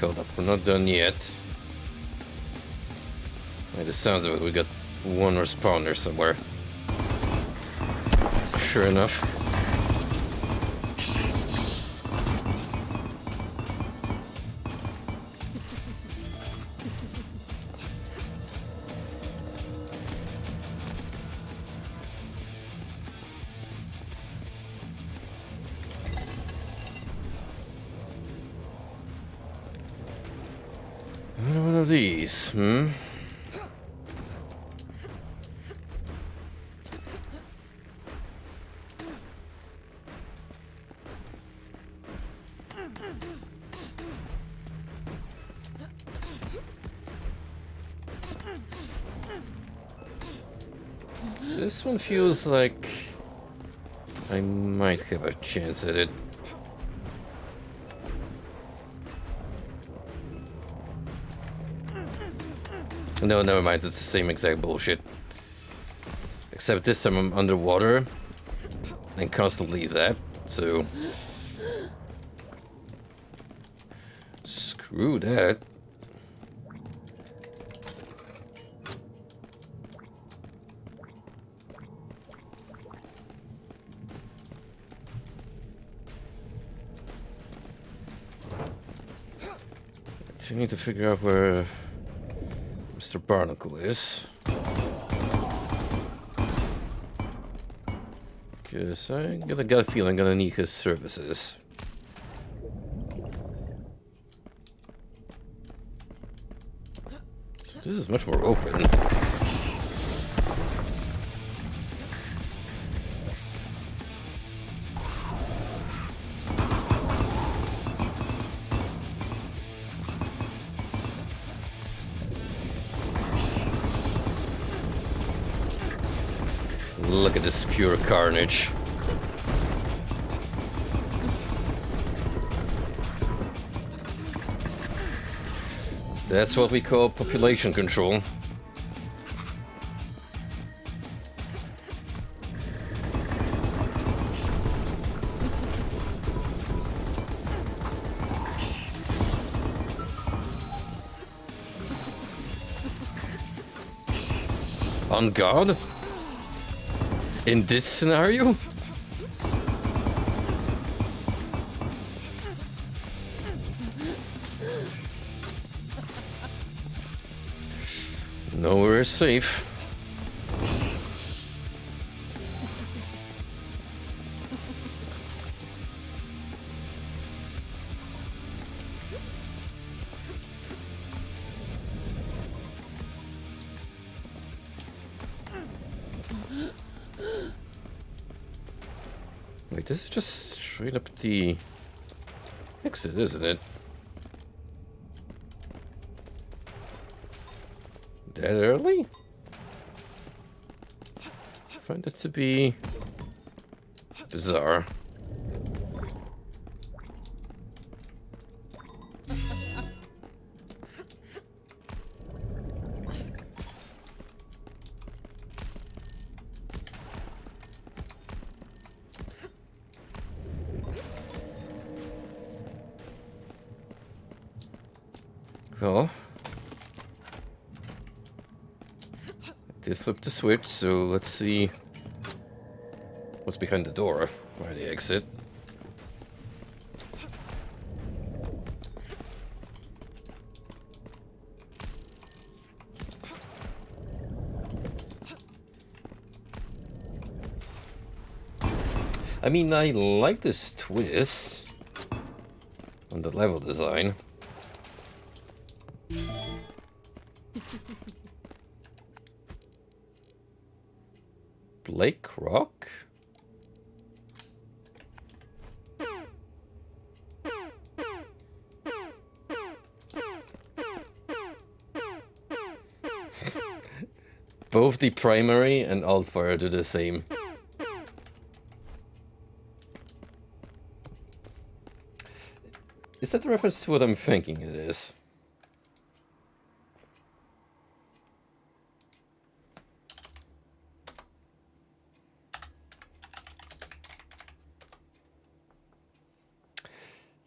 Speaker 1: Hold up, we're not done yet. By the sounds of it, we got 1 responder somewhere. Sure enough. One of these, This one feels like I might have a chance at it. No, never mind, it's the same exact bullshit. Except this time I'm underwater and constantly zapped, so... Screw that. I need to figure out where Mr. Barnacle is. Because I got a gut feeling I'm gonna need his services. So this is much more open. Look at this pure carnage. That's what we call population control. On guard? In this scenario? Nowhere is safe. Wait, this is just straight up the exit, isn't it? That early? I find it to be bizarre. Well, I did flip the switch, so let's see what's behind the door by the exit. I mean, I like this twist on the level design. Blake Rock? Both the primary and Altfire do the same. Is that a reference to what I'm thinking it is?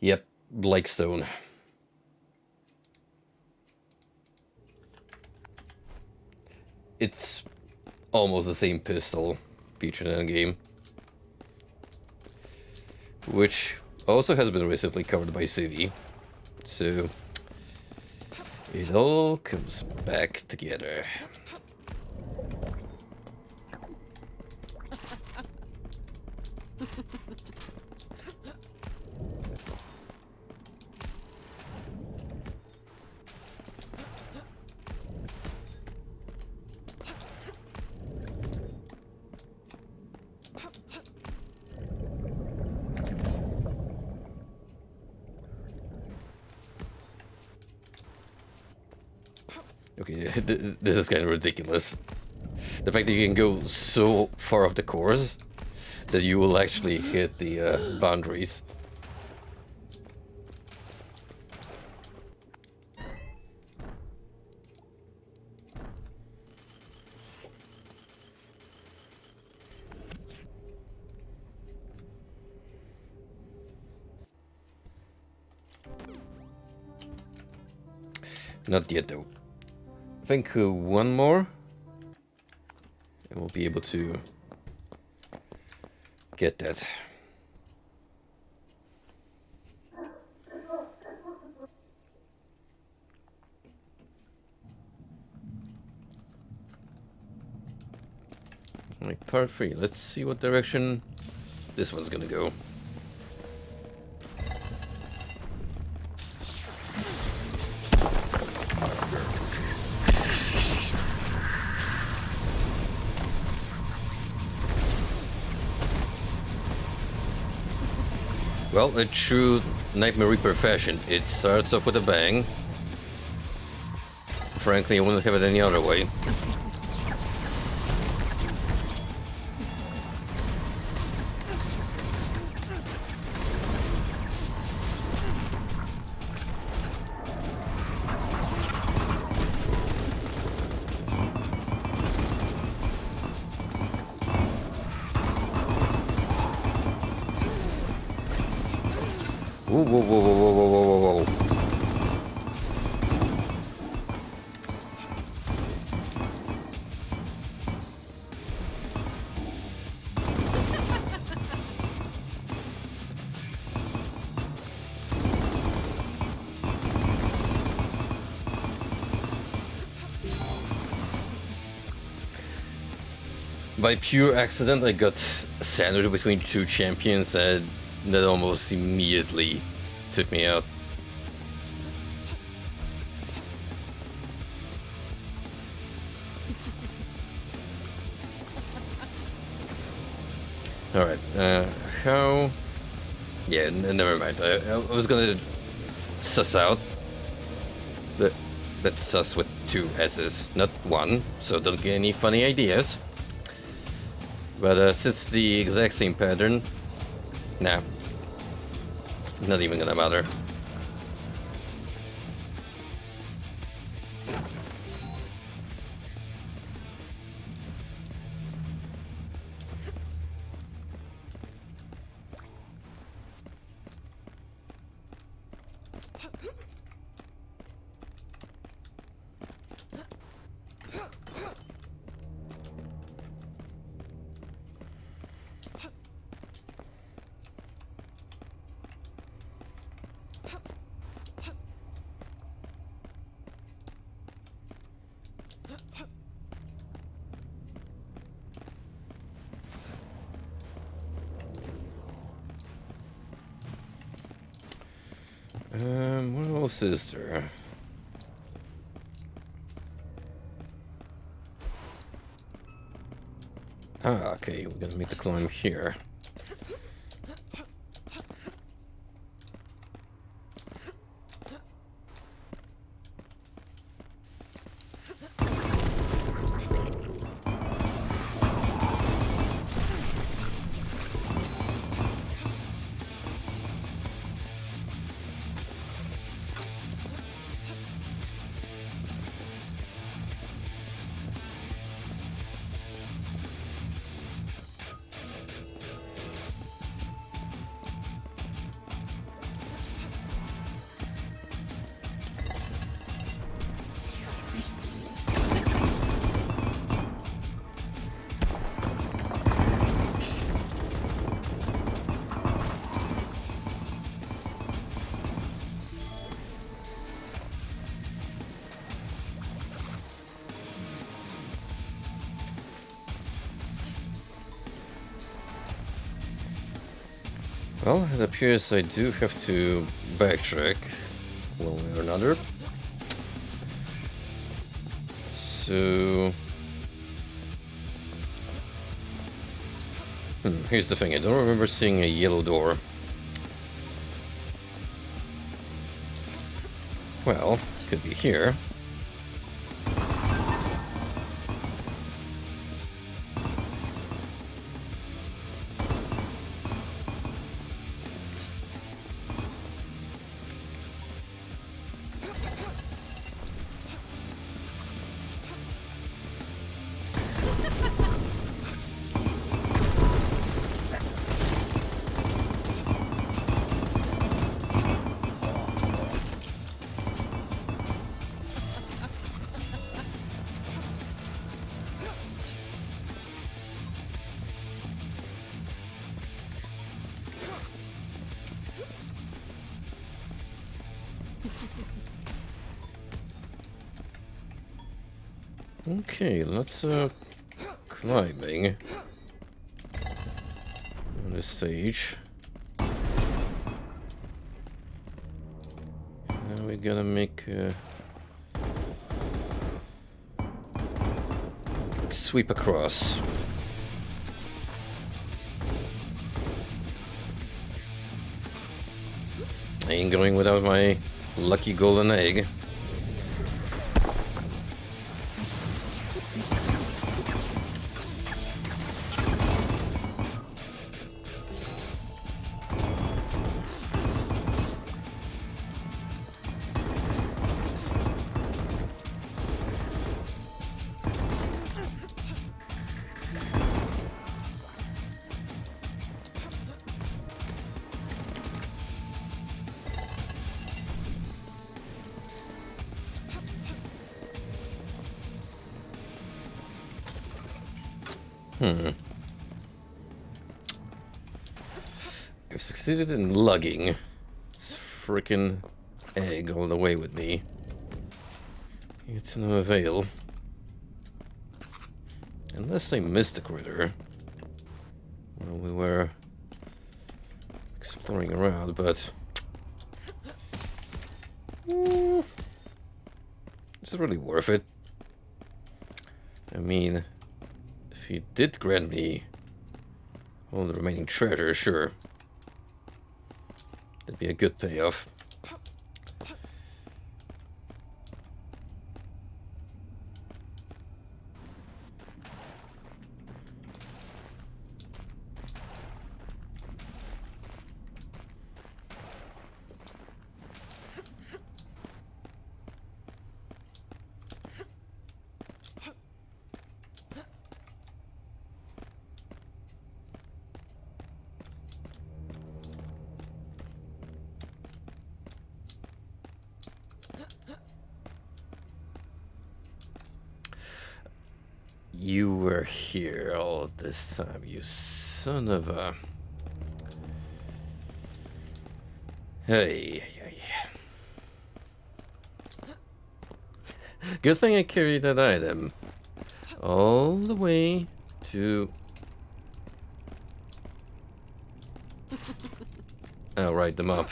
Speaker 1: Yep, Blakestone. It's almost the same pistol featured in the game, which also has been recently covered by Civi, so it all comes back together. Okay, this is kind of ridiculous. The fact that you can go so far off the course that you will actually hit the boundaries. Not yet though. I think one more and we'll be able to get that. Alright, part 3. Let's see what direction this one's gonna go. Well, a true Nightmare Reaper fashion. It starts off with a bang. Frankly, I wouldn't have it any other way. Whoa, whoa, whoa, whoa, whoa, whoa, whoa, whoa. By pure accident, I got sandwiched between two champions that almost immediately took me out. Alright, how... Yeah, never mind. I was gonna suss out. That's sus with two S's, not one, so don't get any funny ideas. But since the exact same pattern, nah, not even gonna bother. What else is there? Ah, okay, we're gonna make the climb here. Well, it appears I do have to backtrack one way or another. So... here's the thing, I don't remember seeing a yellow door. Well, could be here. Okay, let's climbing on this stage. Now we gotta make a sweep across. I ain't going without my lucky golden egg. I've succeeded in lugging this frickin' egg all the way with me. It's no avail. Unless I missed the critter while we were exploring around, but... is it really worth it? I mean, if he did grant me all the remaining treasure, sure. That'd be a good payoff. You were here all this time, you son of a... Hey. Good thing I carried that item all the way to... I'll write them up.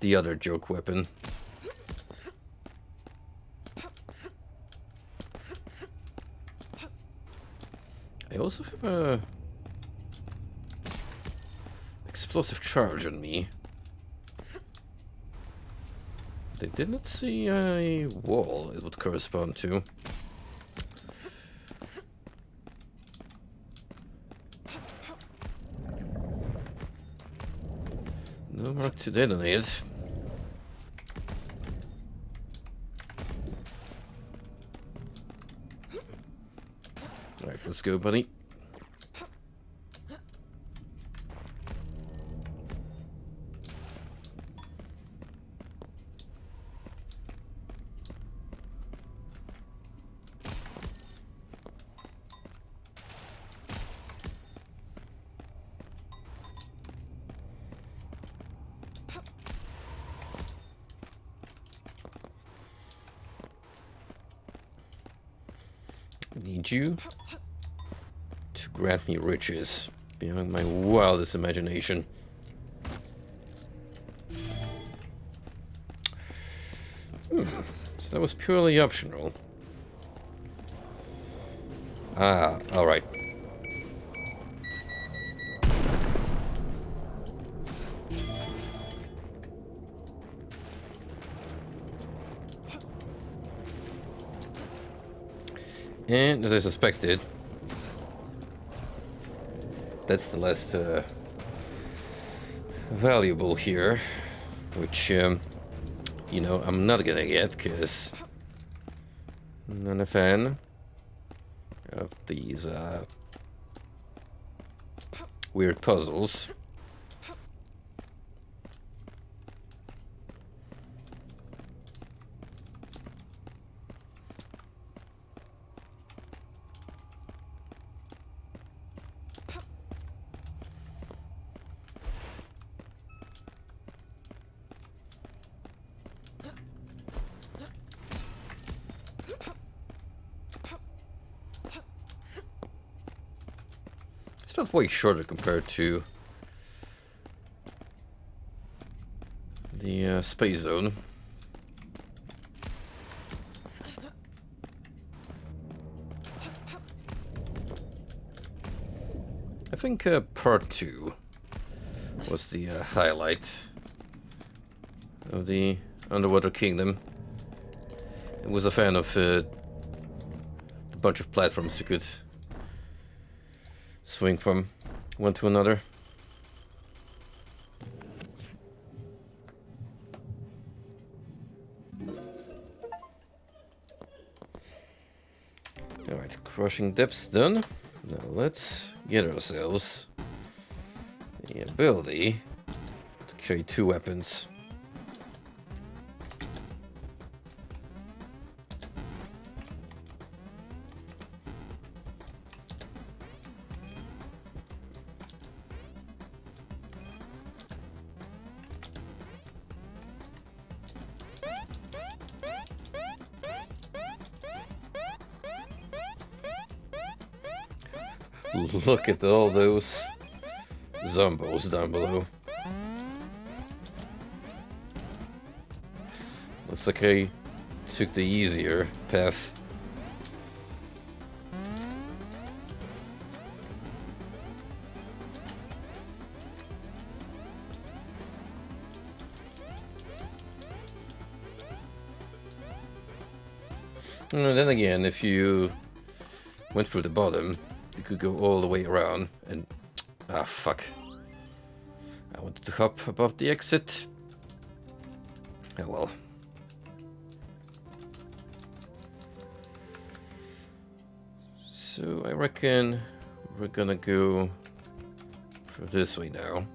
Speaker 1: The other joke weapon. I also have a explosive charge on me. They did not see a wall it would correspond to. No mark to detonate. Alright, let's go, buddy. Need you to grant me riches beyond my wildest imagination. So that was purely optional. Ah, alright. And as I suspected, that's the last valuable here, which, you know, I'm not gonna get, because I'm not a fan of these weird puzzles. It's felt way shorter compared to the space zone. I think part 2 was the highlight of the Underwater Kingdom. I was a fan of the bunch of platforms you could swing from one to another. Alright, crushing depths done. Now let's get ourselves the ability to carry 2 weapons. Look at all those zombos down below. Looks like I took the easier path. And then again, if you went through the bottom, you could go all the way around and... Ah, fuck. I wanted to hop above the exit. Oh well. So I reckon we're gonna go for this way now.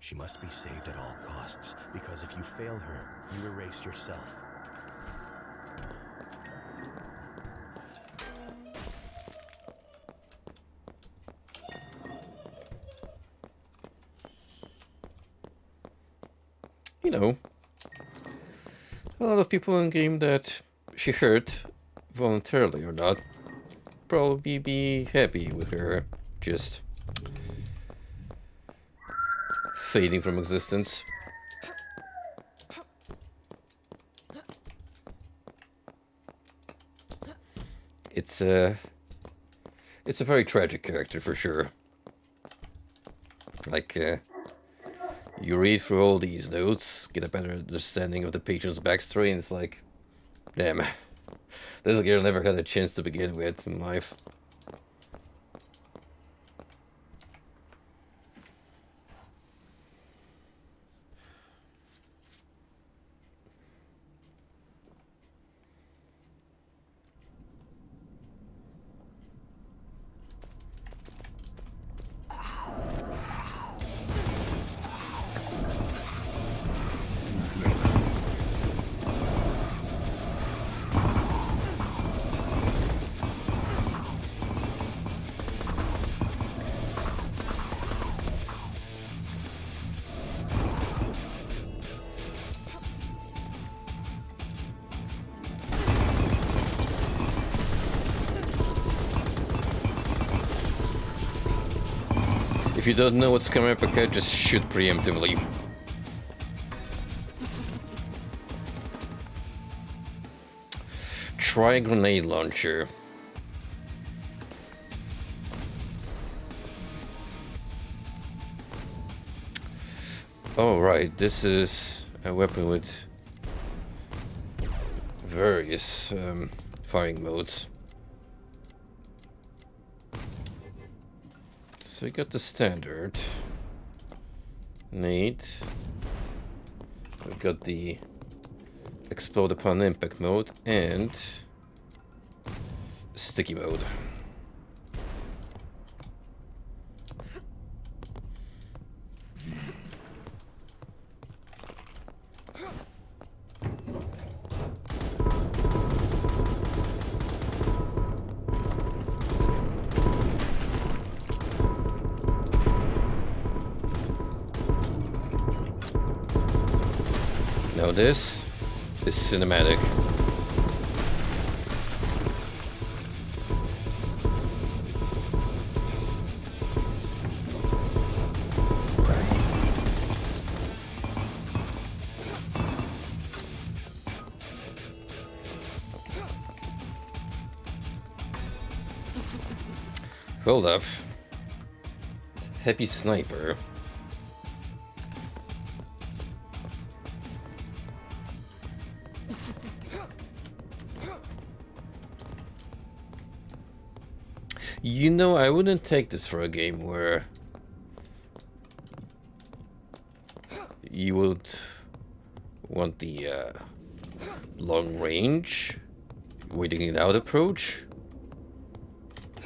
Speaker 3: She must be saved at all costs, because if you fail her, you erase yourself.
Speaker 1: You know, a lot of people in game that she hurt, voluntarily or not, probably be happy with her just fading from existence. It's a very tragic character for sure. Like, you read through all these notes, get a better understanding of the patient's backstory, and it's like, damn, this girl never had a chance to begin with in life. If you don't know what's coming up ahead, just shoot preemptively. Try a grenade launcher. Oh right, this is a weapon with various firing modes. So we got the standard nade. We got the explode upon impact mode and sticky mode. Now this is cinematic. Hold up. Happy sniper. You know, I wouldn't take this for a game where you would want the long range, waiting it out approach,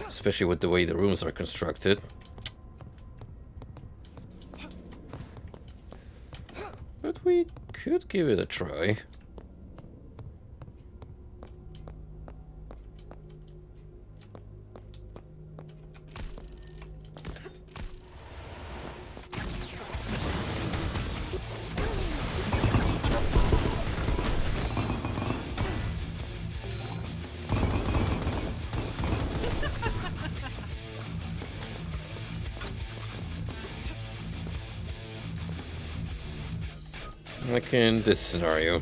Speaker 1: especially with the way the rooms are constructed. But we could give it a try. Like in this scenario.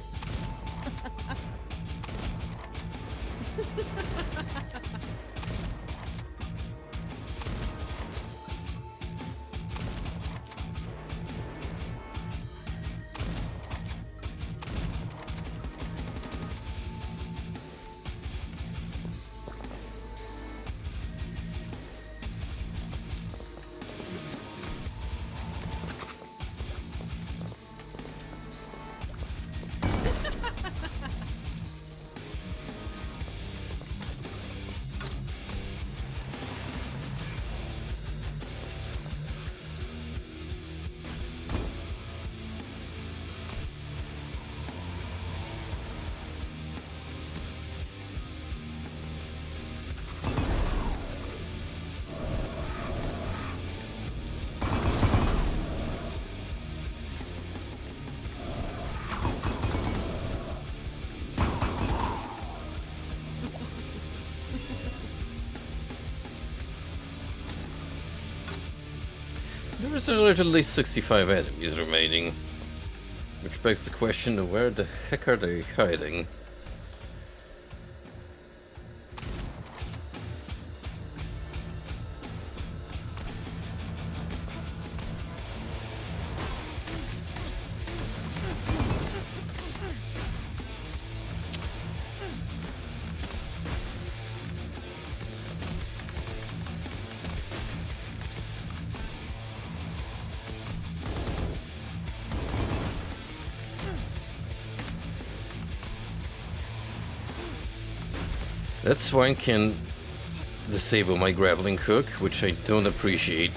Speaker 1: There's literally 65 enemies remaining, which begs the question of where the heck are they hiding? That swine can disable my grappling hook, which I don't appreciate.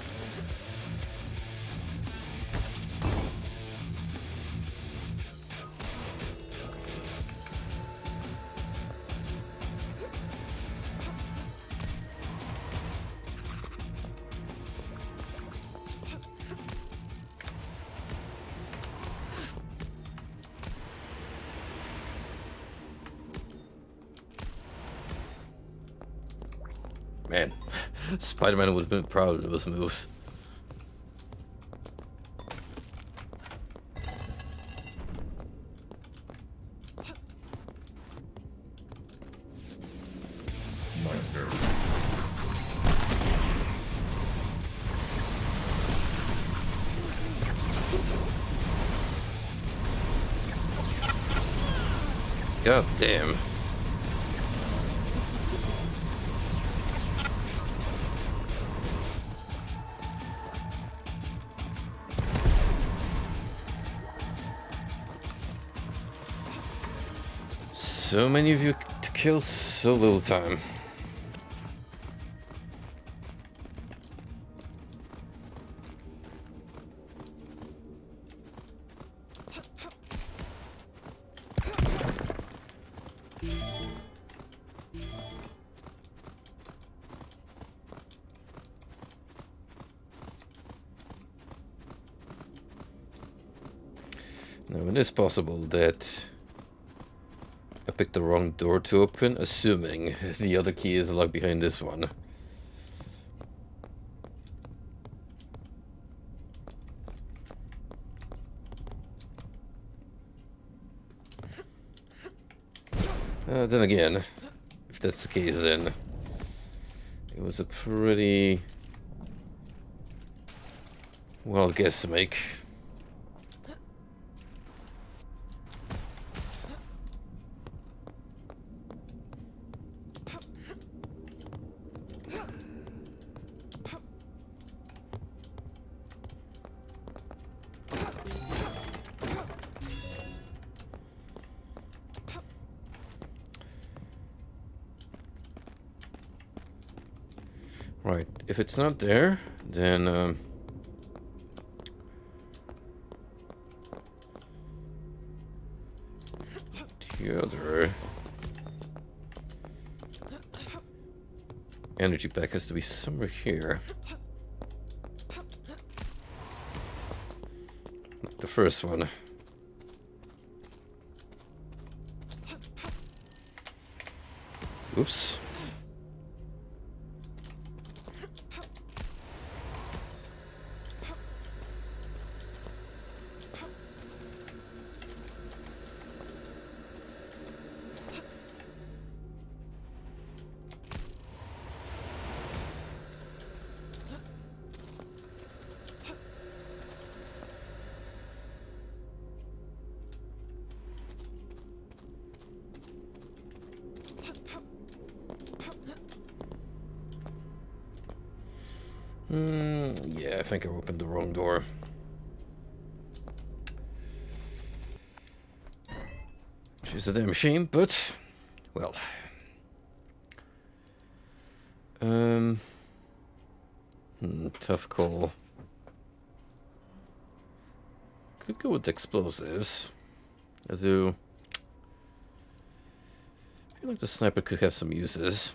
Speaker 1: Man, Spider-Man would have been proud of those moves. God damn. So many of you to kill, so little time. Now it is possible that I picked the wrong door to open, assuming the other key is locked behind this one. Then again, if that's the case, then it was a pretty wild guess to make. Right, if it's not there, then the other energy pack has to be somewhere here. Like the first one. Oops. Yeah, I think I opened the wrong door. Which is a damn shame, but well. Tough call. Could go with explosives. Although I feel like the sniper could have some uses.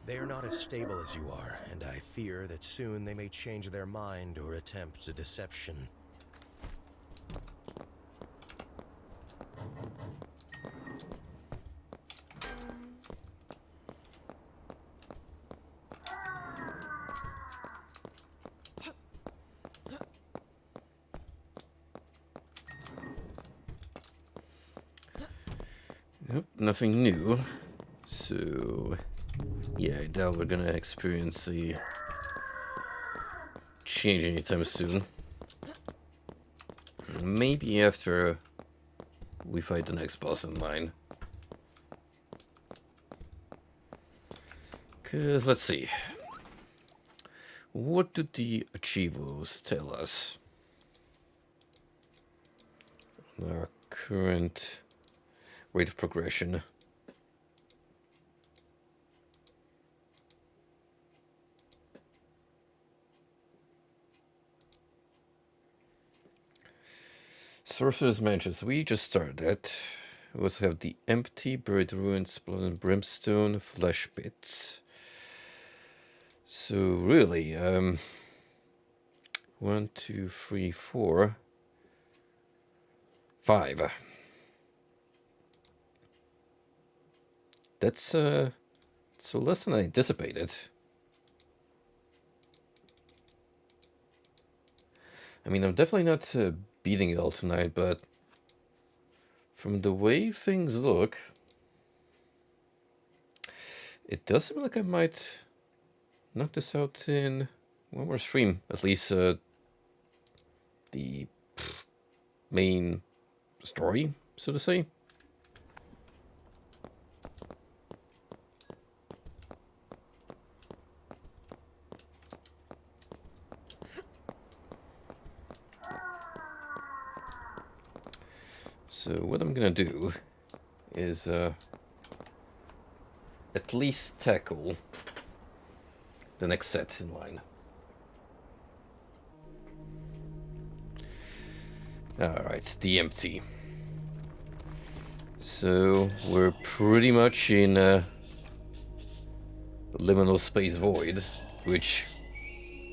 Speaker 3: They are not as stable as you are, and I fear that soon they may change their mind or attempt a deception.
Speaker 1: Yep, nothing new. So yeah, I doubt we're gonna experience a change anytime soon. Maybe after we fight the next boss in line. Cause let's see. What do the Achievos tell us? Our current rate of progression. Sorcerer's Mansions, we just started that. We also have the Empty, Buried Ruins, Blood and Brimstone, Flesh Pits. So really, 1, 2, 3, 4, 5. That's so less than I anticipated. I mean, I'm definitely not beating it all tonight, but from the way things look, it does seem like I might knock this out in one more stream, at least the main story, so to say. So what I'm gonna do is at least tackle the next set in line. Alright, the Empty. So we're pretty much in liminal space void, which,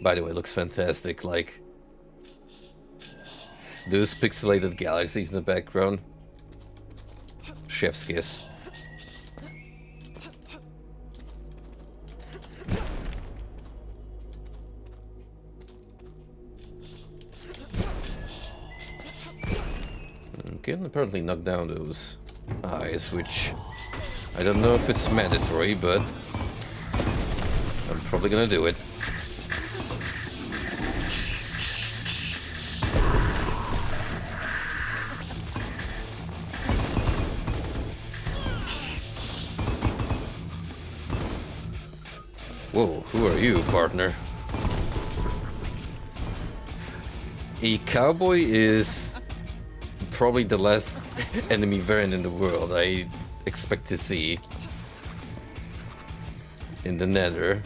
Speaker 1: by the way, looks fantastic. Like those pixelated galaxies in the background. Chef's kiss. Can apparently knock down those eyes, which I don't know if it's mandatory, but I'm probably gonna do it. Whoa, who are you, partner? A cowboy is probably the last enemy variant in the world I expect to see in the Nether.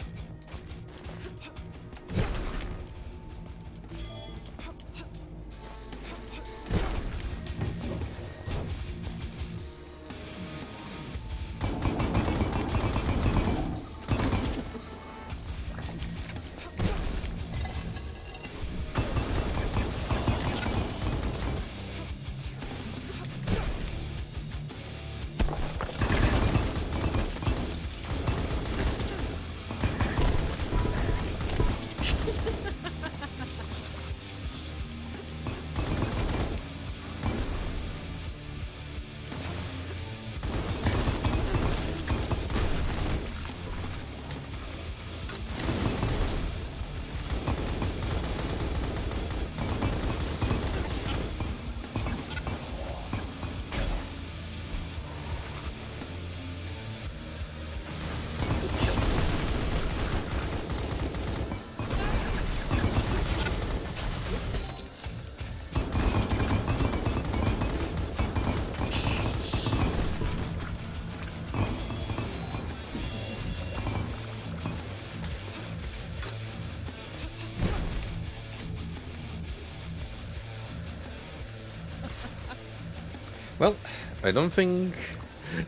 Speaker 1: Well, I don't think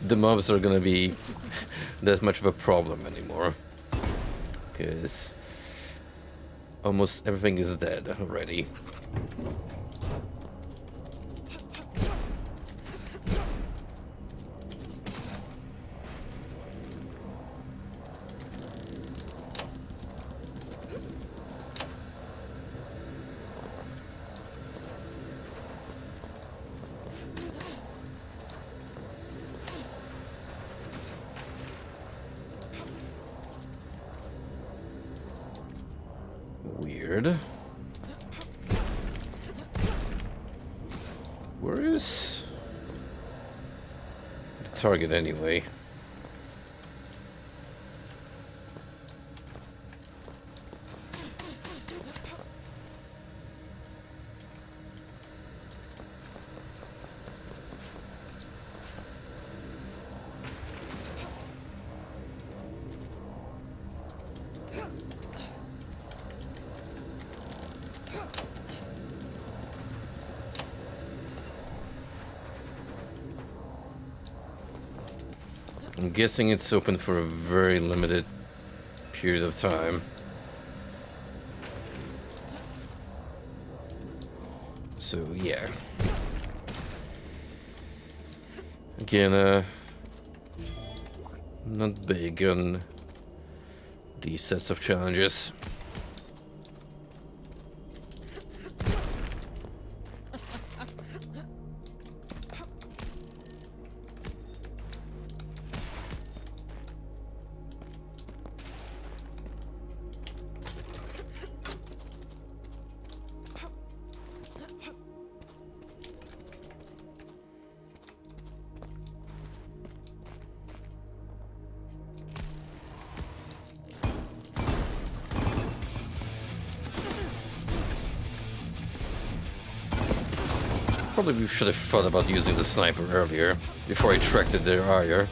Speaker 1: the mobs are gonna be that much of a problem anymore. Because almost everything is dead already. Weird. Where is the target anyway? I'm guessing it's open for a very limited period of time. So yeah. Again, not big on these sets of challenges. Probably should have thought about using the sniper earlier, before I tracked their ire.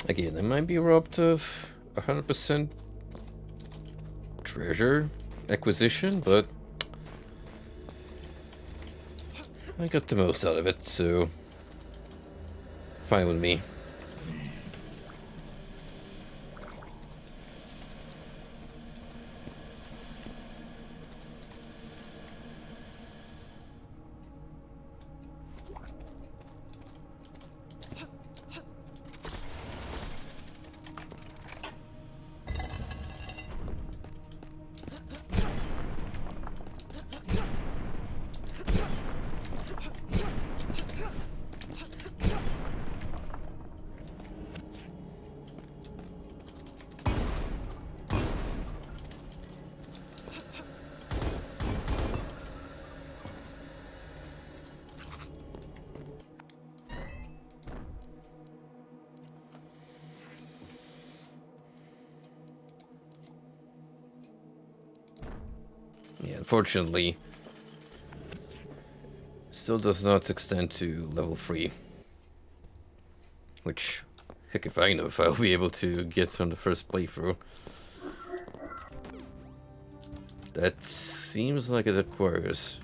Speaker 1: Again, I might be robbed of 100% treasure acquisition, but I got the most out of it, so fine with me. Yeah, unfortunately, still does not extend to level 3. Which, heck if I know if I'll be able to get on the first playthrough. That seems like it requires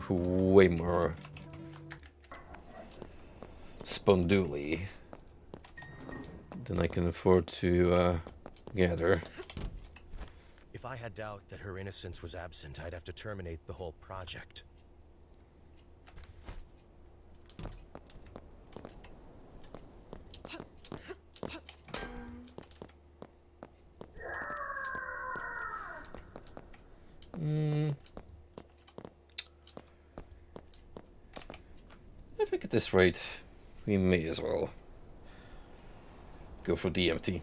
Speaker 1: way more Sponduli, then I can afford to gather.
Speaker 3: If I had doubt that her innocence was absent, I'd have to terminate the whole project.
Speaker 1: I think at this rate, we may as well go for DMT.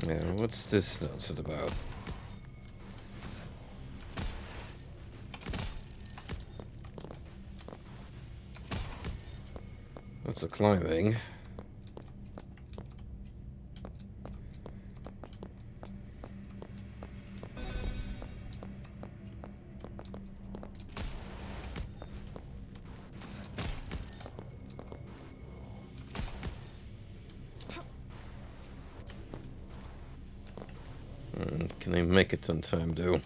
Speaker 1: Yeah, what's this nonsense about? Lots of climbing. Can I make it on time, though?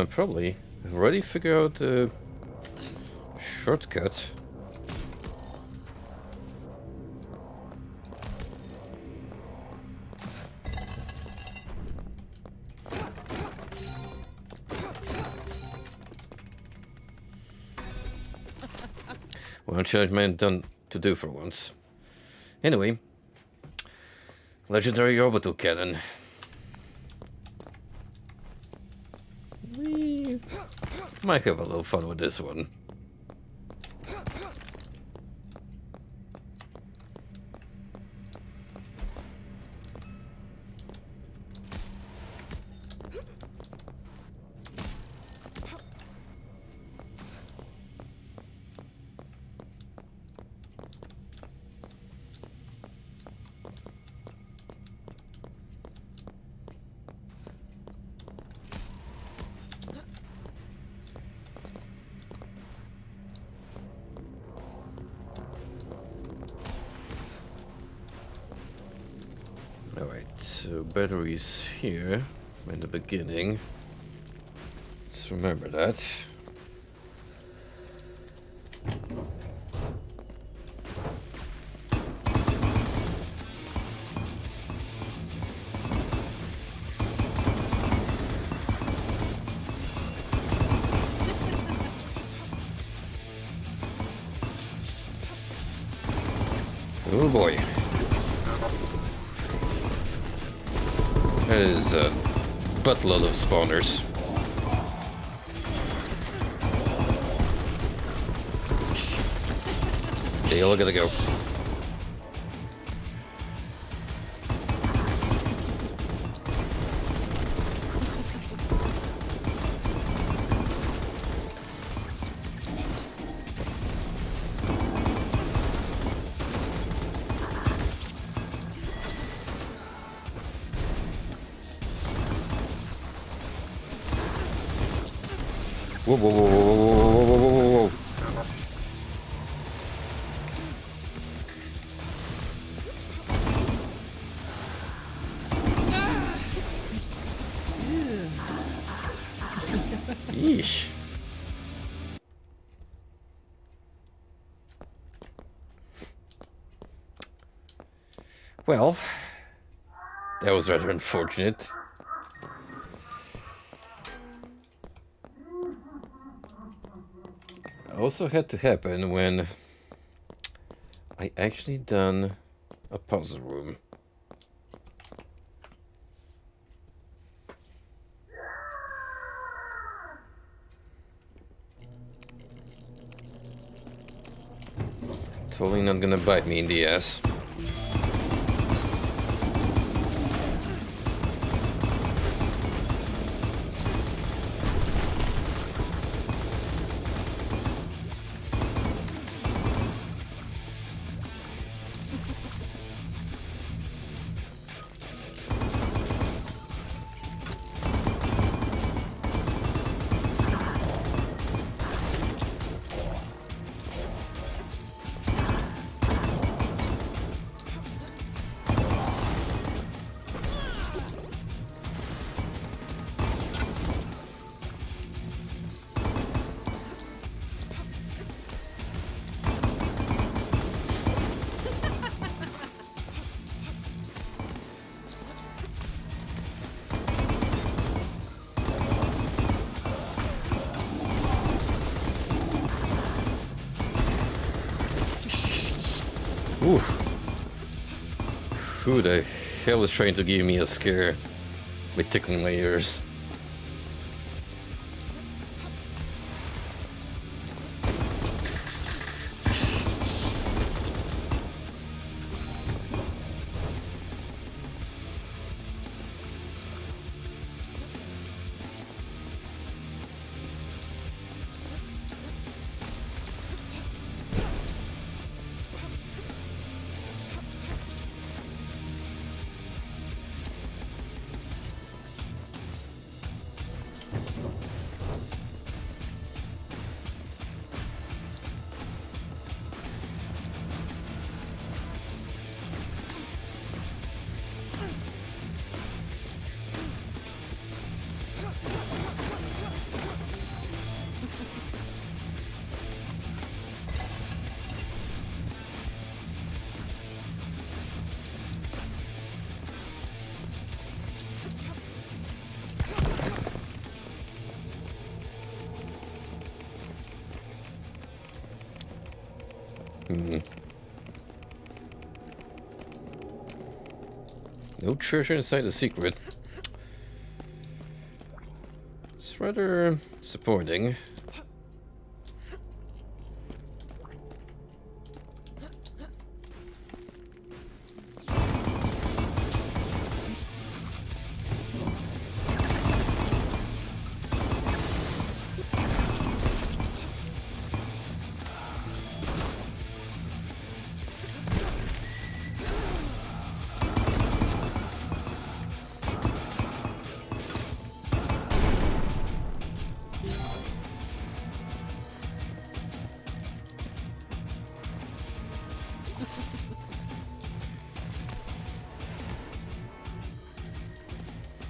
Speaker 1: Probably. I've already figured out the shortcut. Well, judgment done to do for once. Anyway, legendary orbital cannon. We might have a little fun with this one. Alright, so batteries here in the beginning. Let's remember that. Oh boy. That is a buttload of spawners. They all gotta go. Whoa, whoa, whoa, whoa, whoa, whoa, whoa, whoa, whoa. Yeesh. Well, that was rather unfortunate. Also had to happen when I actually done a puzzle room. Totally not gonna bite me in the ass. Ooh. Who the hell is trying to give me a scare with tickling my ears? No treasure inside the secret. It's rather disappointing.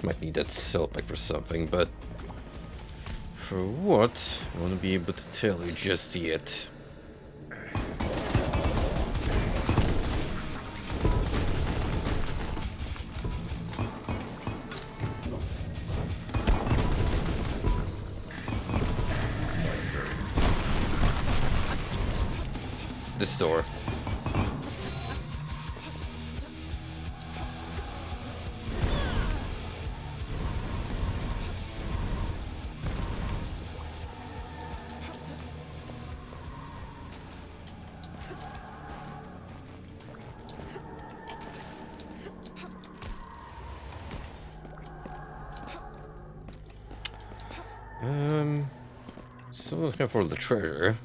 Speaker 1: Might need that cell pack for something, but for what? I won't be able to tell you just yet. This door. So looking for the treasure.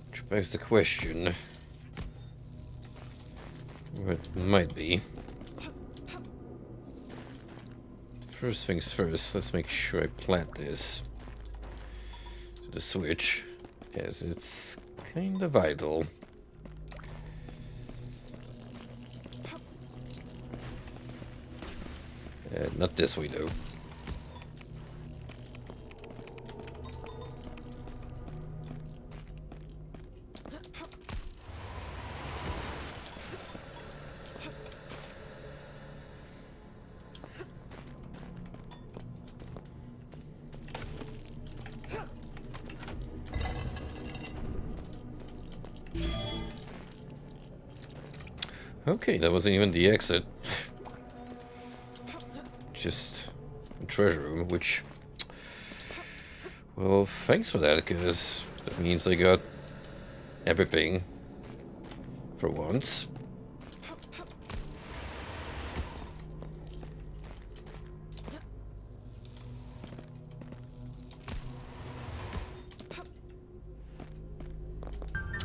Speaker 1: Which begs the question. What it might be. First things first, let's make sure I plant this to the switch, as it's kind of vital. Not this way though. Okay, that wasn't even the exit. Just a treasure room, which... Well, thanks for that, because that means I got everything for once.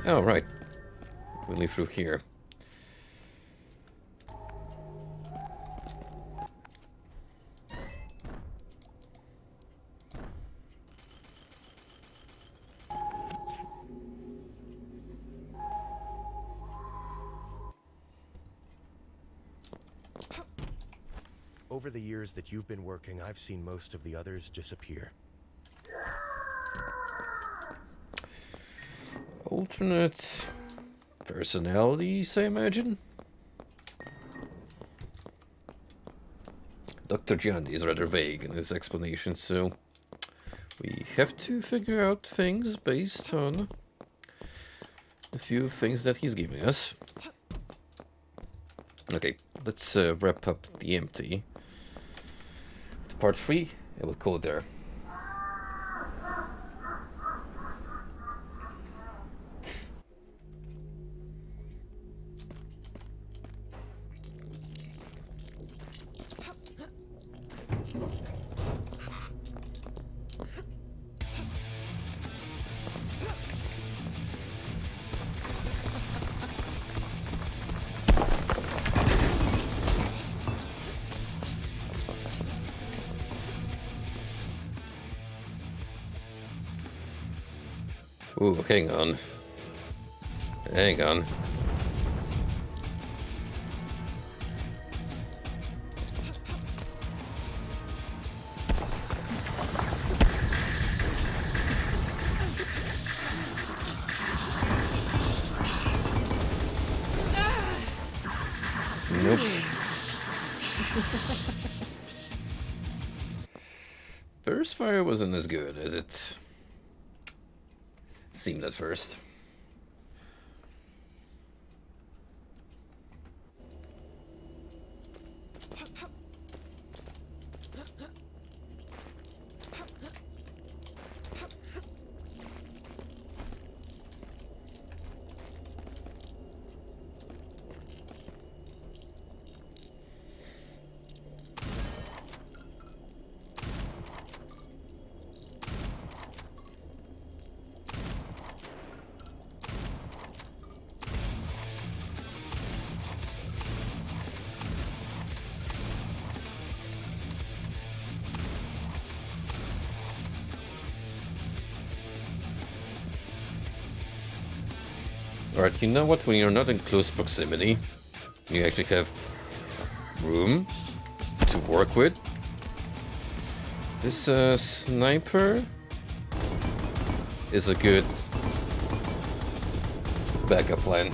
Speaker 1: Oh, right. We'll leave through here.
Speaker 3: Over the years that you've been working, I've seen most of the others disappear.
Speaker 1: Alternate personalities, I imagine? Dr. Gianni is rather vague in his explanation, so we have to figure out things based on the few things that he's giving us. Okay, let's wrap up the empty. To part 3, and we'll call it there. Ooh, hang on. Hang on. Nope. Burst fire wasn't as good as it seemed at first. Alright, you know what? When you're not in close proximity, you actually have room to work with. This sniper is a good backup plan.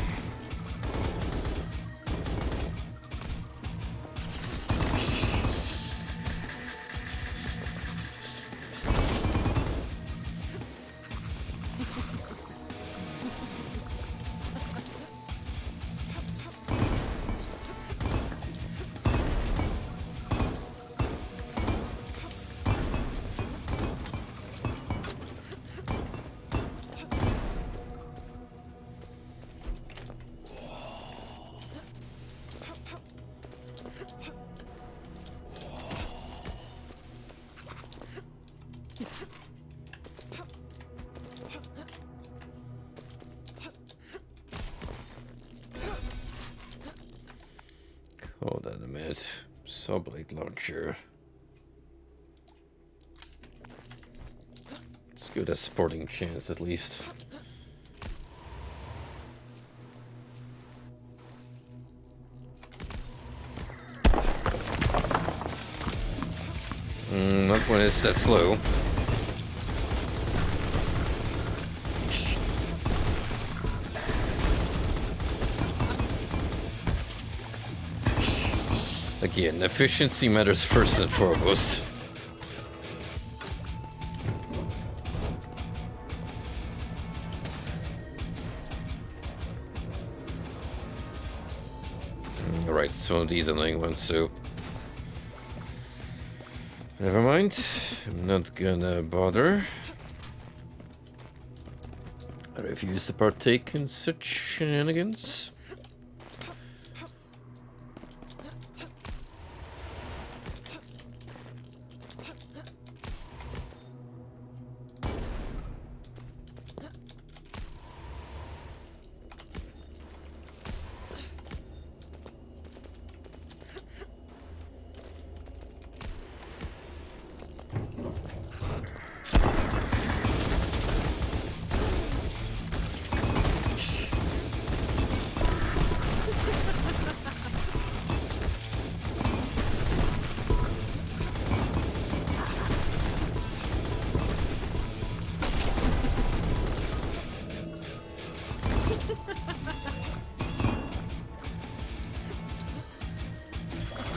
Speaker 1: Hold on a minute. Saw blade launcher. It's good as sporting chance at least. Not when it's that slow. Again, efficiency matters first and foremost. Alright, it's one of these annoying ones, so... Never mind, I'm not gonna bother. I refuse to partake in such shenanigans.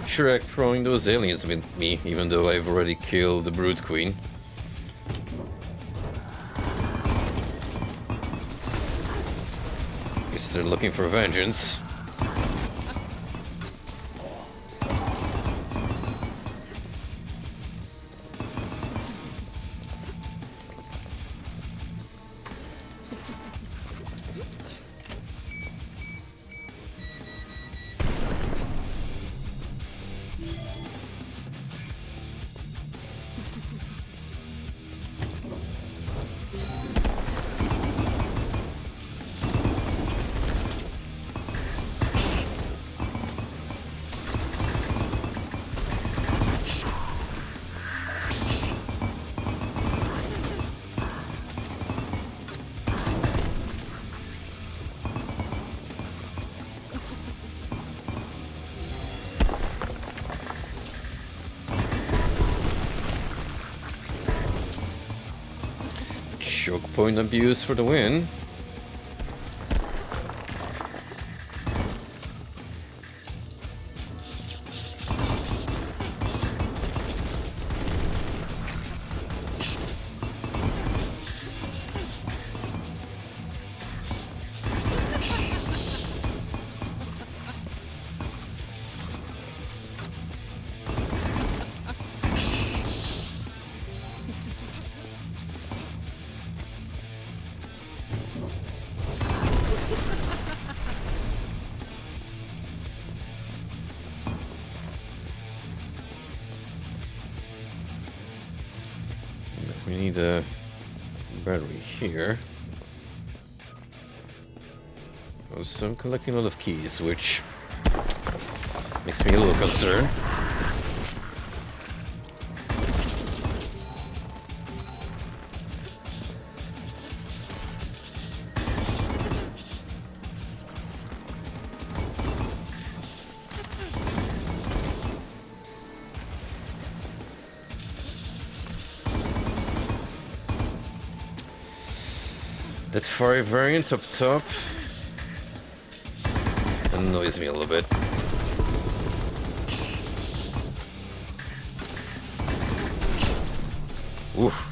Speaker 1: Shrek throwing those aliens with me, even though I've already killed the Brood Queen. they're looking for vengeance. Choke point abuse for the win. We need a battery here. So I'm collecting a lot of keys, which makes me a little concerned. That fire variant up top annoys me a little bit. Oof.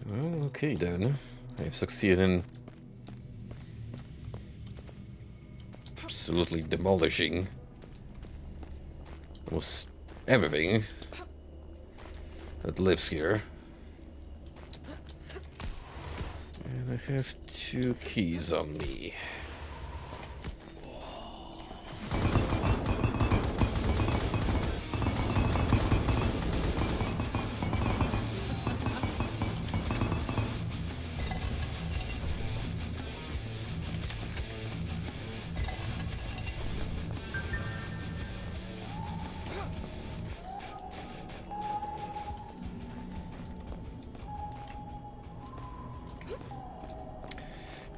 Speaker 1: Well, okay then. I've succeeded in absolutely demolishing almost everything that lives here. And I have 2 keys on me.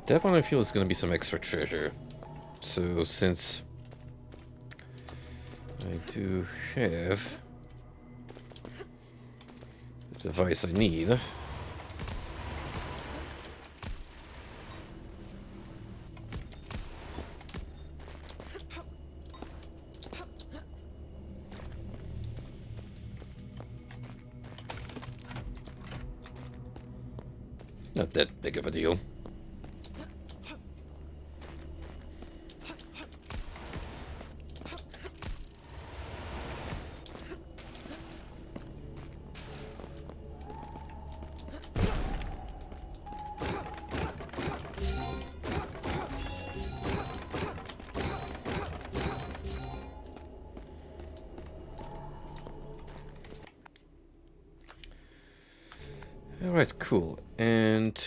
Speaker 1: That one I feel is going to be some extra treasure. So since I do have the device I need, not that big of a deal. Alright, cool. And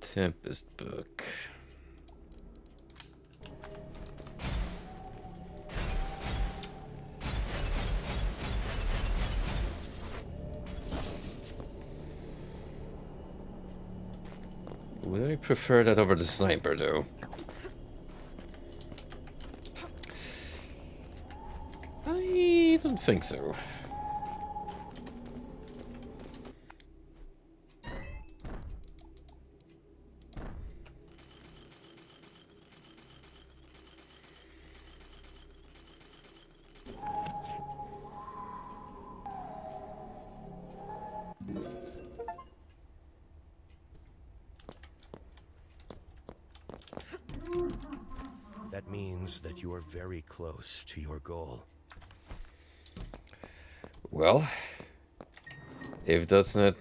Speaker 1: Tempest book. Would I prefer that over the sniper though? I don't think so.
Speaker 3: That means that you are very close to your goal.
Speaker 1: Well, if that's not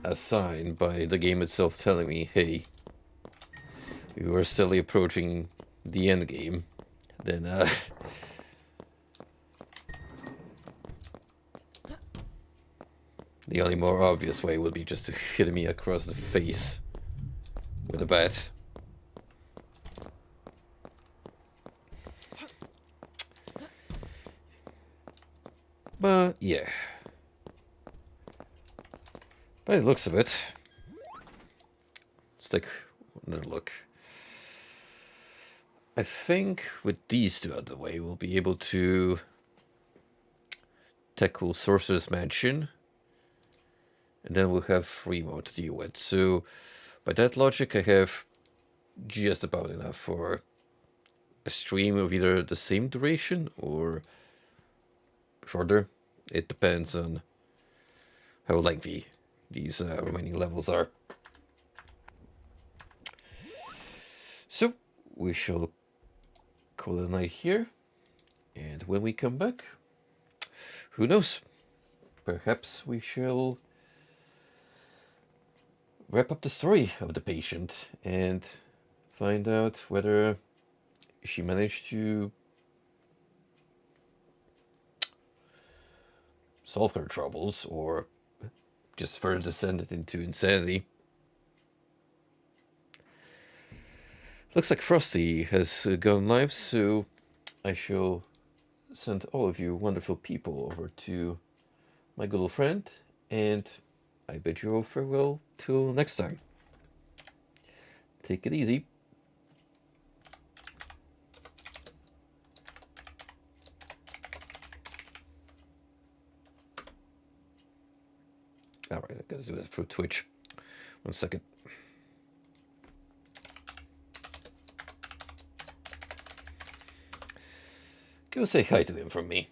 Speaker 1: a sign by the game itself telling me, hey, we were steadily approaching the end game, then the only more obvious way would be just to hit me across the face with a bat. But yeah. By the looks of it, let's take another look. I think with these two out of the way, we'll be able to tackle Sorcerer's Mansion. And then we'll have Fremont to deal with. So, by that logic, I have just about enough for a stream of either the same duration or shorter. It depends on how lengthy these remaining levels are. So, we shall call it a night here. And when we come back, who knows? Perhaps we shall wrap up the story of the patient and find out whether she managed to solve her troubles or just further descended into insanity. Looks like Frosty has gone live, so I shall send all of you wonderful people over to my good old friend, and I bid you all farewell till next time. Take it easy. Alright, I gotta do that through Twitch. 1 second. Go say hi to him from me.